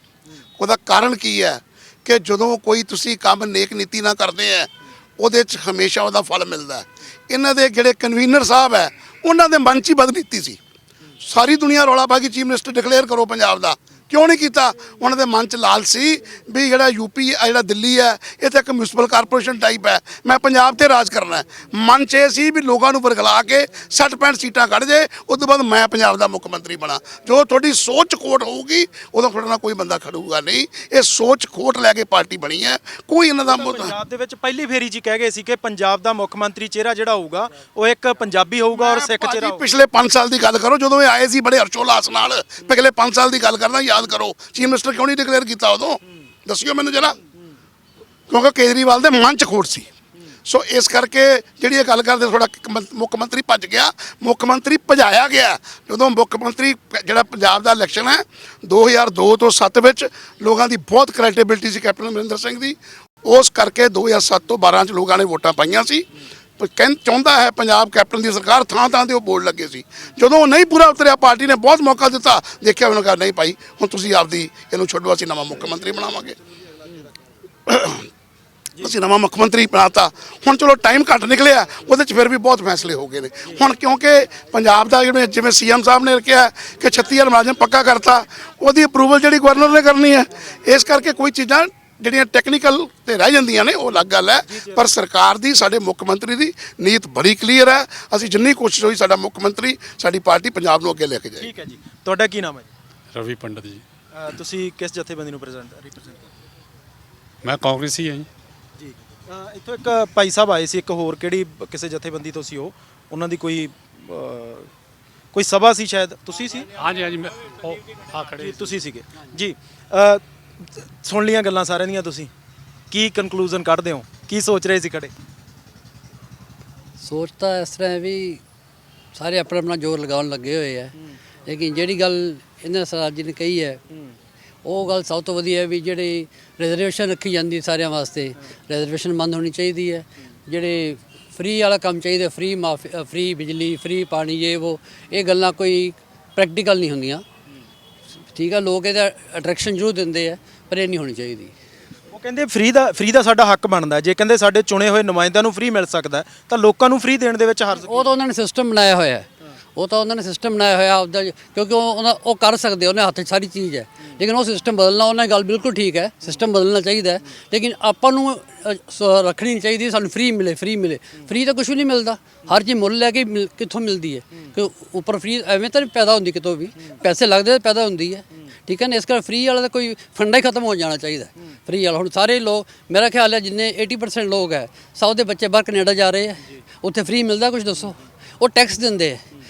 ਉਹਦਾ ਕਾਰਨ ਕੀ ਹੈ ਕਿ ਜਦੋਂ ਕੋਈ ਤੁਸੀਂ ਕੰਮ ਨੇਕ ਨੀਤੀ ਨਾਲ ਕਰਦੇ ਆ ਉਹਦੇ 'ਚ ਹਮੇਸ਼ਾ ਉਹਦਾ ਫਲ ਮਿਲਦਾ। ਇਹਨਾਂ ਦੇ ਜਿਹੜੇ ਕਨਵੀਨਰ ਸਾਹਿਬ ਹੈ ਉਹਨਾਂ ਦੇ ਮਨ 'ਚ ਹੀ ਬਦਨੀਤੀ ਸੀ। ਸਾਰੀ ਦੁਨੀਆ ਰੌਲਾ ਪਾ ਕੇ ਚੀਫ ਮਿਨਿਸਟਰ ਡਿਕਲੇਅਰ ਕਰੋ ਪੰਜਾਬ ਦਾ, ਕਿਉਂ ਨਹੀਂ ਕੀਤਾ? ਉਹਨਾਂ ਦੇ ਮਨ 'ਚ ਲਾਲ ਸੀ ਵੀ ਜਿਹੜਾ ਯੂਪੀ ਜਿਹੜਾ ਦਿੱਲੀ ਹੈ ਇਹ ਤਾਂ ਇੱਕ ਮਿਊਨਿਸਪਲ ਕਾਰਪੋਰੇਸ਼ਨ ਟਾਈਪ ਹੈ, ਮੈਂ ਪੰਜਾਬ ਤੇ ਰਾਜ ਕਰਨਾ ਹੈ। ਮਨ 'ਚ ਇਹ ਸੀ ਵੀ ਲੋਕਾਂ ਨੂੰ ਵਰਗਲਾ ਕੇ 60-65 ਸੀਟਾਂ ਕੱਢ ਜੇ, ਉਸ ਤੋਂ ਬਾਅਦ ਮੈਂ ਪੰਜਾਬ ਦਾ ਮੁੱਖ ਮੰਤਰੀ ਬਣਾ। ਜੋ ਤੁਹਾਡੀ ਸੋਚ ਖੋਟ ਹੋਊਗੀ ਉਦੋਂ ਤੁਹਾਡੇ ਨਾਲ ਕੋਈ ਬੰਦਾ ਖੜੂਗਾ ਨਹੀਂ। ਇਹ ਸੋਚ ਖੋਟ ਲੈ ਕੇ ਪਾਰਟੀ ਬਣੀ ਹੈ। ਕੋਈ ਇਹਨਾਂ ਦਾ ਪੰਜਾਬ ਦੇ ਵਿੱਚ ਪਹਿਲੀ ਫੇਰੀ 'ਚ ਕਹਿ ਗਏ ਸੀ ਕਿ ਪੰਜਾਬ ਦਾ ਮੁੱਖ ਮੰਤਰੀ ਚਿਹਰਾ ਜਿਹੜਾ ਹੋਊਗਾ ਉਹ ਇੱਕ ਪੰਜਾਬੀ ਹੋਊਗਾ ਔਰ ਸਿੱਖ ਚਿਹਰਾ। ਪਿਛਲੇ 5 ਸਾਲ ਦੀ ਗੱਲ ਕਰੋ, ਜਦੋਂ ਇਹ ਆਏ ਸੀ ਬੜੇ ਹਰਸ਼ੋਲਾਸ ਨਾਲ, ਪਿਛਲੇ 5 ਸਾਲ ਦੀ ਗੱਲ ਕਰਨਾ ਯਾਦ ਕਰੋ। ਚੀਫ ਮਿਨਿਸਟਰ ਕਿਉਂ ਨਹੀਂ ਡਿਕਲੇਅਰ ਕੀਤਾ ਉਦੋਂ? ਦੱਸਿਓ ਮੈਨੂੰ ਜਰਾ। ਕਿਉਂਕਿ ਕੇਜਰੀਵਾਲ ਦੇ ਮਨ 'ਚ ਖੋਟ ਸੀ। ਸੋ ਇਸ ਕਰਕੇ ਜਿਹੜੀ ਇਹ ਗੱਲ ਕਰਦੇ ਥੋੜਾ ਮੁੱਖ ਮੰਤਰੀ ਭੱਜ ਗਿਆ, ਮੁੱਖ ਮੰਤਰੀ ਭਜਾਇਆ ਗਿਆ। ਜਦੋਂ ਮੁੱਖ ਮੰਤਰੀ ਜਿਹੜਾ ਪੰਜਾਬ ਦਾ ਇਲੈਕਸ਼ਨ ਹੈ 2002 ਤੋਂ 7 ਵਿੱਚ ਲੋਕਾਂ ਦੀ ਬਹੁਤ ਕ੍ਰੈਡੀਬਿਲਿਟੀ ਸੀ ਕੈਪਟਨ ਅਮਰਿੰਦਰ ਸਿੰਘ ਦੀ, ਉਸ ਕਰਕੇ 2007 ਤੋਂ 12 'ਚ ਲੋਕਾਂ ਨੇ ਵੋਟਾਂ ਪਾਈਆਂ ਸੀ। ਚਾਹੁੰਦਾ ਹੈ ਪੰਜਾਬ ਕੈਪਟਨ ਦੀ ਸਰਕਾਰ, ਥਾਂ ਤੇ ਉਹ ਬੋਰਡ ਲੱਗੇ ਸੀ। ਜਦੋਂ ਉਹ ਨਹੀਂ ਪੂਰਾ ਉਤਰਿਆ, ਪਾਰਟੀ ਨੇ ਬਹੁਤ ਮੌਕਾ ਦਿੱਤਾ, ਦੇਖਿਆ ਉਹਨੇ ਕਿਹਾ ਨਹੀਂ ਭਾਈ ਹੁਣ ਤੁਸੀਂ ਆਪਦੀ ਇਹਨੂੰ ਛੱਡੋ, ਅਸੀਂ ਨਵਾਂ ਮੁੱਖ ਮੰਤਰੀ ਬਣਾਵਾਂਗੇ। ਅਸੀਂ ਨਵਾਂ ਮੁੱਖ ਮੰਤਰੀ ਬਣਾਤਾ। ਹੁਣ ਚਲੋ ਟਾਈਮ ਘੱਟ ਨਿਕਲਿਆ, ਉਹਦੇ 'ਚ ਫਿਰ ਵੀ ਬਹੁਤ ਫੈਸਲੇ ਹੋ ਗਏ ਨੇ। ਹੁਣ ਕਿਉਂਕਿ ਪੰਜਾਬ ਦਾ ਜਿਵੇਂ ਸੀਐਮ ਸਾਹਿਬ ਨੇ ਕਿਹਾ ਕਿ 36,000 ਮੁਲਾਜ਼ਮ ਪੱਕਾ ਕਰਤਾ, ਉਹਦੀ ਅਪਰੂਵਲ ਜਿਹੜੀ ਗਵਰਨਰ ਨੇ ਕਰਨੀ ਹੈ। ਇਸ ਕਰਕੇ ਕੋਈ ਚੀਜ਼ਾਂ ਜਿਹੜੀਆਂ ਟੈਕਨੀਕਲ ਤੇ ਰਹਿ ਜਾਂਦੀਆਂ ਨੇ ਉਹ ਅਲੱਗ ਗੱਲ ਹੈ, ਪਰ ਸਰਕਾਰ ਦੀ, ਸਾਡੇ ਮੁੱਖ ਮੰਤਰੀ ਦੀ ਨੀਤ ਬੜੀ ਕਲੀਅਰ ਹੈ। ਅਸੀਂ ਜਿੰਨੀ ਕੋਸ਼ਿਸ਼ ਹੋਈ ਸਾਡਾ ਮੁੱਖ ਮੰਤਰੀ, ਸਾਡੀ ਪਾਰਟੀ ਪੰਜਾਬ ਨੂੰ ਅੱਗੇ ਲੈ ਕੇ ਜਾਏ। ਠੀਕ ਹੈ ਜੀ। ਤੁਹਾਡਾ ਕੀ ਨਾਮ ਹੈ ਜੀ? ਰਵੀ ਪੰਡਤ ਜੀ। ਤੁਸੀਂ ਕਿਸ ਜਥੇਬੰਦੀ ਨੂੰ ਰਿਪਰੈਜ਼ੈਂਟ? ਮੈਂ ਕਾਂਗਰਸੀ ਹਾਂ ਜੀ। ਜੀ। ਇੱਥੋਂ ਇੱਕ ਭਾਈ ਸਾਹਿਬ ਆਏ ਸੀ, ਇੱਕ ਹੋਰ ਕਿਹੜੀ ਕਿਸੇ ਜਥੇਬੰਦੀ ਤੋਂ ਸੀ ਉਹ, ਉਹਨਾਂ ਦੀ ਕੋਈ ਸਭਾ ਸੀ ਸ਼ਾਇਦ, ਤੁਸੀਂ ਸੀ? ਹਾਂਜੀ ਮੈਂ ਖੜੇ ਤੁਸੀਂ ਸੀਗੇ ਜੀ। ਸੁਣ ਲੀਆਂ ਗੱਲਾਂ ਸਾਰਿਆਂ ਦੀਆਂ, ਤੁਸੀਂ ਕੀ ਕਨਕਲੂਜਨ ਕੱਢਦੇ ਹੋ? ਕੀ ਸੋਚ ਰਹੇ ਸੀ ਖੜੇ? ਸੋਚ ਤਾਂ ਇਸ ਤਰ੍ਹਾਂ ਹੈ ਵੀ ਸਾਰੇ ਆਪਣਾ ਜ਼ੋਰ ਲਗਾਉਣ ਲੱਗੇ ਹੋਏ ਹੈ, ਲੇਕਿਨ ਜਿਹੜੀ ਗੱਲ ਇਹਨਾਂ ਸਰਦਾਰ ਜੀ ਨੇ ਕਹੀ ਹੈ ਉਹ ਗੱਲ ਸਭ ਤੋਂ ਵਧੀਆ ਹੈ ਵੀ ਜਿਹੜੀ ਰਿਜ਼ਰਵੇਸ਼ਨ ਰੱਖੀ ਜਾਂਦੀ ਸਾਰਿਆਂ ਵਾਸਤੇ, ਰਿਜ਼ਰਵੇਸ਼ਨ ਬੰਦ ਹੋਣੀ ਚਾਹੀਦੀ ਹੈ। ਜਿਹੜੇ ਫ੍ਰੀ ਵਾਲਾ ਕੰਮ ਚਾਹੀਦਾ, ਫ੍ਰੀ ਬਿਜਲੀ, ਫ੍ਰੀ ਪਾਣੀ, ਇਹ ਗੱਲਾਂ ਕੋਈ ਪ੍ਰੈਕਟੀਕਲ ਨਹੀਂ ਹੁੰਦੀਆਂ। ਠੀਕ ਹੈ, ਲੋਕ ਇਹਦਾ ਅਟਰੈਕਸ਼ਨ ਜ਼ਰੂਰ ਦਿੰਦੇ ਆ, ਪਰ ਇਹ ਨਹੀਂ ਹੋਣੀ ਚਾਹੀਦੀ। ਉਹ ਕਹਿੰਦੇ ਫ੍ਰੀ ਦਾ ਸਾਡਾ ਹੱਕ ਬਣਦਾ। ਜੇ ਕਹਿੰਦੇ ਸਾਡੇ ਚੁਣੇ ਹੋਏ ਨੁਮਾਇੰਦਿਆਂ ਨੂੰ ਫ੍ਰੀ ਮਿਲ ਸਕਦਾ ਤਾਂ ਲੋਕਾਂ ਨੂੰ ਫ੍ਰੀ ਦੇਣ ਦੇ ਵਿੱਚ ਹਰਜ। ਉਹ ਤਾਂ ਉਹਨਾਂ ਨੇ ਸਿਸਟਮ ਬਣਾਇਆ ਹੋਇਆ ਹੈ, ਆਪਦਾ, ਕਿਉਂਕਿ ਉਹ ਕਰ ਸਕਦੇ, ਉਹਨੇ ਹੱਥ 'ਚ ਸਾਰੀ ਚੀਜ਼ ਹੈ। ਲੇਕਿਨ ਉਹ ਸਿਸਟਮ ਬਦਲਣਾ, ਉਹਨਾਂ ਦੀ ਗੱਲ ਬਿਲਕੁਲ ਠੀਕ ਹੈ, ਸਿਸਟਮ ਬਦਲਣਾ ਚਾਹੀਦਾ ਹੈ। ਲੇਕਿਨ ਆਪਾਂ ਨੂੰ ਰੱਖਣੀ ਨਹੀਂ ਚਾਹੀਦੀ ਸਾਨੂੰ ਫ੍ਰੀ ਮਿਲੇ। ਫ੍ਰੀ ਤਾਂ ਕੁਛ ਵੀ ਨਹੀਂ ਮਿਲਦਾ, ਹਰ ਚੀਜ਼ ਮੁੱਲ ਲੈ ਕੇ ਕਿੱਥੋਂ ਮਿਲਦੀ ਹੈ? ਕਿ ਉੱਪਰ ਫ੍ਰੀ ਐਵੇਂ ਤਾਂ ਨਹੀਂ ਪੈਦਾ ਹੁੰਦੀ, ਕਿਤੋਂ ਵੀ ਪੈਸੇ ਲੱਗਦੇ ਤਾਂ ਪੈਦਾ ਹੁੰਦੀ ਹੈ। ਠੀਕ ਹੈ ਨਾ, ਇਸ ਕਰਕੇ ਫ੍ਰੀ ਵਾਲਾ ਦਾ ਕੋਈ ਫੰਡਾ ਹੀ ਖਤਮ ਹੋ ਜਾਣਾ ਚਾਹੀਦਾ। ਫ੍ਰੀ ਵਾਲਾ ਹੁਣ ਸਾਰੇ ਲੋਕ, ਮੇਰਾ ਖਿਆਲ ਹੈ ਜਿੰਨੇ 80% ਲੋਕ ਹੈ ਸਭ ਦੇ ਬੱਚੇ ਬਾਹਰ ਕੈਨੇਡਾ ਜਾ ਰਹੇ ਹੈ, ਉੱਥੇ ਫ੍ਰੀ ਮਿਲਦਾ ਕੁਝ? ਦੱਸੋ। ਉਹ ਟੈਕਸ ਦਿੰਦੇ ਹੈ,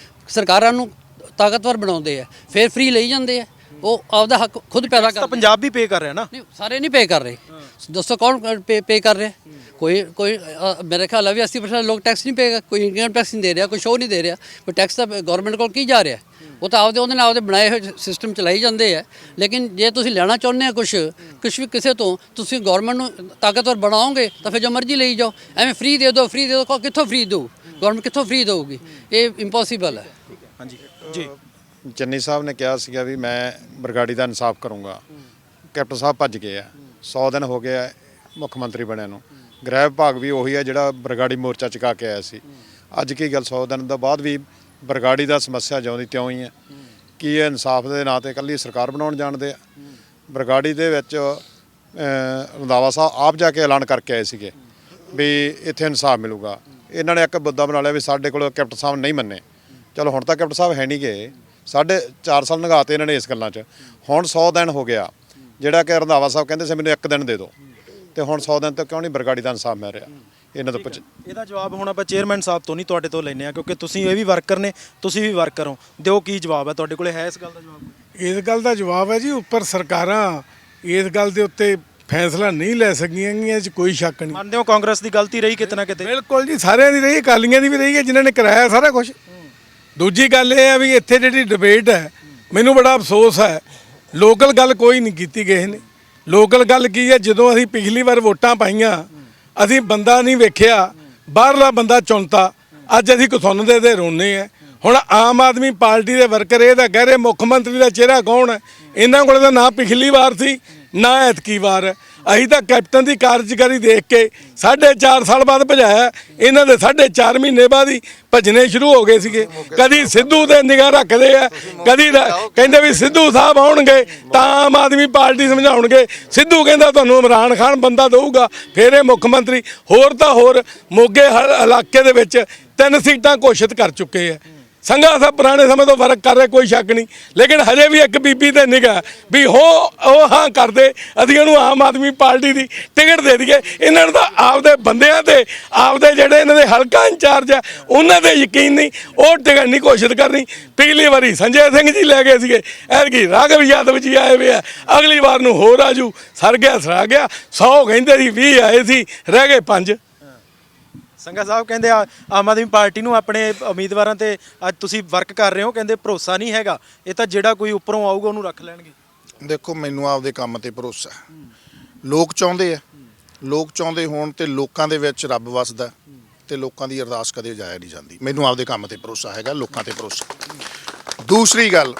ਸਰਕਾਰਾਂ ਨੂੰ ਤਾਕਤਵਰ ਬਣਾਉਂਦੇ ਆ, ਫਿਰ ਫ੍ਰੀ ਲਈ ਜਾਂਦੇ ਆ। ਉਹ ਆਪਦਾ ਹੱਕ ਖੁਦ ਪੈਦਾ ਤਾਂ ਕਰਦੇ ਪੰਜਾਬ ਵੀ ਪੇ ਕਰ ਰਿਹਾ ਨਾ। ਨਹੀਂ ਸਾਰੇ ਨਹੀਂ ਪੇ ਕਰ ਰਹੇ। ਦੱਸੋ ਕੌਣ ਪੇ ਕਰ ਰਿਹਾ? ਕੋਈ ਮੇਰੇ ਖਿਆਲ ਹੈ ਵੀ 80% ਲੋਕ ਟੈਕਸ ਨਹੀਂ ਪੇ, ਕੋਈ ਇਨਕਮ ਟੈਕਸ ਨਹੀਂ ਦੇ ਰਿਹਾ, ਕੋਈ ਸ਼ੋਅ ਨਹੀਂ ਦੇ ਰਿਹਾ, ਕੋਈ ਟੈਕਸ ਤਾਂ ਗਵਰਨਮੈਂਟ ਕੋਲ ਕੀ ਜਾ ਰਿਹਾ? ਉਹ ਤਾਂ ਉਹਦੇ ਨਾਲ ਬਣਾਏ ਹੋਏ ਸਿਸਟਮ ਚਲਾਈ ਜਾਂਦੇ ਆ। ਲੇਕਿਨ ਜੇ ਤੁਸੀਂ ਲੈਣਾ ਚਾਹੁੰਦੇ ਆ ਕੁਛ ਵੀ ਕਿਸੇ ਤੋਂ, ਤੁਸੀਂ ਗਵਰਨਮੈਂਟ ਨੂੰ ਤਾਕਤਵਰ ਬਣਾਓਗੇ ਤਾਂ ਫਿਰ ਜੋ ਮਰਜ਼ੀ ਲਈ ਜਾਓ। ਐਵੇਂ ਫ੍ਰੀ ਦੇ ਦਿਓ ਕਿੱਥੋਂ ਫ੍ਰੀ ਦਿਓ? ਗਵਰਨਮੈਂਟ ਕਿੱਥੋਂ ਫ੍ਰੀ ਦੇਊਗੀ? ਇਹ ਇੰਪੋਸੀਬਲ ਹੈ। ਹਾਂਜੀ ਜੀ। ਚੰਨੀ ਸਾਹਿਬ ਨੇ ਕਿਹਾ ਸੀਗਾ ਵੀ ਮੈਂ ਬਰਗਾੜੀ ਦਾ ਇਨਸਾਫ ਕਰੂੰਗਾ। ਕੈਪਟਨ ਸਾਹਿਬ ਭੱਜ ਗਏ ਆ, 100 ਦਿਨ ਹੋ ਗਏ ਆ ਮੁੱਖ ਮੰਤਰੀ ਬਣਿਆ ਨੂੰ। ਗ੍ਰਹਿ ਵਿਭਾਗ ਵੀ ਉਹੀ ਹੈ ਜਿਹੜਾ ਬਰਗਾੜੀ ਮੋਰਚਾ ਚੁਕਾ ਕੇ ਆਇਆ ਸੀ। ਅੱਜ ਕੀ ਗੱਲ 100 ਦਿਨ ਤੋਂ ਬਾਅਦ ਵੀ ਬਰਗਾੜੀ ਦਾ ਸਮੱਸਿਆ ਜਿਉਂ ਦੀ ਤਿਉਂ ਹੀ ਹੈ। ਕੀ ਇਹ ਇਨਸਾਫ ਦੇ ਨਾਂ ਤੇ ਇਕੱਲੀ ਸਰਕਾਰ ਬਣਾਉਣ ਜਾਣਦੇ ਆ? ਬਰਗਾੜੀ ਦੇ ਵਿੱਚ ਰੰਧਾਵਾ ਸਾਹਿਬ ਆਪ ਜਾ ਕੇ ਐਲਾਨ ਕਰਕੇ ਆਏ ਸੀਗੇ ਵੀ ਇੱਥੇ ਇਨਸਾਫ ਮਿਲੂਗਾ। ਇਹਨਾਂ ਨੇ ਇੱਕ ਮੁੱਦਾ ਬਣਾ ਲਿਆ ਵੀ ਸਾਡੇ ਕੋਲ ਕੈਪਟਨ ਸਾਹਿਬ ਨਹੀਂ ਮੰਨੇ। ਚਲੋ ਹੁਣ ਤਾਂ ਕੈਪਟਨ ਸਾਹਿਬ ਹੈ ਨਹੀਂ ਗਏ, 4.5 ਸਾਲ ਲੰਘਾਤੇ ਇਹਨਾਂ ਨੇ ਇਸ ਗੱਲਾਂ 'ਚ। ਹੁਣ 100 ਦਿਨ ਹੋ ਗਿਆ ਜਿਹੜਾ ਕਿ ਰੰਧਾਵਾ ਸਾਹਿਬ ਕਹਿੰਦੇ ਸੀ ਮੈਨੂੰ 1 ਦਿਨ ਦੇ ਦਿਓ, ਤੇ ਹੁਣ 100 ਦਿਨ ਤੋਂ ਕਿਉਂ ਨਹੀਂ ਬਰਗਾੜੀ ਦਾ ਇਨਸਾਫ ਮਿਲ ਰਿਹਾ? ਇਹਨਾਂ ਤੋਂ ਇਹਦਾ ਜਵਾਬ ਹੁਣ ਆਪਾਂ ਚੇਅਰਮੈਨ ਸਾਹਿਬ ਤੋਂ ਨਹੀਂ ਤੁਹਾਡੇ ਤੋਂ ਲੈਂਦੇ ਆ, ਕਿਉਂਕਿ ਤੁਸੀਂ ਇਹ ਵੀ ਵਰਕਰ ਨੇ, ਤੁਸੀਂ ਵੀ ਵਰਕਰ ਹੋ। ਦਿਓ ਕੀ ਜਵਾਬ ਹੈ ਤੁਹਾਡੇ ਕੋਲੇ? ਹੈ ਇਸ ਗੱਲ ਦਾ ਜਵਾਬ? ਇਸ ਗੱਲ ਦਾ ਜਵਾਬ ਹੈ ਜੀ, ਉੱਪਰ ਸਰਕਾਰਾਂ ਇਸ ਗੱਲ ਦੇ ਉੱਤੇ ਫੈਸਲਾ ਨਹੀਂ ਲੈ ਸਕੀਆਂ, ਇਹ 'ਚ ਕੋਈ ਸ਼ੱਕ ਨਹੀਂ। ਮੰਨਦੇ ਹੋ ਕਾਂਗਰਸ ਦੀ ਗਲਤੀ ਰਹੀ ਕਿਤੇ ਨਾ ਕਿਤੇ? ਬਿਲਕੁਲ ਜੀ, ਸਾਰਿਆਂ ਦੀ ਰਹੀ, ਅਕਾਲੀਆਂ ਦੀ ਵੀ ਰਹੀ ਹੈ, ਜਿਨ੍ਹਾਂ ਨੇ ਕਰਾਇਆ ਸਾਰਾ ਕੁਝ। ਦੂਜੀ ਗੱਲ ਇਹ ਹੈ ਵੀ ਇੱਥੇ ਜਿਹੜੀ ਡਿਬੇਟ ਹੈ, ਮੈਨੂੰ ਬੜਾ ਅਫਸੋਸ ਹੈ, ਲੋਕਲ ਗੱਲ ਕੋਈ ਨਹੀਂ ਕੀਤੀ ਕਿਸੇ ਨੇ। ਲੋਕਲ ਗੱਲ ਕੀ ਹੈ, ਜਦੋਂ ਅਸੀਂ ਪਿਛਲੀ ਵਾਰ ਵੋਟਾਂ ਪਾਈਆਂ ਅਸੀਂ ਬੰਦਾ ਨਹੀਂ ਵੇਖਿਆ, ਬਾਹਰਲਾ ਬੰਦਾ ਚੁਣਤਾ। ਅੱਜ ਅਸੀਂ ਕਸੁੰਨ ਦੇ ਰੋਨੇ ਆ। ਹੁਣ ਆਮ ਆਦਮੀ ਪਾਰਟੀ ਦੇ ਵਰਕਰ ਇਹ ਤਾਂ ਕਹਿ ਰਹੇ ਮੁੱਖ ਮੰਤਰੀ ਦਾ ਚਿਹਰਾ ਕੌਣ ਹੈ? ਇਹਨਾਂ ਕੋਲ ਤਾਂ ਨਾ ਪਿਛਲੀ ਵਾਰ ਸੀ ਨਾ ਐਤਕੀ ਵਾਰ ਹੈ। ਅਸੀਂ ਤਾਂ ਕੈਪਟਨ ਦੀ ਕਾਰਜਕਾਰੀ ਦੇਖ ਕੇ 4.5 ਸਾਲ ਬਾਅਦ ਭਜਾਇਆ, ਇਹਨਾਂ ਦੇ 4.5 ਮਹੀਨੇ ਬਾਅਦ ਹੀ ਭਜਨੇ ਸ਼ੁਰੂ ਹੋ ਗਏ ਸੀਗੇ। ਕਦੀ ਸਿੱਧੂ ਤੇ ਨਿਗਾਹ ਰੱਖਦੇ ਆ, ਕਦੀ ਕਹਿੰਦੇ ਵੀ ਸਿੱਧੂ ਸਾਹਿਬ ਆਉਣਗੇ ਤਾਂ ਆਮ ਆਦਮੀ ਪਾਰਟੀ ਸਮਝਾਉਣਗੇ। ਸਿੱਧੂ ਕਹਿੰਦਾ ਤੁਹਾਨੂੰ ਇਮਰਾਨ ਖਾਨ ਬੰਦਾ ਦਊਗਾ ਫਿਰ ਇਹ ਮੁੱਖ ਮੰਤਰੀ। ਹੋਰ ਤਾਂ ਹੋਰ ਮੋਗੇ ਇਲਾਕੇ ਦੇ ਵਿੱਚ 3 ਸੀਟਾਂ ਘੋਸ਼ਿਤ ਕਰ ਚੁੱਕੇ ਆ। ਸੰਘਾ ਸਾਹਿਬ ਪੁਰਾਣੇ ਸਮੇਂ ਤੋਂ ਫਰਕ ਕਰ ਰਹੇ, ਕੋਈ ਸ਼ੱਕ ਨਹੀਂ, ਲੇਕਿਨ ਹਜੇ ਵੀ ਇੱਕ ਬੀਬੀ ਤੇ ਨਿਗਾਹ ਵੀ ਉਹ ਹਾਂ ਕਰਦੇ ਅਸੀਂ ਉਹਨੂੰ ਆਮ ਆਦਮੀ ਪਾਰਟੀ ਦੀ ਟਿਕਟ ਦੇ ਦਈਏ। ਇਹਨਾਂ ਨੂੰ ਤਾਂ ਆਪਦੇ ਬੰਦਿਆਂ ਤੇ, ਆਪਦੇ ਜਿਹੜੇ ਇਹਨਾਂ ਦੇ ਹਲਕਾ ਇੰਚਾਰਜ ਆ ਉਹਨਾਂ ਤੇ ਯਕੀਨ ਨਹੀਂ, ਉਹ ਟਿਕਟ ਨਹੀਂ ਘੋਸ਼ਿਤ ਕਰਨੀ। ਪਿਛਲੀ ਵਾਰੀ ਸੰਜੇ ਸਿੰਘ ਜੀ ਲੈ ਗਏ ਸੀਗੇ, ਐਤਕੀ ਰਾਘਵ ਯਾਦਵ ਜੀ ਆਏ ਵੇ ਆ, ਅਗਲੀ ਵਾਰ ਨੂੰ ਹੋਰ ਆਜੂ। ਸਰ ਗਿਆ ਸਰਾ ਗਿਆ, 100 ਕਹਿੰਦੇ ਸੀ 20 ਆਏ ਸੀ, ਰਹਿ ਗਏ 5। ਸੰਘਾ ਸਾਹਿਬ ਕਹਿੰਦੇ ਆਮ ਆਦਮੀ ਪਾਰਟੀ ਨੂੰ ਆਪਣੇ ਉਮੀਦਵਾਰਾਂ ਤੇ ਅੱਜ ਤੁਸੀਂ ਵਰਕ ਕਰ ਰਹੇ ਹੋ, ਕਹਿੰਦੇ ਭਰੋਸਾ ਨਹੀਂ ਹੈਗਾ, ਇਹ ਤਾਂ ਜਿਹੜਾ ਕੋਈ ਉੱਪਰੋਂ ਆਊਗਾ ਉਹਨੂੰ ਰੱਖ ਲੈਣਗੇ। ਦੇਖੋ ਮੈਨੂੰ ਆਪਦੇ ਕੰਮ ਤੇ ਭਰੋਸਾ ਹੈ। ਲੋਕ ਚਾਹੁੰਦੇ ਆ, ਲੋਕ ਚਾਹੁੰਦੇ ਹੋਣ ਤੇ ਲੋਕਾਂ ਦੇ ਵਿੱਚ ਰੱਬ ਵਸਦਾ ਤੇ ਲੋਕਾਂ ਦੀ ਅਰਦਾਸ ਕਦੇ ਜਾਇਆ ਨਹੀਂ ਜਾਂਦੀ। ਮੈਨੂੰ ਆਪਦੇ ਕੰਮ ਤੇ ਭਰੋਸਾ ਹੈਗਾ, ਲੋਕਾਂ ਤੇ ਭਰੋਸਾ। ਦੂਸਰੀ ਗੱਲ,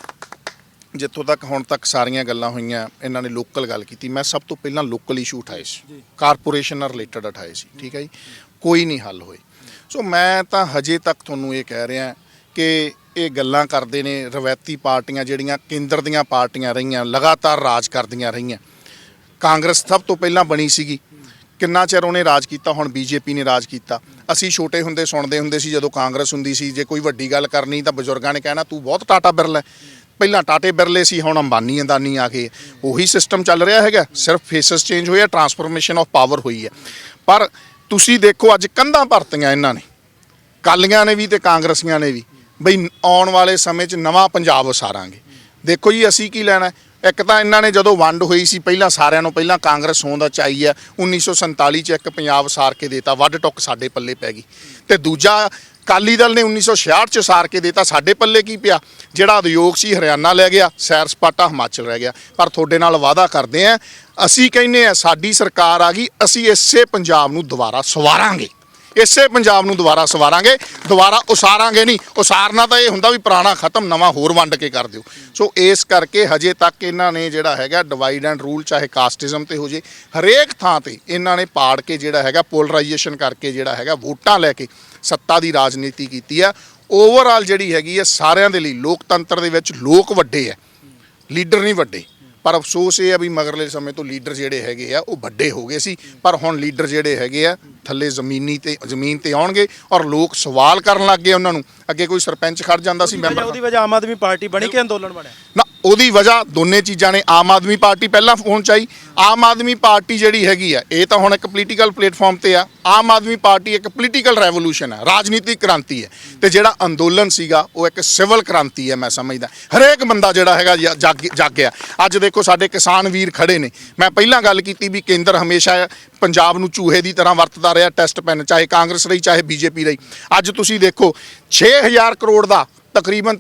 ਜਿੱਥੋਂ ਤੱਕ ਹੁਣ ਤੱਕ ਸਾਰੀਆਂ ਗੱਲਾਂ ਹੋਈਆਂ, ਇਹਨਾਂ ਨੇ ਲੋਕਲ ਗੱਲ ਕੀਤੀ, ਮੈਂ ਸਭ ਤੋਂ ਪਹਿਲਾਂ ਲੋਕਲ ਇਸ਼ੂ ਉਠਾਏ ਸੀ, ਕਾਰਪੋਰੇਸ਼ਨ ਨਾਲ ਰਿਲੇਟਡ ਉਠਾਏ ਸੀ, ਠੀਕ ਹੈ ਜੀ, ਕੋਈ ਨਹੀਂ ਹੱਲ ਹੋਏ। ਸੋ ਮੈਂ ਤਾਂ ਹਜੇ ਤੱਕ ਤੁਹਾਨੂੰ ਇਹ ਕਹਿ ਰਿਹਾ ਕਿ ਇਹ ਗੱਲਾਂ ਕਰਦੇ ਨੇ ਰਵਾਇਤੀ ਪਾਰਟੀਆਂ ਜਿਹੜੀਆਂ ਕੇਂਦਰ ਦੀਆਂ ਪਾਰਟੀਆਂ ਰਹੀਆਂ, ਲਗਾਤਾਰ ਰਾਜ ਕਰਦੀਆਂ ਰਹੀਆਂ। ਕਾਂਗਰਸ ਸਭ ਤੋਂ ਪਹਿਲਾਂ ਬਣੀ ਸੀਗੀ, ਕਿੰਨਾ ਚਿਰ ਉਹਨੇ ਰਾਜ ਕੀਤਾ, ਹੁਣ ਬੀਜੇਪੀ ਨੇ ਰਾਜ ਕੀਤਾ। ਅਸੀਂ ਛੋਟੇ ਹੁੰਦੇ ਸੁਣਦੇ ਹੁੰਦੇ ਸੀ ਜਦੋਂ ਕਾਂਗਰਸ ਹੁੰਦੀ ਸੀ, ਜੇ ਕੋਈ ਵੱਡੀ ਗੱਲ ਕਰਨੀ ਤਾਂ ਬਜ਼ੁਰਗਾਂ ਨੇ ਕਹਿਣਾ ਤੂੰ ਬਹੁਤ ਟਾਟਾ ਬਿਰਲਾ। ਪਹਿਲਾਂ ਟਾਟੇ ਬਿਰਲੇ ਸੀ, ਹੁਣ ਅੰਬਾਨੀ ਅਦਾਨੀ ਆ ਗਏ। ਉਹੀ ਸਿਸਟਮ ਚੱਲ ਰਿਹਾ ਹੈਗਾ, ਸਿਰਫ ਫੇਸਸ ਚੇਂਜ ਹੋਏ ਆ, ਟਰਾਂਸਫਰਮੇਸ਼ਨ ਆਫ ਪਾਵਰ ਹੋਈ ਹੈ। ਪਰ ਤੁਸੀਂ ਦੇਖੋ ਅੱਜ ਕੰਧਾਂ ਭਰਤੀਆਂ ਇਹਨਾਂ ਨੇ, ਕਾਲੀਆਂ ਨੇ ਵੀ ਤੇ ਕਾਂਗਰਸੀਆਂ ਨੇ ਵੀ, ਬਈ ਆਉਣ ਵਾਲੇ ਸਮੇਂ 'ਚ ਨਵਾਂ ਪੰਜਾਬ ਵਸਾਰਾਂਗੇ। ਦੇਖੋ ਜੀ ਅਸੀਂ ਕੀ ਲੈਣਾ? ਇੱਕ ਤਾਂ ਇਹਨਾਂ ਨੇ ਜਦੋਂ ਵੰਡ ਹੋਈ ਸੀ ਪਹਿਲਾਂ ਸਾਰਿਆਂ ਨੂੰ ਪਹਿਲਾਂ ਕਾਂਗਰਸ ਹੋਣ ਦਾ ਚਾਹੀ ਹੈ, 1947 'ਚ ਇੱਕ ਪੰਜਾਬ ਸਾਰ ਕੇ ਦੇਤਾ, ਵੱਢ ਟੁੱਕ ਸਾਡੇ ਪੱਲੇ ਪੈ ਗਈ। ਤੇ ਦੂਜਾ ਅਕਾਲੀ ਦਲ ਨੇ 1966 'ਚ ਸਾਰ ਕੇ ਦੇਤਾ, ਸਾਡੇ ਪੱਲੇ ਕੀ ਪਿਆ? ਜਿਹੜਾ ਉਦਯੋਗ ਸੀ ਹਰਿਆਣਾ ਲੈ ਗਿਆ, ਸੈਰ ਸਪਾਟਾ ਹਿਮਾਚਲ ਰਹਿ ਗਿਆ। ਪਰ ਤੁਹਾਡੇ ਨਾਲ ਵਾਅਦਾ ਕਰਦੇ ਆ, ਅਸੀਂ ਕਹਿੰਦੇ ਆ ਸਾਡੀ ਸਰਕਾਰ ਆ ਗਈ, ਅਸੀਂ ਇਸੇ ਪੰਜਾਬ ਨੂੰ ਦੁਬਾਰਾ ਸਵਾਰਾਂਗੇ, ਇਸੇ ਪੰਜਾਬ ਨੂੰ ਦੁਬਾਰਾ ਸਵਾਰਾਂਗੇ, ਦੁਬਾਰਾ ਉਸਾਰਾਂਗੇ ਨਹੀਂ। ਉਸਾਰਨਾ ਤਾਂ ਇਹ ਹੁੰਦਾ ਵੀ ਪੁਰਾਣਾ ਖਤਮ, ਨਵਾਂ ਹੋਰ ਵੰਡ ਕੇ ਕਰ ਦਿਓ। ਸੋ ਇਸ ਕਰਕੇ ਹਜੇ ਤੱਕ ਇਹਨਾਂ ਨੇ ਜਿਹੜਾ ਹੈਗਾ ਡਿਵਾਈਡ ਐਂਡ ਰੂਲ, ਚਾਹੇ ਕਾਸਟਿਜ਼ਮ ਤੇ ਹੋ ਜੇ, ਹਰੇਕ ਥਾਂ ਤੇ ਇਹਨਾਂ ਨੇ ਪਾੜ ਕੇ ਜਿਹੜਾ ਹੈਗਾ ਪੋਲਰਾਈਜੇਸ਼ਨ ਕਰਕੇ ਜਿਹੜਾ ਹੈਗਾ ਵੋਟਾਂ ਲੈ ਕੇ ਸੱਤਾ ਦੀ ਰਾਜਨੀਤੀ ਕੀਤੀ ਆ। ਓਵਰਆਲ ਜਿਹੜੀ ਹੈਗੀ ਹੈ ਸਾਰਿਆਂ ਦੇ ਲਈ ਲੋਕਤੰਤਰ ਦੇ ਵਿੱਚ ਲੋਕ ਵੱਡੇ ਆ, ਲੀਡਰ ਨਹੀਂ ਵੱਡੇ। ਪਰ ਅਫਸੋਸ ਇਹ ਆ ਵੀ ਮਗਰਲੇ ਸਮੇਂ ਤੋਂ ਲੀਡਰ ਜਿਹੜੇ ਹੈਗੇ ਆ ਉਹ ਵੱਡੇ ਹੋ ਗਏ ਸੀ, ਪਰ ਹੁਣ ਲੀਡਰ ਜਿਹੜੇ ਹੈਗੇ ਆ ਥੱਲੇ ਜ਼ਮੀਨ ਤੇ ਆਉਣਗੇ ਔਰ ਲੋਕ ਸਵਾਲ ਕਰਨ ਲੱਗ ਗਏ ਉਹਨਾਂ ਨੂੰ। ਅੱਗੇ ਕੋਈ ਸਰਪੰਚ ਖੜ ਜਾਂਦਾ ਸੀ, ਮੈਂਬਰ, ਉਹਦੀ ਵਜ੍ਹਾ ਆਮ ਆਦਮੀ ਪਾਰਟੀ ਬਣੀ ਕਿ ਅੰਦੋਲਨ ਬਣਿਆ? ਨਾ ਉਹਦੀ ਵਜ੍ਹਾ ਦੋਨੇ ਚੀਜ਼ਾਂ ਨੇ। ਆਮ ਆਦਮੀ ਪਾਰਟੀ ਪਹਿਲਾਂ ਫੋਨ ਚਾਈ। ਆਮ ਆਦਮੀ ਪਾਰਟੀ ਜਿਹੜੀ ਹੈਗੀ ਆ ਇਹ ਤਾਂ ਹੁਣ ਇੱਕ ਪੋਲੀਟੀਕਲ ਪਲੇਟਫਾਰਮ ਤੇ ਆ। ਆਮ ਆਦਮੀ ਪਾਰਟੀ ਇੱਕ ਪੋਲੀਟੀਕਲ ਰੈਵੋਲੂਸ਼ਨ ਹੈ, ਰਾਜਨੀਤਿਕ ਕ੍ਰਾਂਤੀ ਹੈ, ਤੇ ਜਿਹੜਾ ਅੰਦੋਲਨ ਸੀਗਾ ਉਹ ਇੱਕ ਸਿਵਲ ਕ੍ਰਾਂਤੀ ਹੈ। ਮੈਂ ਸਮਝਦਾ ਹਰੇਕ ਬੰਦਾ ਜਿਹੜਾ ਹੈਗਾ ਜਾਗਿਆ। ਅੱਜ ਦੇਖੋ ਸਾਡੇ ਕਿਸਾਨ ਵੀਰ ਖੜੇ ਨੇ। ਮੈਂ ਪਹਿਲਾਂ ਗੱਲ ਕੀਤੀ ਵੀ ਕੇਂਦਰ ਹਮੇਸ਼ਾ ਪੰਜਾਬ ਨੂੰ ਚੂਹੇ ਦੀ ਤਰ੍ਹਾਂ ਵਰਤਦਾ ਰਿਹਾ, ਟੈਸਟ ਪੈਨ, ਚਾਹੇ ਕਾਂਗਰਸ ਰਹੀ ਚਾਹੇ ਬੀਜੇਪੀ ਰਹੀ। ਅੱਜ ਤੁਸੀਂ ਦੇਖੋ 6000 ਕਰੋੜ ਦਾ ਤਕਰੀਬਨ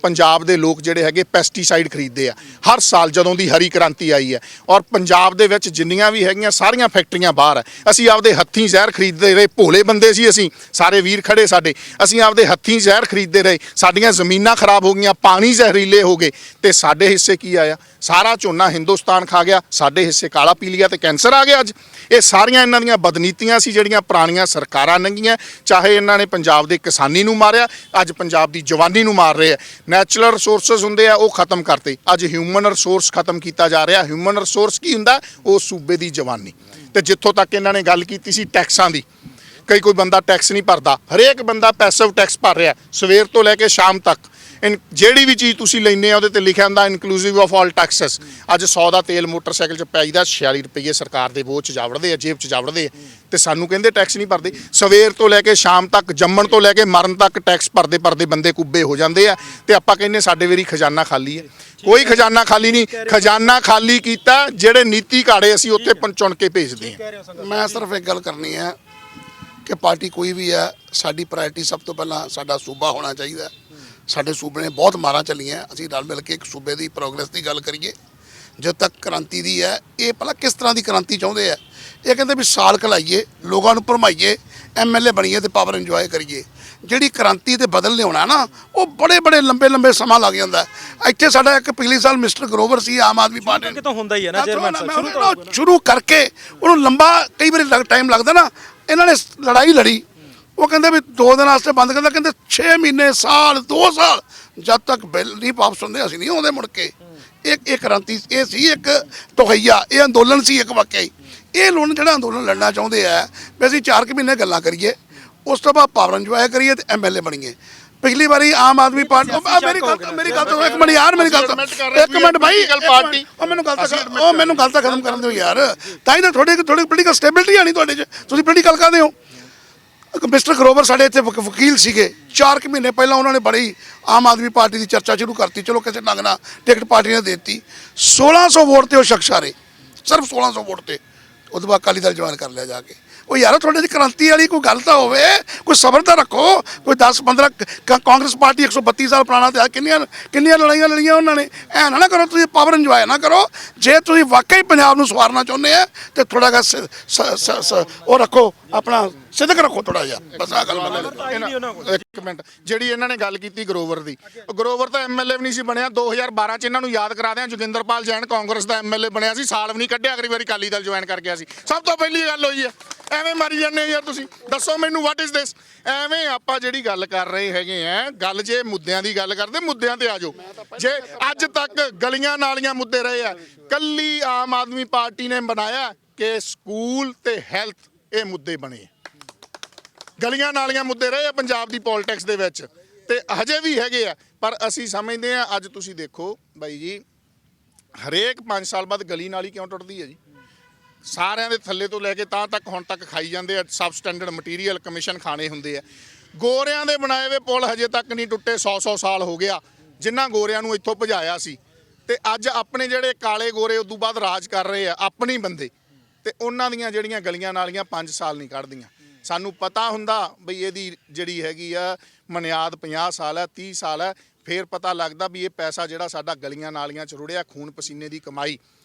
ਪੰਜਾਬ ਦੇ ਲੋਕ ਜਿਹੜੇ ਹੈਗੇ ਪੈਸਟੀਸਾਈਡ ਖਰੀਦਦੇ ਆ ਹਰ ਸਾਲ ਜਦੋਂ ਦੀ ਹਰੀ ਕ੍ਰਾਂਤੀ ਆਈ ਹੈ। ਔਰ ਪੰਜਾਬ ਦੇ ਵਿੱਚ ਜਿੰਨੀਆਂ ਵੀ ਹੈਗੀਆਂ ਸਾਰੀਆਂ ਫੈਕਟਰੀਆਂ ਬਾਹਰ ਹੈ। ਅਸੀਂ ਆਪਦੇ ਹੱਥੀਂ ਜ਼ਹਿਰ ਖਰੀਦਦੇ ਰਹੇ, ਭੋਲੇ ਬੰਦੇ ਸੀ ਅਸੀਂ, ਸਾਰੇ ਵੀਰ ਖੜੇ ਸਾਡੇ, ਅਸੀਂ ਆਪਦੇ ਹੱਥੀਂ ਜ਼ਹਿਰ ਖਰੀਦਦੇ ਰਹੇ, ਸਾਡੀਆਂ ਜ਼ਮੀਨਾਂ ਖਰਾਬ ਹੋ ਗਈਆਂ, ਪਾਣੀ ਜ਼ਹਿਰੀਲੇ ਹੋ ਗਏ, ਤੇ ਸਾਡੇ ਹਿੱਸੇ ਕੀ ਆਇਆ? ਸਾਰਾ ਝੋਨਾ ਹਿੰਦੁਸਤਾਨ ਖਾ ਗਿਆ, ਸਾਡੇ ਹਿੱਸੇ ਕਾਲਾ ਪੀਲੀਆ ਤੇ ਕੈਂਸਰ ਆ ਗਿਆ। ਅੱਜ ਇਹ ਸਾਰੀਆਂ ਇਹਨਾਂ ਦੀਆਂ ਬਦਨੀਤੀਆਂ ਸੀ ਜਿਹੜੀਆਂ ਪੁਰਾਣੀਆਂ ਸਰਕਾਰਾਂ ਲੰਘੀਆਂ। ਚਾਹੇ ਇਹਨਾਂ ਨੇ ਪੰਜਾਬ ਦੇ ਕਿਸਾਨੀ ਨੂੰ ਮਾਰਿਆ, ਅੱਜ ਪੰਜਾਬ ਦੀ ਜਵਾਨੀ ਨੂੰ ਮਾਰ ਰਹੇ ਆ। ਨੈਚੁਰਲ ਰਿਸੋਰਸਸ ਹੁੰਦੇ ਆ ਉਹ ਖਤਮ ਕਰਤੇ, ਅੱਜ ਹਿਊਮਨ ਰਿਸੋਰਸ ਖਤਮ ਕੀਤਾ ਜਾ ਰਿਹਾ। ਹਿਊਮਨ ਰਿਸੋਰਸ ਕੀ ਹੁੰਦਾ? ਉਹ ਸੂਬੇ ਦੀ ਜਵਾਨੀ। ਤੇ ਜਿੱਥੋਂ ਤੱਕ ਇਹਨਾਂ ਨੇ ਗੱਲ ਕੀਤੀ ਸੀ ਟੈਕਸਾਂ ਦੀ, ਕੋਈ ਬੰਦਾ ਟੈਕਸ ਨਹੀਂ ਭਰਦਾ, ਹਰੇਕ ਬੰਦਾ ਪੈਸਿਵ ਟੈਕਸ ਭਰ ਰਿਹਾ ਸਵੇਰ ਤੋਂ ਲੈ ਕੇ ਸ਼ਾਮ ਤੱਕ। ਜਿਹੜੀ ਵੀ ਚੀਜ਼ ਤੁਸੀਂ ਲੈਂਦੇ ਆ ਉਹਦੇ ਤੇ ਲਿਖਿਆ ਹੁੰਦਾ ਇਨਕਲੂਸਿਵ ਆਫ ਆਲ ਟੈਕਸਸ। ਅੱਜ 100 ਦਾ ਤੇਲ ਮੋਟਰਸਾਈਕਲ 'ਚ ਪਾਈਦਾ 46 ਰੁਪਏ ਸਰਕਾਰ ਦੇ ਬੋਝ 'ਚ ਜਾਵੜਦੇ ਆ, ਜੇਬ 'ਚ ਜਾਵੜਦੇ ਆ, ਤੇ ਸਾਨੂੰ ਕਹਿੰਦੇ ਟੈਕਸ ਨਹੀਂ ਭਰਦੇ। ਸਵੇਰ ਤੋਂ ਲੈ ਕੇ ਸ਼ਾਮ ਤੱਕ, ਜੰਮਣ ਤੋਂ ਲੈ ਕੇ ਮਰਨ ਤੱਕ ਟੈਕਸ ਭਰਦੇ ਬੰਦੇ ਕੁੱਬੇ ਹੋ ਜਾਂਦੇ ਆ, ਤੇ ਆਪਾਂ ਕਹਿੰਦੇ ਸਾਡੇ ਵੇਰੀ ਖਜ਼ਾਨਾ ਖਾਲੀ ਹੈ। ਕੋਈ ਖਜ਼ਾਨਾ ਖਾਲੀ ਨਹੀਂ। ਖਜ਼ਾਨਾ ਖਾਲੀ ਕੀਤਾ ਜਿਹੜੇ ਨੀਤੀ ਘਾੜੇ ਅਸੀਂ ਉੱਥੇ ਚੁਣ ਕੇ ਭੇਜਦੇ ਹਾਂ। ਮੈਂ ਸਿਰਫ ਇੱਕ ਗੱਲ ਕਰਨੀ ਹੈ ਕਿ ਪਾਰਟੀ ਕੋਈ ਵੀ ਹੈ, ਸਾਡੀ ਪ੍ਰਾਇਰਟੀ ਸਭ ਤੋਂ ਪਹਿਲਾਂ ਸਾਡਾ ਸੂਬਾ ਹੋਣਾ ਚਾਹੀਦਾ। ਸਾਡੇ ਸੂਬੇ ਨੇ ਬਹੁਤ ਮਾਰਾਂ ਚੱਲੀਆਂ, ਅਸੀਂ ਰਲ ਮਿਲ ਕੇ ਇੱਕ ਸੂਬੇ ਦੀ ਪ੍ਰੋਗਰੈਸ ਦੀ ਗੱਲ ਕਰੀਏ। ਜਦ ਤੱਕ ਕ੍ਰਾਂਤੀ ਦੀ ਹੈ, ਇਹ ਭਲਾ ਕਿਸ ਤਰ੍ਹਾਂ ਦੀ ਕ੍ਰਾਂਤੀ ਚਾਹੁੰਦੇ ਆ? ਇਹ ਕਹਿੰਦੇ ਵੀ ਸਾਲ ਖਲਾਈਏ, ਲੋਕਾਂ ਨੂੰ ਭਰਮਾਈਏ, ਐਮਐਲਏ ਬਣੀਏ ਤੇ ਪਾਵਰ ਇੰਜੋਏ ਕਰੀਏ। ਜਿਹੜੀ ਕ੍ਰਾਂਤੀ ਤੇ ਬਦਲ ਲਿਆਉਣਾ ਨਾ, ਉਹ ਬੜੇ ਲੰਬੇ ਸਮਾਂ ਲੱਗ ਜਾਂਦਾ। ਇੱਥੇ ਸਾਡਾ ਇੱਕ ਪਿਛਲੇ ਸਾਲ ਮਿਸਟਰ ਗਰੋਵਰ ਸੀ ਆਮ ਆਦਮੀ ਪਾਰਟੀ ਕਿਤੋਂ ਹੁੰਦਾ ਹੀ ਹੈ ਨਾ ਚੇਅਰਮੈਨ ਸਾਹਿਬ, ਸ਼ੁਰੂ ਕਰਕੇ ਉਹਨੂੰ ਲੰਬਾ ਕਈ ਵਾਰੀ ਟਾਈਮ ਲੱਗਦਾ ਨਾ। ਇਹਨਾਂ ਨੇ ਲੜਾਈ ਲੜੀ, ਉਹ ਕਹਿੰਦੇ ਵੀ 2 ਦਿਨ ਵਾਸਤੇ ਬੰਦ ਕਰਦਾ, ਕਹਿੰਦੇ 6 ਮਹੀਨੇ, ਸਾਲ, 2 ਸਾਲ, ਜਦ ਤੱਕ ਬਿੱਲ ਨਹੀਂ ਵਾਪਸ ਹੁੰਦੇ ਅਸੀਂ ਨਹੀਂ ਆਉਂਦੇ ਮੁੜ ਕੇ। ਇਹ ਕ੍ਰਾਂਤੀ, ਇਹ ਸੀ ਇੱਕ ਤਹਈਆ, ਇਹ ਅੰਦੋਲਨ ਸੀ ਇੱਕ ਵਾਕਿਆ ਹੀ। ਇਹ ਲੋਕ ਜਿਹੜਾ ਅੰਦੋਲਨ ਲੜਨਾ ਚਾਹੁੰਦੇ ਆ ਵੀ ਅਸੀਂ 4 ਮਹੀਨੇ ਗੱਲਾਂ ਕਰੀਏ, ਉਸ ਤੋਂ ਬਾਅਦ ਪਾਵਰ ਇੰਜੋਏ ਕਰੀਏ ਤੇ ਐਮਐਲਏ ਬਣੀਏ। ਪਿਛਲੀ ਵਾਰੀ ਆਮ ਆਦਮੀ ਪਾਰਟੀ ਮੇਰੀ ਗੱਲ ਤੋਂ ਇੱਕ ਮਿੰਟ ਯਾਰ, ਮੇਰੀ ਗੱਲ ਤੋਂ ਇੱਕ ਮਿੰਟ ਭਾਈ, ਮੈਨੂੰ ਗੱਲ ਤਾਂ ਖਤਮ ਕਰਨ ਦਿਓ ਯਾਰ। ਤਾਂ ਹੀ ਤਾਂ ਥੋੜੀ ਪੋਲੀਟੀਕਲ ਸਟੇਬਿਲਿਟੀ ਆਣੀ ਤੁਹਾਡੇ 'ਚ। ਤੁਸੀਂ ਪੋਲੀਟੀਕਲ ਕਰਦੇ ਹੋ। ਮਿਸਟਰ ਗਰੋਵਰ ਸਾਡੇ ਇੱਥੇ ਵਕੀਲ ਸੀਗੇ, 4 ਮਹੀਨੇ ਪਹਿਲਾਂ ਉਹਨਾਂ ਨੇ ਬੜੀ ਆਮ ਆਦਮੀ ਪਾਰਟੀ ਦੀ ਚਰਚਾ ਸ਼ੁਰੂ ਕਰਤੀ। ਚਲੋ ਕਿਸੇ ਢੰਗ ਨਾਲ ਟਿਕਟ ਪਾਰਟੀ ਨੇ ਦੇ ਦਿੱਤੀ। 1600 ਵੋਟ ਤੇ ਉਹ ਸ਼ਖਸ ਹਾਰੇ, ਸਿਰਫ 1600 ਵੋਟ ਤੇ। ਉਹਦੇ ਬਾਅਦ ਅਕਾਲੀ ਦਲ ਜੁਆਇਨ ਕਰ ਲਿਆ ਜਾ ਕੇ। ਉਹ ਯਾਰ ਤੁਹਾਡੇ 'ਚ ਕ੍ਰਾਂਤੀ ਵਾਲੀ ਕੋਈ ਗੱਲ ਤਾਂ ਹੋਵੇ, ਕੋਈ ਸਬਰ ਤਾਂ ਰੱਖੋ। ਕੋਈ 10-15 ਕਾਂਗਰਸ ਪਾਰਟੀ 132 ਸਾਲ ਪੁਰਾਣਾ ਤੇ ਕਿੰਨੀਆਂ ਲੜਾਈਆਂ ਲੜੀਆਂ ਉਹਨਾਂ ਨੇ। ਐ ਨਾ ਕਰੋ, ਤੁਸੀਂ ਪਾਵਰ ਇੰਜੋਏ ਨਾ ਕਰੋ। ਜੇ ਤੁਸੀਂ ਵਾਕਈ ਪੰਜਾਬ ਨੂੰ ਸਵਾਰਨਾ ਚਾਹੁੰਦੇ ਆ ਤੇ ਥੋੜਾ ਜਿਹਾ ਉਹ ਰੱਖੋ, ਆਪਣਾ ਸਿੱਧਕ ਰੱਖੋ ਥੋੜਾ ਜਿਹਾ, ਬਸ ਆ ਗੱਲ ਮੰਨ। ਇੱਕ ਮਿੰਟ, ਜਿਹੜੀ ਇਹਨਾਂ ਨੇ ਗੱਲ ਕੀਤੀ ਗਰੋਵਰ ਦੀ, ਗਰੋਵਰ ਤਾਂ ਐਮਐਲਏ ਵੀ ਨਹੀਂ ਸੀ ਬਣਿਆ। 2012 'ਚ ਇਹਨਾਂ ਨੂੰ ਯਾਦ ਕਰਾ ਦਿਆਂ, ਜੋਗਿੰਦਰਪਾਲ ਜੈਨ ਕਾਂਗਰਸ ਦਾ ਐਮਐਲਏ ਬਣਿਆ ਸੀ, ਸਾਲ ਵੀ ਨਹੀਂ ਕੱਢਿਆ, ਅਗਲੀ ਵਾਰੀ ਅਕਾਲੀ ਦਲ ਜੁਆਇਨ ਕਰ ਗਿਆ ਸੀ। ਸਭ ਤੋਂ ਪਹਿਲੀ ਗੱਲ ਹੋਈ ਹੈ। ਐਵੇਂ ਮਾਰੀ ਜਾਂਦੇ ਯਾਰ ਤੁਸੀਂ, ਦੱਸੋ ਮੈਨੂੰ ਵਾਟ ਇਜ਼ ਦਿਸ? ਐਵੇਂ ਆਪਾਂ ਜਿਹੜੀ ਗੱਲ ਕਰ ਰਹੇ ਹੈਗੇ ਆ, ਗੱਲ ਜੇ ਮੁੱਦਿਆਂ ਦੀ ਗੱਲ ਕਰਦੇ, ਮੁੱਦਿਆਂ ਤੇ ਆ ਜਾਓ। ਜੇ ਅੱਜ ਤੱਕ ਗਲੀਆਂ ਨਾਲੀਆਂ ਮੁੱਦੇ ਰਹੇ ਆ, ਕੱਲੀ ਆਮ ਆਦਮੀ ਪਾਰਟੀ ਨੇ ਬਣਾਇਆ ਕਿ ਸਕੂਲ ਤੇ ਹੈਲਥ ਇਹ ਮੁੱਦੇ ਬਣੇ। ਗਲੀਆਂ ਨਾਲੀਆਂ ਮੁੱਦੇ ਰਹੇ ਆ ਪੰਜਾਬ ਦੀ ਪੋਲਿਟਿਕਸ ਦੇ ਵਿੱਚ, ਤੇ ਹਜੇ ਵੀ ਹੈਗੇ ਆ। ਪਰ ਅਸੀਂ ਸਮਝਦੇ ਆ, ਅੱਜ ਤੁਸੀਂ ਦੇਖੋ ਬਾਈ ਜੀ, ਹਰੇਕ 5 ਸਾਲ ਬਾਅਦ ਗਲੀ ਨਾਲੀ ਕਿਉਂ ਟੁੱਟਦੀ ਹੈ ਜੀ? ਸਾਰਿਆਂ ਦੇ ਥੱਲੇ ਤੋਂ ਲੈ ਕੇ ਤਾਂ ਤੱਕ ਹੁਣ ਤੱਕ ਖਾਈ ਜਾਂਦੇ ਆ, ਸਬ ਸਟੈਂਡਰਡ ਮਟੀਰੀਅਲ ਕਮਿਸ਼ਨ ਖਾਣੇ ਹੁੰਦੇ ਆ। ਗੋਰਿਆਂ ਦੇ ਬਣਾਏ ਹੋਏ ਪੁਲ ਹਜੇ ਤੱਕ ਨਹੀਂ ਟੁੱਟੇ, 100 ਸਾਲ ਹੋ ਗਿਆ ਜਿਨ੍ਹਾਂ ਗੋਰਿਆਂ ਨੂੰ ਇੱਥੋਂ ਭਜਾਇਆ ਸੀ। ਤੇ ਅੱਜ ਆਪਣੇ ਜਿਹੜੇ ਕਾਲੇ ਗੋਰੇ ਉਦੋਂ ਬਾਅਦ ਰਾਜ ਕਰ ਰਹੇ ਆ, ਆਪਣੇ ਬੰਦੇ, ਤੇ ਉਹਨਾਂ ਦੀਆਂ ਜਿਹੜੀਆਂ ਗਲੀਆਂ ਨਾਲੀਆਂ 5 ਸਾਲ ਨਹੀਂ ਕੱਢਦੀਆਂ। ਸਾਨੂੰ ਪਤਾ ਹੁੰਦਾ ਬਈ ਇਹਦੀ ਜਿਹੜੀ ਹੈਗੀ ਆ ਮਨਿਆਦ 50 ਸਾਲ ਹੈ, 30 ਸਾਲ ਹੈ, ਫਿਰ ਪਤਾ ਲੱਗਦਾ ਵੀ ਇਹ ਪੈਸਾ ਜਿਹੜਾ ਸਾਡਾ ਗਲੀਆਂ ਨਾਲੀਆਂ 'ਚ ਰੁੜਿਆ, ਖੂਨ ਪਸੀਨੇ ਦੀ ਕਮਾਈ,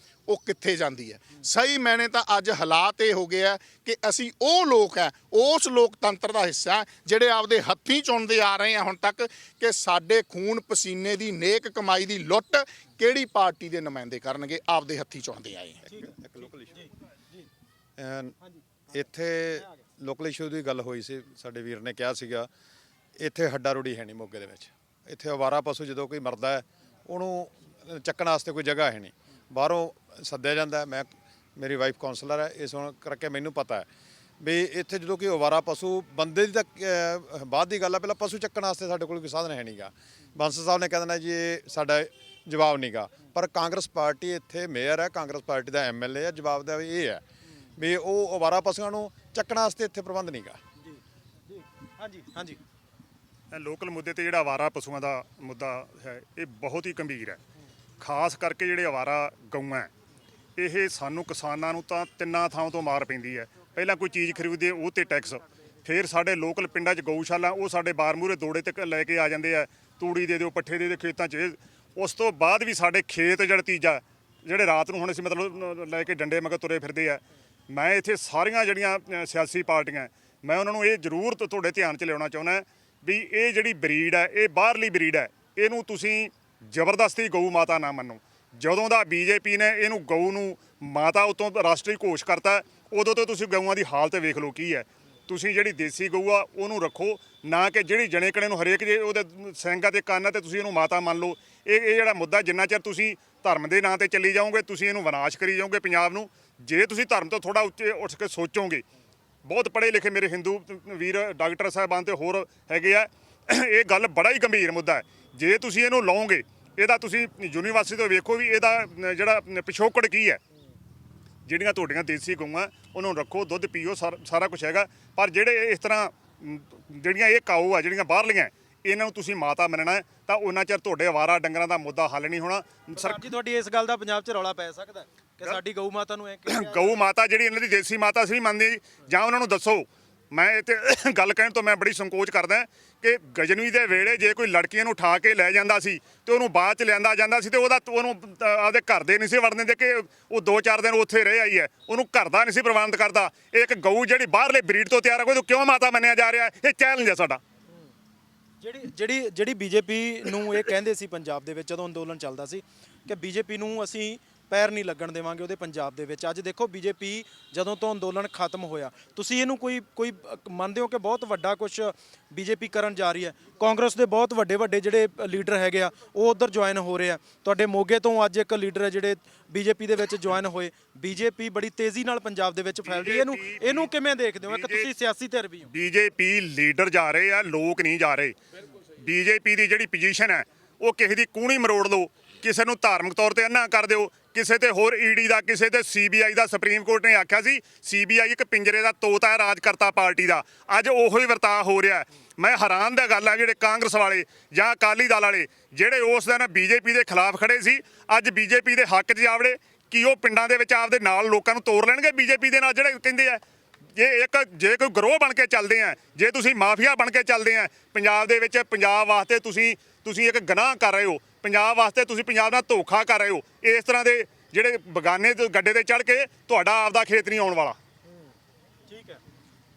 ਉਹ ਕਿੱਥੇ ਜਾਂਦੀ ਹੈ। ਸਹੀ ਮੈਨੇ ਤਾਂ ਅੱਜ ਹਾਲਾਤ ਇਹ ਹੋ ਗਏ ਆ ਕਿ ਅਸੀਂ ਉਹ ਲੋਕ ਹੈ, ਉਸ ਲੋਕਤੰਤਰ ਦਾ ਹਿੱਸਾ ਜਿਹੜੇ ਆਪਦੇ ਹੱਥੀਂ ਚੁਣਦੇ ਆ ਰਹੇ ਆ ਹੁਣ ਤੱਕ, ਕਿ ਸਾਡੇ ਖੂਨ ਪਸੀਨੇ ਦੀ ਨੇਕ ਕਮਾਈ ਦੀ ਲੁੱਟ ਕਿਹੜੀ ਪਾਰਟੀ ਦੇ ਨੁਮਾਇੰਦੇ ਕਰਨਗੇ? ਆਪਦੇ ਹੱਥੀਂ ਚੁਣਦੇ ਆਏ। ਇੱਥੇ ਲੋਕਲ ਇਸ਼ੂ ਦੀ ਗੱਲ ਹੋਈ ਸੀ, ਸਾਡੇ ਵੀਰ ਨੇ ਕਿਹਾ ਸੀਗਾ ਇੱਥੇ ਹੱਡਾ ਰੋੜੀ ਹੈ ਨਹੀਂ ਮੋਗੇ ਦੇ ਵਿੱਚ। ਇੱਥੇ ਅਵਾਰਾ ਪਸ਼ੂ ਜਦੋਂ ਕੋਈ ਮਰਦਾ ਹੈ ਉਹਨੂੰ ਚੱਕਣ ਵਾਸਤੇ ਕੋਈ ਜਗ੍ਹਾ ਹੈ ਨਹੀਂ, ਬਾਹਰੋਂ ਸੱਦਿਆ ਜਾਂਦਾ। ਮੇਰੀ ਵਾਈਫ ਕਾਉਂਸਲਰ ਹੈ, ਇਸ ਹੁਣ ਕਰਕੇ ਮੈਨੂੰ ਪਤਾ ਹੈ ਵੀ ਇੱਥੇ ਜਦੋਂ ਕੋਈ ਅਵਾਰਾ ਪਸ਼ੂ, ਬੰਦੇ ਦੀ ਤਾਂ ਬਾਅਦ ਦੀ ਗੱਲ ਹੈ, ਪਹਿਲਾਂ ਪਸ਼ੂ ਚੱਕਣ ਵਾਸਤੇ ਸਾਡੇ ਕੋਲ ਕੋਈ ਸਾਧਨ ਹੈ ਨਹੀਂਗਾ। ਬਾਂਸਲ ਸਾਹਿਬ ਨੇ ਕਹਿ ਦੇਣਾ ਜੀ ਇਹ ਸਾਡਾ ਜਵਾਬ ਨਹੀਂਗਾ। ਪਰ ਕਾਂਗਰਸ ਪਾਰਟੀ ਇੱਥੇ ਮੇਅਰ ਹੈ, ਕਾਂਗਰਸ ਪਾਰਟੀ ਦਾ ਐਮਐਲਏ ਹੈ, ਜਵਾਬ ਦਾ ਇਹ ਹੈ ਵੀ ਉਹ ਅਵਾਰਾ ਪਸ਼ੂਆਂ ਨੂੰ ਚੱਕਣ ਵਾਸਤੇ ਇੱਥੇ ਪ੍ਰਬੰਧ ਨਹੀਂਗਾ। ਹਾਂਜੀ ਲੋਕਲ ਮੁੱਦੇ ਤੇ ਜਿਹੜਾ ਅਵਾਰਾ ਪਸ਼ੂਆਂ ਦਾ ਮੁੱਦਾ ਹੈ ਇਹ ਬਹੁਤ ਹੀ ਗੰਭੀਰ ਹੈ। ਖਾਸ ਕਰਕੇ ਜਿਹੜੇ ਅਵਾਰਾ ਗਊਆਂ ਹੈ, ਇਹ ਸਾਨੂੰ ਕਿਸਾਨਾਂ ਨੂੰ ਤਾਂ ਤਿੰਨਾਂ ਥਾਵਾਂ ਤੋਂ ਮਾਰ ਪੈਂਦੀ ਹੈ। ਪਹਿਲਾਂ ਕੋਈ ਚੀਜ਼ ਖਰੀਦਦੇ ਉਹ ਤੇ ਟੈਕਸ, ਫਿਰ ਸਾਡੇ ਲੋਕਲ ਪਿੰਡਾਂ 'ਚ ਗਊਸ਼ਾਲਾ ਉਹ ਸਾਡੇ ਬਾਰ ਮੂਹਰੇ ਦੋੜੇ ਤੱਕ ਲੈ ਕੇ ਆ ਜਾਂਦੇ ਆ, ਤੂੜੀ ਦੇ ਦਿਓ, ਪੱਠੇ ਦੇ ਦਿਓ ਖੇਤਾਂ 'ਚ। ਉਸ ਤੋਂ ਬਾਅਦ ਵੀ ਸਾਡੇ ਖੇਤ ਜਿਹੜਾ ਤੀਜਾ ਜਿਹੜੇ ਰਾਤ ਨੂੰ ਹੁਣ ਅਸੀਂ ਮਤਲਬ ਲੈ ਕੇ ਡੰਡੇ ਮਗਰ ਤੁਰੇ ਫਿਰਦੇ ਆ। ਮੈਂ ਇੱਥੇ ਸਾਰੀਆਂ ਜਿਹੜੀਆਂ ਸਿਆਸੀ ਪਾਰਟੀਆਂ ਮੈਂ ਉਹਨਾਂ ਨੂੰ ਇਹ ਜ਼ਰੂਰ ਤੁਹਾਡੇ ਧਿਆਨ 'ਚ ਲਿਆਉਣਾ ਚਾਹੁੰਦਾ ਵੀ ਇਹ ਜਿਹੜੀ ਬਰੀਡ ਹੈ ਇਹ ਬਾਹਰਲੀ ਬਰੀਡ ਹੈ, ਇਹਨੂੰ ਤੁਸੀਂ ਜ਼ਬਰਦਸਤੀ ਗਊ ਮਾਤਾ ਨਾ ਮੰਨੋ। ਜਦੋਂ ਦਾ ਬੀਜੇਪੀ ਨੇ ਇਹਨੂੰ ਗਊ ਨੂੰ ਮਾਤਾ ਉਤੋਂ ਰਾਸ਼ਟਰੀ ਘੋਸ਼ ਕਰਤਾ, ਉਦੋਂ ਤੋਂ ਤੁਸੀਂ ਗਊਆਂ ਦੀ ਹਾਲਤ ਵੇਖ ਲਓ ਕੀ ਹੈ। ਤੁਸੀਂ ਜਿਹੜੀ ਦੇਸੀ ਗਊ ਆ ਉਹਨੂੰ ਰੱਖੋ, ਨਾ ਕਿ ਜਿਹੜੀ ਜਣੇ ਕਣੇ ਨੂੰ ਹਰੇਕ ਜੇ ਉਹਦੇ ਸਿੰਘਾਂ ਤੇ ਕੰਨਾਂ ਤੇ ਤੁਸੀਂ ਇਹਨੂੰ ਮਾਤਾ ਮੰਨ ਲਓ। ਇਹ ਜਿਹੜਾ ਮੁੱਦਾ ਜਿੰਨਾ ਚਿਰ ਤੁਸੀਂ ਧਰਮ ਦੇ ਨਾਂ ਤੇ ਚੱਲੀ ਜਾਓਗੇ, ਤੁਸੀਂ ਇਹਨੂੰ ਵਿਨਾਸ਼ ਕਰੀ ਜਾਓਗੇ ਪੰਜਾਬ ਨੂੰ। ਜੇ ਤੁਸੀਂ ਧਰਮ ਤੋਂ ਥੋੜਾ ਉੱਚੇ ਉੱਠ ਕੇ ਸੋਚੋਗੇ, ਬਹੁਤ ਪੜ੍ਹੇ ਲਿਖੇ ਮੇਰੇ ਹਿੰਦੂ ਵੀਰ ਡਾਕਟਰ ਸਾਹਿਬਾਨ ਤੇ ਹੋਰ ਹੈਗੇ ਆ, ਇਹ ਗੱਲ ਬੜਾ ਹੀ ਗੰਭੀਰ ਮੁੱਦਾ ਹੈ। ਜੇ ਤੁਸੀਂ ਇਹਨੂੰ ਲਓਗੇ, ਇਹਦਾ ਤੁਸੀਂ ਯੂਨੀਵਰਸਿਟੀ ਤੋਂ ਵੇਖੋ ਵੀ ਇਹਦਾ ਜਿਹੜਾ ਪਿਛੋਕੜ ਕੀ ਹੈ। ਜਿਹੜੀਆਂ ਤੁਹਾਡੀਆਂ ਦੇਸੀ ਗਊਆਂ ਉਹਨੂੰ ਰੱਖੋ, ਦੁੱਧ ਪੀਓ, ਸਾਰਾ ਕੁਝ ਹੈਗਾ। ਪਰ ਜਿਹੜੇ ਇਸ ਤਰ੍ਹਾਂ ਜਿਹੜੀਆਂ ਇਹ ਕਾਊ ਆ ਜਿਹੜੀਆਂ ਬਾਹਰਲੀਆਂ, ਇਹਨਾਂ ਨੂੰ ਤੁਸੀਂ ਮਾਤਾ ਮੰਨਣਾ ਤਾਂ ਉਹਨਾਂ ਚਿਰ ਤੁਹਾਡੇ ਅਵਾਰਾ ਡੰਗਰਾਂ ਦਾ ਮੁੱਦਾ ਹੱਲ ਨਹੀਂ ਹੋਣਾ। ਜੀ ਤੁਹਾਡੀ ਇਸ ਗੱਲ ਦਾ ਪੰਜਾਬ 'ਚ ਰੌਲਾ ਪੈ ਸਕਦਾ ਕਿ ਸਾਡੀ ਗਊ ਮਾਤਾ ਨੂੰ ਗਊ ਮਾਤਾ ਜਿਹੜੀ ਇਹਨਾਂ ਦੀ ਦੇਸੀ ਮਾਤਾ ਸੀ ਮੰਨਦੇ, ਜਾਂ ਉਹਨਾਂ ਨੂੰ ਦੱਸੋ। ਮੈਂ ਇਹ ਤੇ ਗੱਲ ਕਹਿਣ ਤੋਂ ਮੈਂ ਬੜੀ ਸੰਕੋਚ ਕਰਦਾ ਕਿ ਗਜਨਵੀ ਦੇ ਵੇਲੇ ਜੇ ਕੋਈ ਲੜਕੀਆਂ ਨੂੰ ਉਠਾ ਕੇ ਲੈ ਜਾਂਦਾ ਸੀ ਤੇ ਉਹਨੂੰ ਬਾਅਦ 'ਚ ਲਿਆਂਦਾ ਜਾਂਦਾ ਸੀ ਤੇ ਉਹਨੂੰ ਆਪਦੇ ਘਰ ਦੇ ਨਹੀਂ ਸੀ ਵੜਨ ਦਿੰਦੇ ਕਿ ਉਹ 2-4 ਦਿਨ ਉੱਥੇ ਰਹਿ ਆਈ ਹੈ, ਉਹਨੂੰ ਘਰ ਦਾ ਨਹੀਂ ਸੀ ਪ੍ਰਬੰਧ ਕਰਦਾ। ਇੱਕ ਗਊ ਜਿਹੜੀ ਬਾਹਰਲੇ ਬਰੀਡ ਤੋਂ ਤਿਆਰ ਹੋਈ, ਤੂੰ ਕਿਉਂ ਮਾਤਾ ਮੰਨਿਆ ਜਾ ਰਿਹਾ? ਇਹ ਚੈਲੰਜ ਹੈ ਸਾਡਾ। ਜਿਹੜੀ ਬੀਜੇਪੀ ਨੂੰ ਇਹ ਕਹਿੰਦੇ ਸੀ ਪੰਜਾਬ ਦੇ ਵਿੱਚ ਜਦੋਂ ਅੰਦੋਲਨ ਚੱਲਦਾ ਸੀ ਕਿ ਬੀਜੇਪੀ ਨੂੰ ਅਸੀਂ ਪੈਰ ਨਹੀਂ ਲੱਗਣ ਦੇਵਾਂਗੇ ਉਹਦੇ ਪੰਜਾਬ ਦੇ ਵਿੱਚ। ਅੱਜ ਦੇਖੋ ਬੀਜੇਪੀ ਜਦੋਂ ਤੋਂ ਅੰਦੋਲਨ ਖਤਮ ਹੋਇਆ, ਤੁਸੀਂ ਇਹਨੂੰ ਕੋਈ ਮੰਨਦੇ ਹੋ ਕਿ ਬਹੁਤ ਵੱਡਾ ਕੁਝ ਬੀਜੇਪੀ ਕਰਨ ਜਾ ਰਹੀ ਹੈ? ਕਾਂਗਰਸ ਦੇ ਬਹੁਤ ਵੱਡੇ ਜਿਹੜੇ ਲੀਡਰ ਹੈਗੇ ਆ ਉਹ ਉਧਰ ਜੁਆਇਨ ਹੋ ਰਹੇ ਆ। ਤੁਹਾਡੇ ਮੋਗੇ ਤੋਂ ਅੱਜ ਇੱਕ ਲੀਡਰ ਹੈ ਜਿਹੜੇ ਬੀਜੇਪੀ ਦੇ ਵਿੱਚ ਜੁਆਇਨ ਹੋਏ। ਬੀਜੇਪੀ ਬੜੀ ਤੇਜ਼ੀ ਨਾਲ ਪੰਜਾਬ ਦੇ ਵਿੱਚ ਫੈਲ ਰਹੀ ਹੈ। ਇਹਨੂੰ ਕਿਵੇਂ ਦੇਖਦੇ ਹੋ? ਇੱਕ ਤੁਸੀਂ ਸਿਆਸੀ ਧਿਰ ਵੀ ਹੋ। ਬੀਜੇਪੀ ਲੀਡਰ ਜਾ ਰਹੇ ਆ, ਲੋਕ ਨਹੀਂ ਜਾ ਰਹੇ। ਬੀਜੇਪੀ ਦੀ ਜਿਹੜੀ ਪੋਜੀਸ਼ਨ ਹੈ ਉਹ ਕਿਸੇ ਦੀ ਕੂਹਣੀ ਮਰੋੜ ਲਓ, ਕਿਸੇ ਨੂੰ ਧਾਰਮਿਕ ਤੌਰ ਤੇ ਅੰਨਾ ਕਰ ਦਿਓ, ਕਿਸੇ ਤੇ ਹੋਰ ਈਡੀ ਦਾ, ਕਿਸੇ ਤੇ ਸੀਬੀਆਈ ਦਾ। ਸੁਪਰੀਮ ਕੋਰਟ ਨੇ ਆਖਿਆ ਸੀ ਸੀਬੀਆਈ ਇੱਕ ਪਿੰਜਰੇ ਦਾ ਤੋਤਾ ਹੈ ਰਾਜਕਰਤਾ ਪਾਰਟੀ ਦਾ। ਅੱਜ ਉਹੋ ਹੀ ਵਰਤਾਅ ਹੋ ਰਿਹਾ। ਮੈਂ ਹੈਰਾਨ ਦਾ ਗੱਲ ਹੈ ਜਿਹੜੇ ਕਾਂਗਰਸ ਵਾਲੇ ਜਾਂ ਅਕਾਲੀ ਦਲ ਵਾਲੇ ਜਿਹੜੇ ਉਸ ਦਿਨ ਬੀਜੇਪੀ ਦੇ ਖਿਲਾਫ ਖੜੇ ਸੀ, ਅੱਜ ਬੀਜੇਪੀ ਦੇ ਹੱਕ 'ਚ ਜਾਵੜੇ। ਕੀ ਉਹ ਪਿੰਡਾਂ ਦੇ ਵਿੱਚ ਆਪਦੇ ਨਾਲ ਲੋਕਾਂ ਨੂੰ ਤੋੜ ਲੈਣਗੇ ਬੀਜੇਪੀ ਦੇ ਨਾਲ? ਜਿਹੜੇ ਕਹਿੰਦੇ ਆ ਜੇ ਕੋਈ ਗਰੋਹ ਬਣ ਕੇ ਚੱਲਦੇ ਆ, ਜੇ ਤੁਸੀਂ ਮਾਫੀਆ ਬਣ ਕੇ ਚੱਲਦੇ ਆ ਪੰਜਾਬ ਦੇ ਵਿੱਚ, ਪੰਜਾਬ ਵਾਸਤੇ ਤੁਸੀਂ ਇੱਕ ਗੁਨਾਹ ਕਰ ਰਹੇ ਹੋ। ਪੰਜਾਬ ਵਾਸਤੇ ਤੁਸੀਂ ਪੰਜਾਬ ਨਾਲ ਧੋਖਾ ਕਰ ਰਹੇ ਹੋ। ਇਸ ਤਰ੍ਹਾਂ ਦੇ ਜਿਹੜੇ ਬਗਾਨੇ ਗੱਡੇ ਤੇ ਚੜ੍ਹ ਕੇ ਤੁਹਾਡਾ ਆਪਦਾ ਖੇਤ ਨਹੀਂ ਆਉਣ ਵਾਲਾ।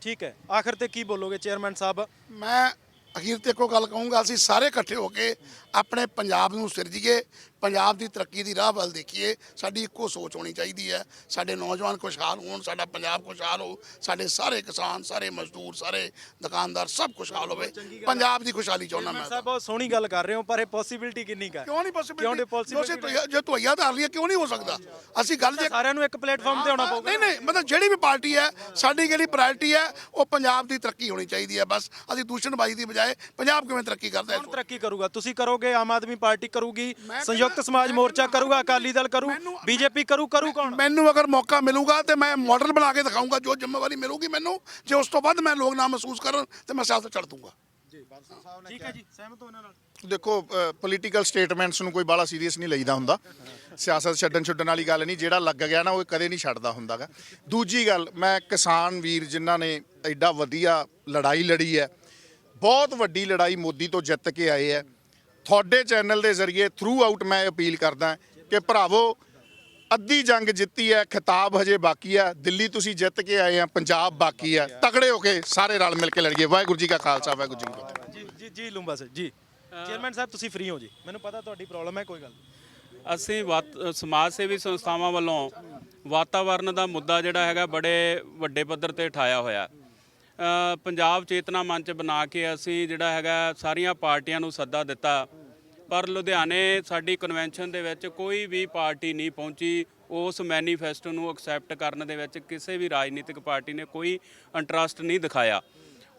ਠੀਕ ਹੈ। ਆਖਰ ਤੇ ਕੀ ਬੋਲੋਗੇ ਚੇਅਰਮੈਨ ਸਾਹਿਬ? ਮੈਂ ਅਖੀਰ ਤੇ ਇੱਕੋ ਗੱਲ ਕਹੂੰਗਾ, ਅਸੀਂ ਸਾਰੇ ਇਕੱਠੇ ਹੋ ਕੇ ਆਪਣੇ ਪੰਜਾਬ ਨੂੰ ਸਿਰਜੀਏ, ਪੰਜਾਬ ਦੀ ਤਰੱਕੀ ਦੀ ਰਾਹ ਵੱਲ ਦੇਖੀਏ। ਸਾਡੀ ਇੱਕੋ ਸੋਚ ਹੋਣੀ ਚਾਹੀਦੀ ਹੈ। ਸਾਡੇ ਨੌਜਵਾਨ ਖੁਸ਼ਹਾਲ ਹੋਣ, ਸਾਡਾ ਪੰਜਾਬ ਖੁਸ਼ਹਾਲ ਹੋ, ਸਾਡੇ ਸਾਰੇ ਕਿਸਾਨ, ਸਾਰੇ ਮਜ਼ਦੂਰ, ਸਾਰੇ ਦੁਕਾਨਦਾਰ ਸਭ ਖੁਸ਼ਹਾਲ ਹੋਵੇ। ਪੰਜਾਬ ਦੀ ਖੁਸ਼ਹਾਲੀ ਚਾਹੁੰਦਾ ਮੈਂ। ਸਾਹਿਬ ਬਹੁਤ ਸੋਹਣੀ ਗੱਲ ਕਰ ਰਹੇ ਹੋ, ਪਰ ਇਹ ਪੋਸੀਬਿਲਿਟੀ ਕਿੰਨੀ ਹੈ? ਕਿਉਂ ਨਹੀਂ ਪੋਸੀਬਿਲਿਟੀ? ਜੇ ਧੋਈਆ ਧਾਰ ਲਈ ਕਿਉਂ ਨਹੀਂ ਹੋ ਸਕਦਾ? ਅਸੀਂ ਗੱਲ ਜੇ ਸਾਰਿਆਂ ਨੂੰ ਇੱਕ ਪਲੇਟਫਾਰਮ ਤੇ ਆਉਣਾ ਪਊਗਾ। ਨਹੀਂ ਮਤਲਬ ਜਿਹੜੀ ਵੀ ਪਾਰਟੀ ਹੈ, ਸਾਡੀ ਜਿਹੜੀ ਪ੍ਰਾਇੋਰਟੀ ਹੈ ਉਹ ਪੰਜਾਬ ਦੀ ਤਰੱਕੀ ਹੋਣੀ ਚਾਹੀਦੀ ਹੈ। ਬਸ ਅਸੀਂ ਦੂਸ਼ਣਬਾਜ਼ੀ ਦੀ ਬਜਾਏ ਪੰਜਾਬ ਕਿਵੇਂ ਤਰੱਕੀ ਕਰਦਾ ਹੈ। ਕੌਣ ਤਰੱਕੀ ਕਰੂਗਾ? ਤੁਸੀਂ ਕਰੋਗੇ, ਆਮ ਆਦਮੀ ਪਾਰਟੀ ਕਰੂਗੀ, ਸੰਯੁਕਤ ਸਮਾਜ ਮੋਰਚਾ ਕਰੂਗਾ, ਅਕਾਲੀ ਦਲ ਕਰੂ, ਬੀਜੇਪੀ ਕਰੂ ਕੌਣ? ਮੈਨੂੰ ਅਗਰ ਮੌਕਾ ਮਿਲੂਗਾ ਤੇ ਮੈਂ ਮਾਡਲ ਬਣਾ ਕੇ ਦਿਖਾਊਂਗਾ। ਜੋ ਜ਼ਿੰਮੇਵਾਰੀ ਮਿਲੂਗੀ ਮੈਨੂੰ, ਜੇ ਉਸ ਤੋਂ ਬਾਅਦ ਮੈਂ ਲੋਕ ਨਾ ਮਹਿਸੂਸ ਕਰਨ ਤੇ ਮੈਂ ਸਿਆਸਤ ਛੱਡ ਦੂੰਗਾ। ਠੀਕ ਹੈ ਜੀ, ਸਹਿਮਤ ਹੋ ਇਹਨਾਂ ਨਾਲ? ਦੇਖੋ, ਪੋਲੀਟੀਕਲ ਸਟੇਟਮੈਂਟਸ ਨੂੰ ਕੋਈ ਬਾਹਲਾ ਸੀਰੀਅਸ ਨਹੀਂ ਲਈਦਾ ਹੁੰਦਾ। ਸਿਆਸਤ ਛੱਡਣ ਵਾਲੀ ਗੱਲ ਨਹੀਂ। ਜਿਹੜਾ ਲੱਗ ਗਿਆ ਨਾ ਉਹ ਕਦੇ ਨਹੀਂ ਛੱਡਦਾ ਹੁੰਦਾਗਾ। ਦੂਜੀ ਗੱਲ, ਮੈਂ ਕਿਸਾਨ ਵੀਰ ਜਿਨ੍ਹਾਂ ਨੇ ਐਡਾ ਵਧੀਆ ਲੜਾਈ ਲੜੀ ਹੈ, ਬਹੁਤ ਵੱਡੀ ਲੜਾਈ ਮੋਦੀ ਤੋਂ ਜਿੱਤ ਕੇ ਆਏ ਹੈ, ਤੁਹਾਡੇ ਚੈਨਲ ਦੇ ਜ਼ਰੀਏ ਥਰੂ ਆਊਟ ਮੈਂ ਅਪੀਲ ਕਰਦਾ ਕਿ ਭਰਾਵੋ, ਅੱਧੀ ਜੰਗ ਜਿੱਤੀ ਹੈ, ਖਿਤਾਬ ਹਜੇ ਬਾਕੀ ਹੈ। ਦਿੱਲੀ ਤੁਸੀਂ ਜਿੱਤ ਕੇ ਆਏ ਆ, ਪੰਜਾਬ ਬਾਕੀ ਹੈ। ਤਕੜੇ ਹੋ ਕੇ ਸਾਰੇ ਰਲ ਮਿਲ ਕੇ ਲੜੀਏ। ਵਾਹਿਗੁਰੂ ਜੀ ਕਾ ਖਾਲਸਾ, ਵਾਹਿਗੁਰੂ ਜੀ ਕੀ ਫਤਿਹ। ਜੀ ਲੂੰਬਾ ਸਰ ਜੀ। ਚੇਅਰਮੈਨ ਸਾਹਿਬ ਤੁਸੀਂ ਫ੍ਰੀ ਹੋ ਜੀ? ਮੈਨੂੰ ਪਤਾ ਤੁਹਾਡੀ ਪ੍ਰੋਬਲਮ ਹੈ, ਕੋਈ ਗੱਲ ਨਹੀਂ। ਅਸੀਂ ਸਮਾਜ ਸੇਵੀ ਸੰਸਥਾਵਾਂ ਵੱਲੋਂ ਵਾਤਾਵਰਨ ਦਾ ਮੁੱਦਾ ਜਿਹੜਾ ਹੈਗਾ ਬੜੇ ਵੱਡੇ ਪੱਧਰ ਤੇ ਉਠਾਇਆ ਹੋਇਆ। ਪੰਜਾਬ ਚੇਤਨਾ ਮੰਚ ਬਣਾ ਕੇ ਅਸੀਂ ਜਿਹੜਾ ਹੈਗਾ ਸਾਰੀਆਂ ਪਾਰਟੀਆਂ ਨੂੰ ਸੱਦਾ ਦਿੱਤਾ, ਪਰ ਲੁਧਿਆਣੇ ਸਾਡੀ ਕਨਵੈਨਸ਼ਨ ਦੇ ਵਿੱਚ ਕੋਈ ਵੀ ਪਾਰਟੀ ਨਹੀਂ ਪਹੁੰਚੀ। ਉਸ ਮੈਨੀਫੈਸਟੋ ਨੂੰ ਐਕਸੈਪਟ ਕਰਨ ਦੇ ਵਿੱਚ ਕਿਸੇ ਵੀ ਰਾਜਨੀਤਿਕ ਪਾਰਟੀ ਨੇ ਕੋਈ ਇੰਟਰਸਟ ਨਹੀਂ ਦਿਖਾਇਆ।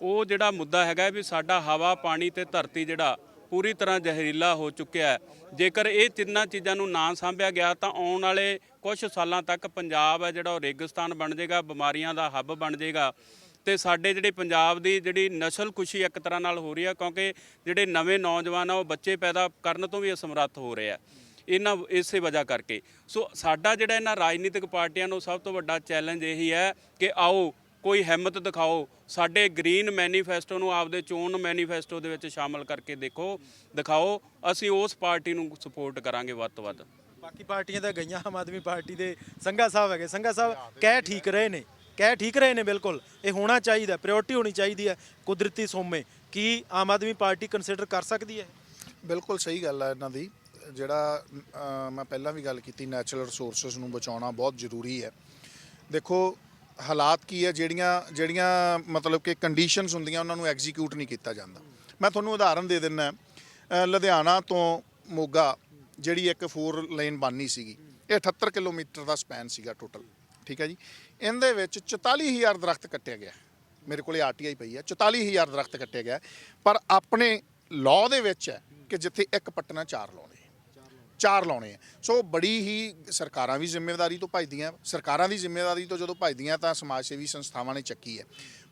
ਉਹ ਜਿਹੜਾ ਮੁੱਦਾ ਹੈਗਾ ਵੀ ਸਾਡਾ ਹਵਾ, ਪਾਣੀ ਤੇ ਧਰਤੀ ਜਿਹੜਾ ਪੂਰੀ ਤਰ੍ਹਾਂ ਜ਼ਹਿਰੀਲਾ ਹੋ ਚੁੱਕਿਆ ਹੈ। ਜੇਕਰ ਇਹ ਤਿੰਨਾਂ ਚੀਜ਼ਾਂ ਨੂੰ ਨਾ ਸਾਂਭਿਆ ਗਿਆ ਤਾਂ ਆਉਣ ਵਾਲੇ ਕੁਝ ਸਾਲਾਂ ਤੱਕ ਪੰਜਾਬ ਹੈ ਜਿਹੜਾ ਉਹ ਰੇਗਿਸਤਾਨ ਬਣ ਜਾਏਗਾ, ਬਿਮਾਰੀਆਂ ਦਾ ਹੱਬ ਬਣ ਜਾਏਗਾ। ਤੇ ਸਾਡੇ ਜਿਹੜੇ ਪੰਜਾਬ ਦੀ ਜਿਹੜੀ ਨਸਲਕੁਸ਼ੀ ਇੱਕ ਤਰ੍ਹਾਂ ਨਾਲ ਹੋ ਰਹੀ ਹੈ, ਕਿਉਂਕਿ ਜਿਹੜੇ ਨਵੇਂ ਨੌਜਵਾਨ ਆ ਉਹ ਬੱਚੇ ਪੈਦਾ ਕਰਨ ਤੋਂ ਵੀ ਅਸਮਰੱਥ ਹੋ ਰਹੇ ਆ ਇਸੇ ਵਜ੍ਹਾ ਕਰਕੇ। ਸੋ ਸਾਡਾ ਜਿਹੜਾ ਇਹਨਾਂ ਰਾਜਨੀਤਿਕ ਪਾਰਟੀਆਂ ਨੂੰ ਸਭ ਤੋਂ ਵੱਡਾ ਚੈਲੰਜ ਇਹੀ ਹੈ ਕਿ ਆਓ ਕੋਈ ਹਿੰਮਤ ਦਿਖਾਓ, ਸਾਡੇ ਗ੍ਰੀਨ ਮੈਨੀਫੈਸਟੋ ਨੂੰ ਆਪਦੇ ਚੋਣ ਮੈਨੀਫੈਸਟੋ ਦੇ ਵਿੱਚ ਸ਼ਾਮਲ ਕਰਕੇ ਦਿਖਾਓ, ਅਸੀਂ ਉਸ ਪਾਰਟੀ ਨੂੰ ਸਪੋਰਟ ਕਰਾਂਗੇ ਵੱਧ ਤੋਂ ਵੱਧ। ਬਾਕੀ ਪਾਰਟੀਆਂ ਤਾਂ ਗਈਆਂ, ਆਮ ਆਦਮੀ ਪਾਰਟੀ ਦੇ ਸੰਘਾ ਸਾਹਿਬ ਹੈਗੇ, ਸੰਘਾ ਸਾਹਿਬ ਕਹਿ ਠੀਕ ਰਹੇ ਨੇ ਬਿਲਕੁਲ, ਇਹ ਹੋਣਾ ਚਾਹੀਦਾ, ਪ੍ਰਾਇੋਰਟੀ ਹੋਣੀ ਚਾਹੀਦੀ ਹੈ ਕੁਦਰਤੀ ਸੋਮੇ। ਕੀ ਆਮ ਆਦਮੀ ਪਾਰਟੀ ਕੰਸੀਡਰ ਕਰ ਸਕਦੀ ਹੈ? ਬਿਲਕੁਲ ਸਹੀ ਗੱਲ ਹੈ ਇਹਨਾਂ ਦੀ। ਜਿਹੜਾ ਮੈਂ ਪਹਿਲਾਂ ਵੀ ਗੱਲ ਕੀਤੀ, ਨੈਚੁਰਲ ਰਿਸੋਰਸਸ ਨੂੰ ਬਚਾਉਣਾ ਬਹੁਤ ਜ਼ਰੂਰੀ ਹੈ। ਦੇਖੋ ਹਾਲਾਤ ਕੀ ਹੈ, ਜਿਹੜੀਆਂ ਮਤਲਬ ਕਿ ਕੰਡੀਸ਼ਨਸ ਹੁੰਦੀਆਂ ਉਹਨਾਂ ਨੂੰ ਐਗਜ਼ੀਕਿਊਟ ਨਹੀਂ ਕੀਤਾ ਜਾਂਦਾ। ਮੈਂ ਤੁਹਾਨੂੰ ਉਦਾਹਰਨ ਦੇ ਦਿੰਦਾ, ਲੁਧਿਆਣਾ ਤੋਂ ਮੋਗਾ ਜਿਹੜੀ ਇੱਕ 4 ਲੇਨ ਬਣਨੀ ਸੀਗੀ, ਇਹ 78 ਕਿਲੋਮੀਟਰ ਦਾ ਸਪੈਨ ਸੀਗਾ ਟੋਟਲ, ਠੀਕ ਹੈ ਜੀ। ਇਹਦੇ ਵਿੱਚ 44,000 ਦਰਖਤ ਕੱਟਿਆ ਗਿਆ, ਮੇਰੇ ਕੋਲੇ ਆਰਟੀਆਈ ਪਈ ਹੈ, 44,000 ਦਰਖਤ ਕੱਟਿਆ ਗਿਆ। ਪਰ ਆਪਣੇ ਲਾਅ ਦੇ ਵਿੱਚ ਹੈ ਕਿ ਜਿੱਥੇ ਇੱਕ ਪੱਟਣਾ 4 ਲਾਉਣੇ ਆ। ਸੋ ਬੜੀ ਹੀ ਸਰਕਾਰਾਂ ਵੀ ਜ਼ਿੰਮੇਵਾਰੀ ਤੋਂ ਭੱਜਦੀਆਂ, ਸਰਕਾਰਾਂ ਦੀ ਜ਼ਿੰਮੇਵਾਰੀ ਤੋਂ ਜਦੋਂ ਭੱਜਦੀਆਂ ਤਾਂ ਸਮਾਜ ਸੇਵੀ ਸੰਸਥਾਵਾਂ ਨੇ ਚੱਕੀ ਹੈ।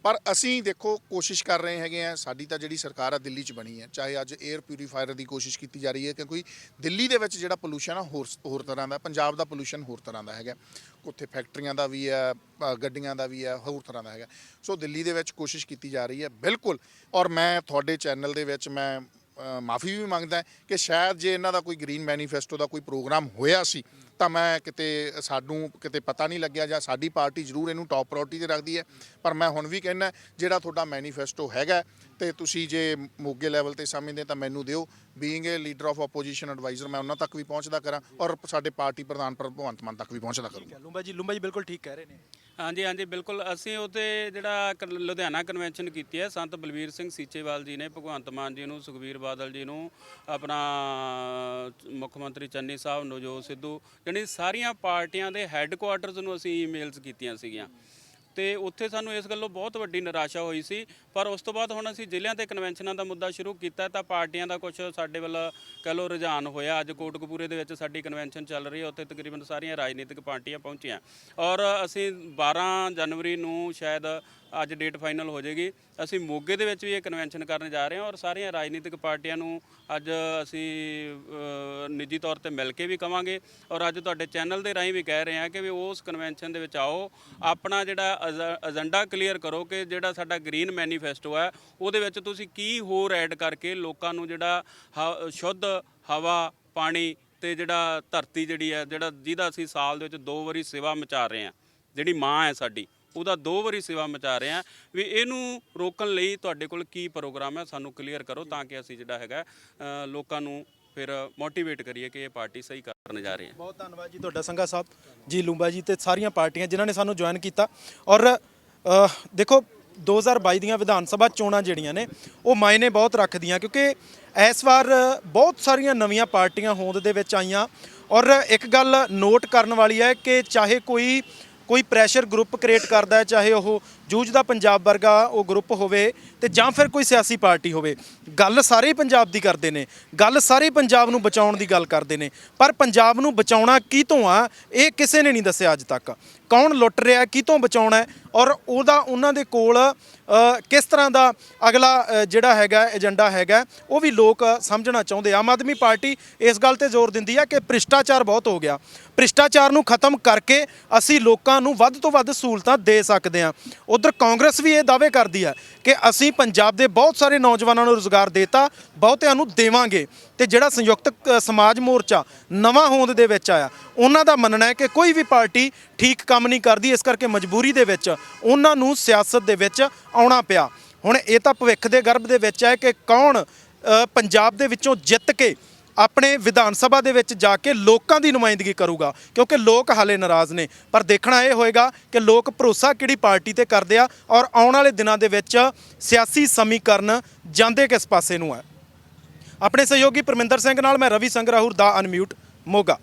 ਪਰ ਅਸੀਂ ਦੇਖੋ ਕੋਸ਼ਿਸ਼ ਕਰ ਰਹੇ ਹੈਗੇ ਆ, ਸਾਡੀ ਤਾਂ ਜਿਹੜੀ ਸਰਕਾਰ ਆ ਦਿੱਲੀ 'ਚ ਬਣੀ ਹੈ, ਚਾਹੇ ਅੱਜ 에ਅਰ ਪਿਊਰੀਫਾਇਰ ਦੀ ਕੋਸ਼ਿਸ਼ ਕੀਤੀ ਜਾ ਰਹੀ ਹੈ, ਕਿਉਂਕਿ ਦਿੱਲੀ ਦੇ ਵਿੱਚ ਜਿਹੜਾ ਪੋਲੂਸ਼ਨ ਆ ਹੋਰ ਤਰ੍ਹਾਂ ਦਾ, ਪੰਜਾਬ ਦਾ ਪੋਲੂਸ਼ਨ ਹੋਰ ਤਰ੍ਹਾਂ ਦਾ ਹੈਗਾ, ਉੱਥੇ ਫੈਕਟਰੀਆਂ ਦਾ ਵੀ ਹੈ, ਗੱਡੀਆਂ ਦਾ ਵੀ ਹੈ, ਹੋਰ ਤਰ੍ਹਾਂ ਦਾ ਹੈਗਾ। ਸੋ ਦਿੱਲੀ ਦੇ ਵਿੱਚ ਕੋਸ਼ਿਸ਼ ਕੀਤੀ ਜਾ ਰਹੀ ਹੈ ਬਿਲਕੁਲ। ਔਰ ਮੈਂ ਤੁਹਾਡੇ ਚੈਨਲ ਦੇ ਵਿੱਚ ਮੈਂ ਮਾਫੀ ਵੀ ਮੰਗਦਾ ਕਿ ਸ਼ਾਇਦ ਜੇ ਇਹਨਾਂ ਦਾ ਕੋਈ ਗ੍ਰੀਨ ਮੈਨੀਫੈਸਟੋ ਦਾ ਕੋਈ ਪ੍ਰੋਗਰਾਮ ਹੋਇਆ ਸੀ ਤਾਂ ਮੈਂ ਸਾਨੂੰ ਕਿਤੇ ਪਤਾ ਨਹੀਂ ਲੱਗਿਆ, ਜਾਂ ਸਾਡੀ ਪਾਰਟੀ ਜ਼ਰੂਰ ਇਹਨੂੰ ਟੌਪ ਪ੍ਰਾਇੋਰਟੀ 'ਤੇ ਰੱਖਦੀ ਹੈ। ਪਰ ਮੈਂ ਹੁਣ ਵੀ ਕਹਿੰਦਾ ਜਿਹੜਾ ਤੁਹਾਡਾ ਮੈਨੀਫੈਸਟੋ ਹੈਗਾ ਤੇ ਤੁਸੀਂ ਜੇ ਮੋਗੇ ਲੈਵਲ 'ਤੇ ਸਮਝਦੇ ਤਾਂ ਮੈਨੂੰ ਦਿਓ, being a leader of opposition advisor ਮੈਂ ਉਹਨਾਂ ਤੱਕ ਵੀ ਪਹੁੰਚਦਾ ਕਰਾਂ ਔਰ ਸਾਡੇ ਪਾਰਟੀ ਪ੍ਰਧਾਨ ਭਗਵੰਤ ਮਾਨ ਤੱਕ ਵੀ ਪਹੁੰਚਦਾ ਕਰੂੰਗਾ। ਲੂੰਬਾ ਜੀ ਬਿਲਕੁਲ ਠੀਕ ਕਹਿ ਰਹੇ ਨੇ। ਹਾਂਜੀ ਬਿਲਕੁਲ। ਅਸੀਂ ਉੱਥੇ ਜਿਹੜਾ ਲੁਧਿਆਣਾ ਕਨਵੈਨਸ਼ਨ ਕੀਤੀ ਹੈ, ਸੰਤ ਬਲਵੀਰ ਸਿੰਘ ਸੀਚੇਵਾਲ ਜੀ ਨੇ ਭਗਵੰਤ ਮਾਨ ਜੀ ਨੂੰ, ਸੁਖਬੀਰ ਬਾਦਲ ਜੀ ਨੂੰ, ਆਪਣਾ ਮੁੱਖ ਮੰਤਰੀ ਚੰਨੀ ਸਾਹਿਬ, ਨਵਜੋਤ ਸਿੱਧੂ, ਜਾਣੀ ਸਾਰੀਆਂ ਪਾਰਟੀਆਂ ਦੇ ਹੈੱਡਕੁਆਟਰਸ ਨੂੰ ਅਸੀਂ ਈਮੇਲਸ ਕੀਤੀਆਂ ਸੀਗੀਆਂ ਤੇ ਉੱਥੇ ਸਾਨੂੰ ਇਸ ਗੱਲੋਂ ਬਹੁਤ ਵੱਡੀ ਨਿਰਾਸ਼ਾ ਹੋਈ ਸੀ। ਪਰ ਉਸ ਤੋਂ ਬਾਅਦ ਹੁਣ ਅਸੀਂ ਜ਼ਿਲ੍ਹਿਆਂ ਤੇ ਕਨਵੈਨਸ਼ਨਾਂ ਦਾ ਮੁੱਦਾ ਸ਼ੁਰੂ ਕੀਤਾ ਤਾਂ ਪਾਰਟੀਆਂ ਦਾ ਕੁਝ ਸਾਡੇ ਵੱਲ ਕਹਿ ਲਓ ਰੁਝਾਨ ਹੋਇਆ। ਅੱਜ ਕੋਟਕਪੂਰੇ ਦੇ ਵਿੱਚ ਸਾਡੀ ਕਨਵੈਨਸ਼ਨ ਚੱਲ ਰਹੀ ਹੈ, ਉੱਥੇ ਤਕਰੀਬਨ ਸਾਰੀਆਂ ਰਾਜਨੀਤਿਕ ਪਾਰਟੀਆਂ ਪਹੁੰਚੀਆਂ ਔਰ ਅਸੀਂ 12 ਜਨਵਰੀ ਨੂੰ ਸ਼ਾਇਦ ਅੱਜ ਡੇਟ ਫਾਈਨਲ ਹੋ ਜਾਏਗੀ, ਅਸੀਂ ਮੋਗੇ ਦੇ ਵਿੱਚ ਵੀ ਇਹ ਕਨਵੈਨਸ਼ਨ ਕਰਨ ਜਾ ਰਹੇ ਹਾਂ ਔਰ ਸਾਰੀਆਂ ਰਾਜਨੀਤਿਕ ਪਾਰਟੀਆਂ ਨੂੰ ਅੱਜ ਅਸੀਂ ਨਿੱਜੀ ਤੌਰ ਤੇ ਮਿਲ ਕੇ ਵੀ ਕਵਾਂਗੇ ਔਰ ਅੱਜ ਤੁਹਾਡੇ ਚੈਨਲ ਦੇ ਰਾਹੀਂ ਵੀ ਕਹਿ ਰਹੇ ਹਾਂ ਕਿ ਵੀ ਉਸ ਕਨਵੈਨਸ਼ਨ ਦੇ ਵਿੱਚ ਆਓ, ਆਪਣਾ ਜਿਹੜਾ ਏਜੰਡਾ ਕਲੀਅਰ ਕਰੋ ਕਿ ਜਿਹੜਾ ਸਾਡਾ ਗ੍ਰੀਨ ਮੈਨੀਫੈਸਟੋ ਹੈ ਉਹਦੇ ਵਿੱਚ ਤੁਸੀਂ ਕੀ ਹੋਰ ਐਡ ਕਰਕੇ ਲੋਕਾਂ ਨੂੰ ਜਿਹੜਾ ਸ਼ੁੱਧ ਹਵਾ, ਪਾਣੀ ਤੇ ਜਿਹੜਾ ਧਰਤੀ ਜਿਹੜੀ ਹੈ, ਜਿਹਦਾ ਅਸੀਂ ਸਾਲ ਦੇ ਵਿੱਚ 2 ਵਾਰੀ ਸੇਵਾ ਮਚਾ ਰਹੇ ਹਾਂ, ਜਿਹੜੀ ਮਾਂ ਹੈ ਸਾਡੀ, ਉਹਦਾ 2 ਵਾਰੀ ਸੇਵਾ ਮਚਾ ਰਹੇ ਹਾਂ, ਵੀ ਇਹਨੂੰ ਰੋਕਣ ਲਈ ਤੁਹਾਡੇ ਕੋਲ ਕੀ ਪ੍ਰੋਗਰਾਮ ਹੈ, ਸਾਨੂੰ ਕਲੀਅਰ ਕਰੋ ਤਾਂ ਕਿ ਅਸੀਂ ਜਿਹੜਾ ਹੈਗਾ ਲੋਕਾਂ ਨੂੰ ਫਿਰ ਮੋਟੀਵੇਟ ਕਰੀਏ ਕਿ ਇਹ ਪਾਰਟੀ ਸਹੀ ਕਰਨ ਜਾ ਰਹੀ ਹੈ। ਬਹੁਤ ਧੰਨਵਾਦ ਜੀ ਤੁਹਾਡਾ ਸੰਘਾ ਸਾਹਿਬ ਜੀ, ਲੂੰਬਾ ਜੀ ਤੇ ਸਾਰੀਆਂ ਪਾਰਟੀਆਂ ਜਿਨ੍ਹਾਂ ਨੇ ਸਾਨੂੰ ਜੁਆਇਨ ਕੀਤਾ। ਔਰ ਦੇਖੋ 2022 ਦੀਆਂ ਵਿਧਾਨ ਸਭਾ ਚੋਣਾਂ ਜਿਹੜੀਆਂ ਨੇ ਉਹ ਮਾਇਨੇ ਬਹੁਤ ਰੱਖਦੀਆਂ, ਕਿਉਂਕਿ ਇਸ ਵਾਰ ਬਹੁਤ ਸਾਰੀਆਂ ਨਵੀਆਂ ਪਾਰਟੀਆਂ ਹੋਂਦ ਦੇ ਵਿੱਚ ਆਈਆਂ। ਔਰ ਇੱਕ ਗੱਲ ਨੋਟ ਕਰਨ ਵਾਲੀ ਹੈ ਕਿ ਚਾਹੇ ਕੋਈ ਪ੍ਰੈਸ਼ਰ ਗਰੁੱਪ ਕ੍ਰੀਏਟ ਕਰਦਾ ਹੈ, ਚਾਹੇ ਉਹ ਜੂਝਦਾ ਪੰਜਾਬ ਵਰਗਾ ਉਹ ਗਰੁੱਪ ਹੋਵੇ ਤੇ ਜਾਂ ਫਿਰ ਕੋਈ ਸਿਆਸੀ ਪਾਰਟੀ ਹੋਵੇ, ਗੱਲ ਸਾਰੇ ਪੰਜਾਬ ਦੀ ਕਰਦੇ ਨੇ, ਗੱਲ ਸਾਰੇ ਪੰਜਾਬ ਨੂੰ ਬਚਾਉਣ ਦੀ ਗੱਲ ਕਰਦੇ ਨੇ। ਪਰ ਪੰਜਾਬ ਨੂੰ ਬਚਾਉਣਾ ਕਿਤੋਂ ਆ ਇਹ ਕਿਸੇ ਨੇ ਨਹੀਂ ਦੱਸਿਆ ਅੱਜ ਤੱਕ। ਕੌਣ ਲੁੱਟ ਰਿਹਾ, ਕਿਤੋਂ ਬਚਾਉਣਾ ਹੈ ਔਰ ਉਹਨਾਂ ਦੇ ਕੋਲ ਕਿਸ ਤਰ੍ਹਾਂ ਦਾ ਅਗਲਾ ਜਿਹੜਾ ਹੈਗਾ ਏਜੰਡਾ ਹੈਗਾ ਉਹ ਵੀ ਲੋਕ ਸਮਝਣਾ ਚਾਹੁੰਦੇ। ਆਮ ਆਦਮੀ ਪਾਰਟੀ ਇਸ ਗੱਲ ਤੇ ਜ਼ੋਰ ਦਿੰਦੀ ਹੈ ਕਿ ਭ੍ਰਿਸ਼ਟਾਚਾਰ ਬਹੁਤ ਹੋ ਗਿਆ, ਭ੍ਰਿਸ਼ਟਾਚਾਰ ਨੂੰ ਖਤਮ ਕਰਕੇ ਅਸੀਂ ਲੋਕਾਂ ਨੂੰ ਵੱਧ ਤੋਂ ਵੱਧ ਸਹੂਲਤਾਂ ਦੇ ਸਕਦੇ ਹਾਂ। ਉਧਰ ਕਾਂਗਰਸ ਵੀ ਇਹ ਦਾਅਵੇ ਕਰਦੀ ਹੈ ਕਿ ਅਸੀਂ ਪੰਜਾਬ ਦੇ ਬਹੁਤ ਸਾਰੇ ਨੌਜਵਾਨਾਂ ਨੂੰ ਰੁਜ਼ਗਾਰ ਦੇਤਾ, ਬਹੁਤਿਆਂ ਨੂੰ ਦੇਵਾਂਗੇ। ਤੇ ਜਿਹੜਾ ਸੰਯੁਕਤ ਸਮਾਜ ਮੋਰਚਾ ਨਵਾਂ ਹੋਂਦ ਦੇ ਵਿੱਚ ਆਇਆ, ਉਹਨਾਂ ਦਾ ਮੰਨਣਾ ਹੈ ਕਿ ਕੋਈ ਵੀ ਪਾਰਟੀ ਠੀਕ ਕੰਮ ਨਹੀਂ ਕਰਦੀ, ਇਸ ਕਰਕੇ ਮਜਬੂਰੀ ਦੇ ਵਿੱਚ ਉਹਨਾਂ ਨੂੰ ਸਿਆਸਤ ਦੇ ਵਿੱਚ ਆਉਣਾ ਪਿਆ। ਹੁਣ ਇਹ ਤਾਂ ਭਵਿੱਖ ਦੇ ਗਰਭ ਦੇ ਵਿੱਚ ਹੈ ਕਿ ਕੌਣ ਪੰਜਾਬ ਦੇ ਵਿੱਚੋਂ ਜਿੱਤ ਕੇ ਆਪਣੇ ਵਿਧਾਨ ਸਭਾ ਦੇ ਵਿੱਚ ਜਾ ਕੇ ਲੋਕਾਂ ਦੀ ਨੁਮਾਇੰਦਗੀ ਕਰੂਗਾ, ਕਿਉਂਕਿ ਲੋਕ ਹਾਲੇ ਨਾਰਾਜ਼ ਨੇ। ਪਰ ਦੇਖਣਾ ਇਹ ਹੋਏਗਾ ਕਿ ਲੋਕ ਭਰੋਸਾ ਕਿਹੜੀ ਪਾਰਟੀ ਤੇ ਕਰਦੇ ਆ ਔਰ ਆਉਣ ਵਾਲੇ ਦਿਨਾਂ ਦੇ ਵਿੱਚ ਸਿਆਸੀ ਸਮੀਕਰਨ ਜਾਂਦੇ ਕਿਸ ਪਾਸੇ ਨੂੰ ਹੈ। ਆਪਣੇ ਸਹਿਯੋਗੀ ਪਰਮਿੰਦਰ ਸਿੰਘ ਨਾਲ ਮੈਂ ਰਵੀ ਸੰਗਰਾਹੁਰ ਦਾ ਅਨਮਿਊਟ ਮੋਗਾ।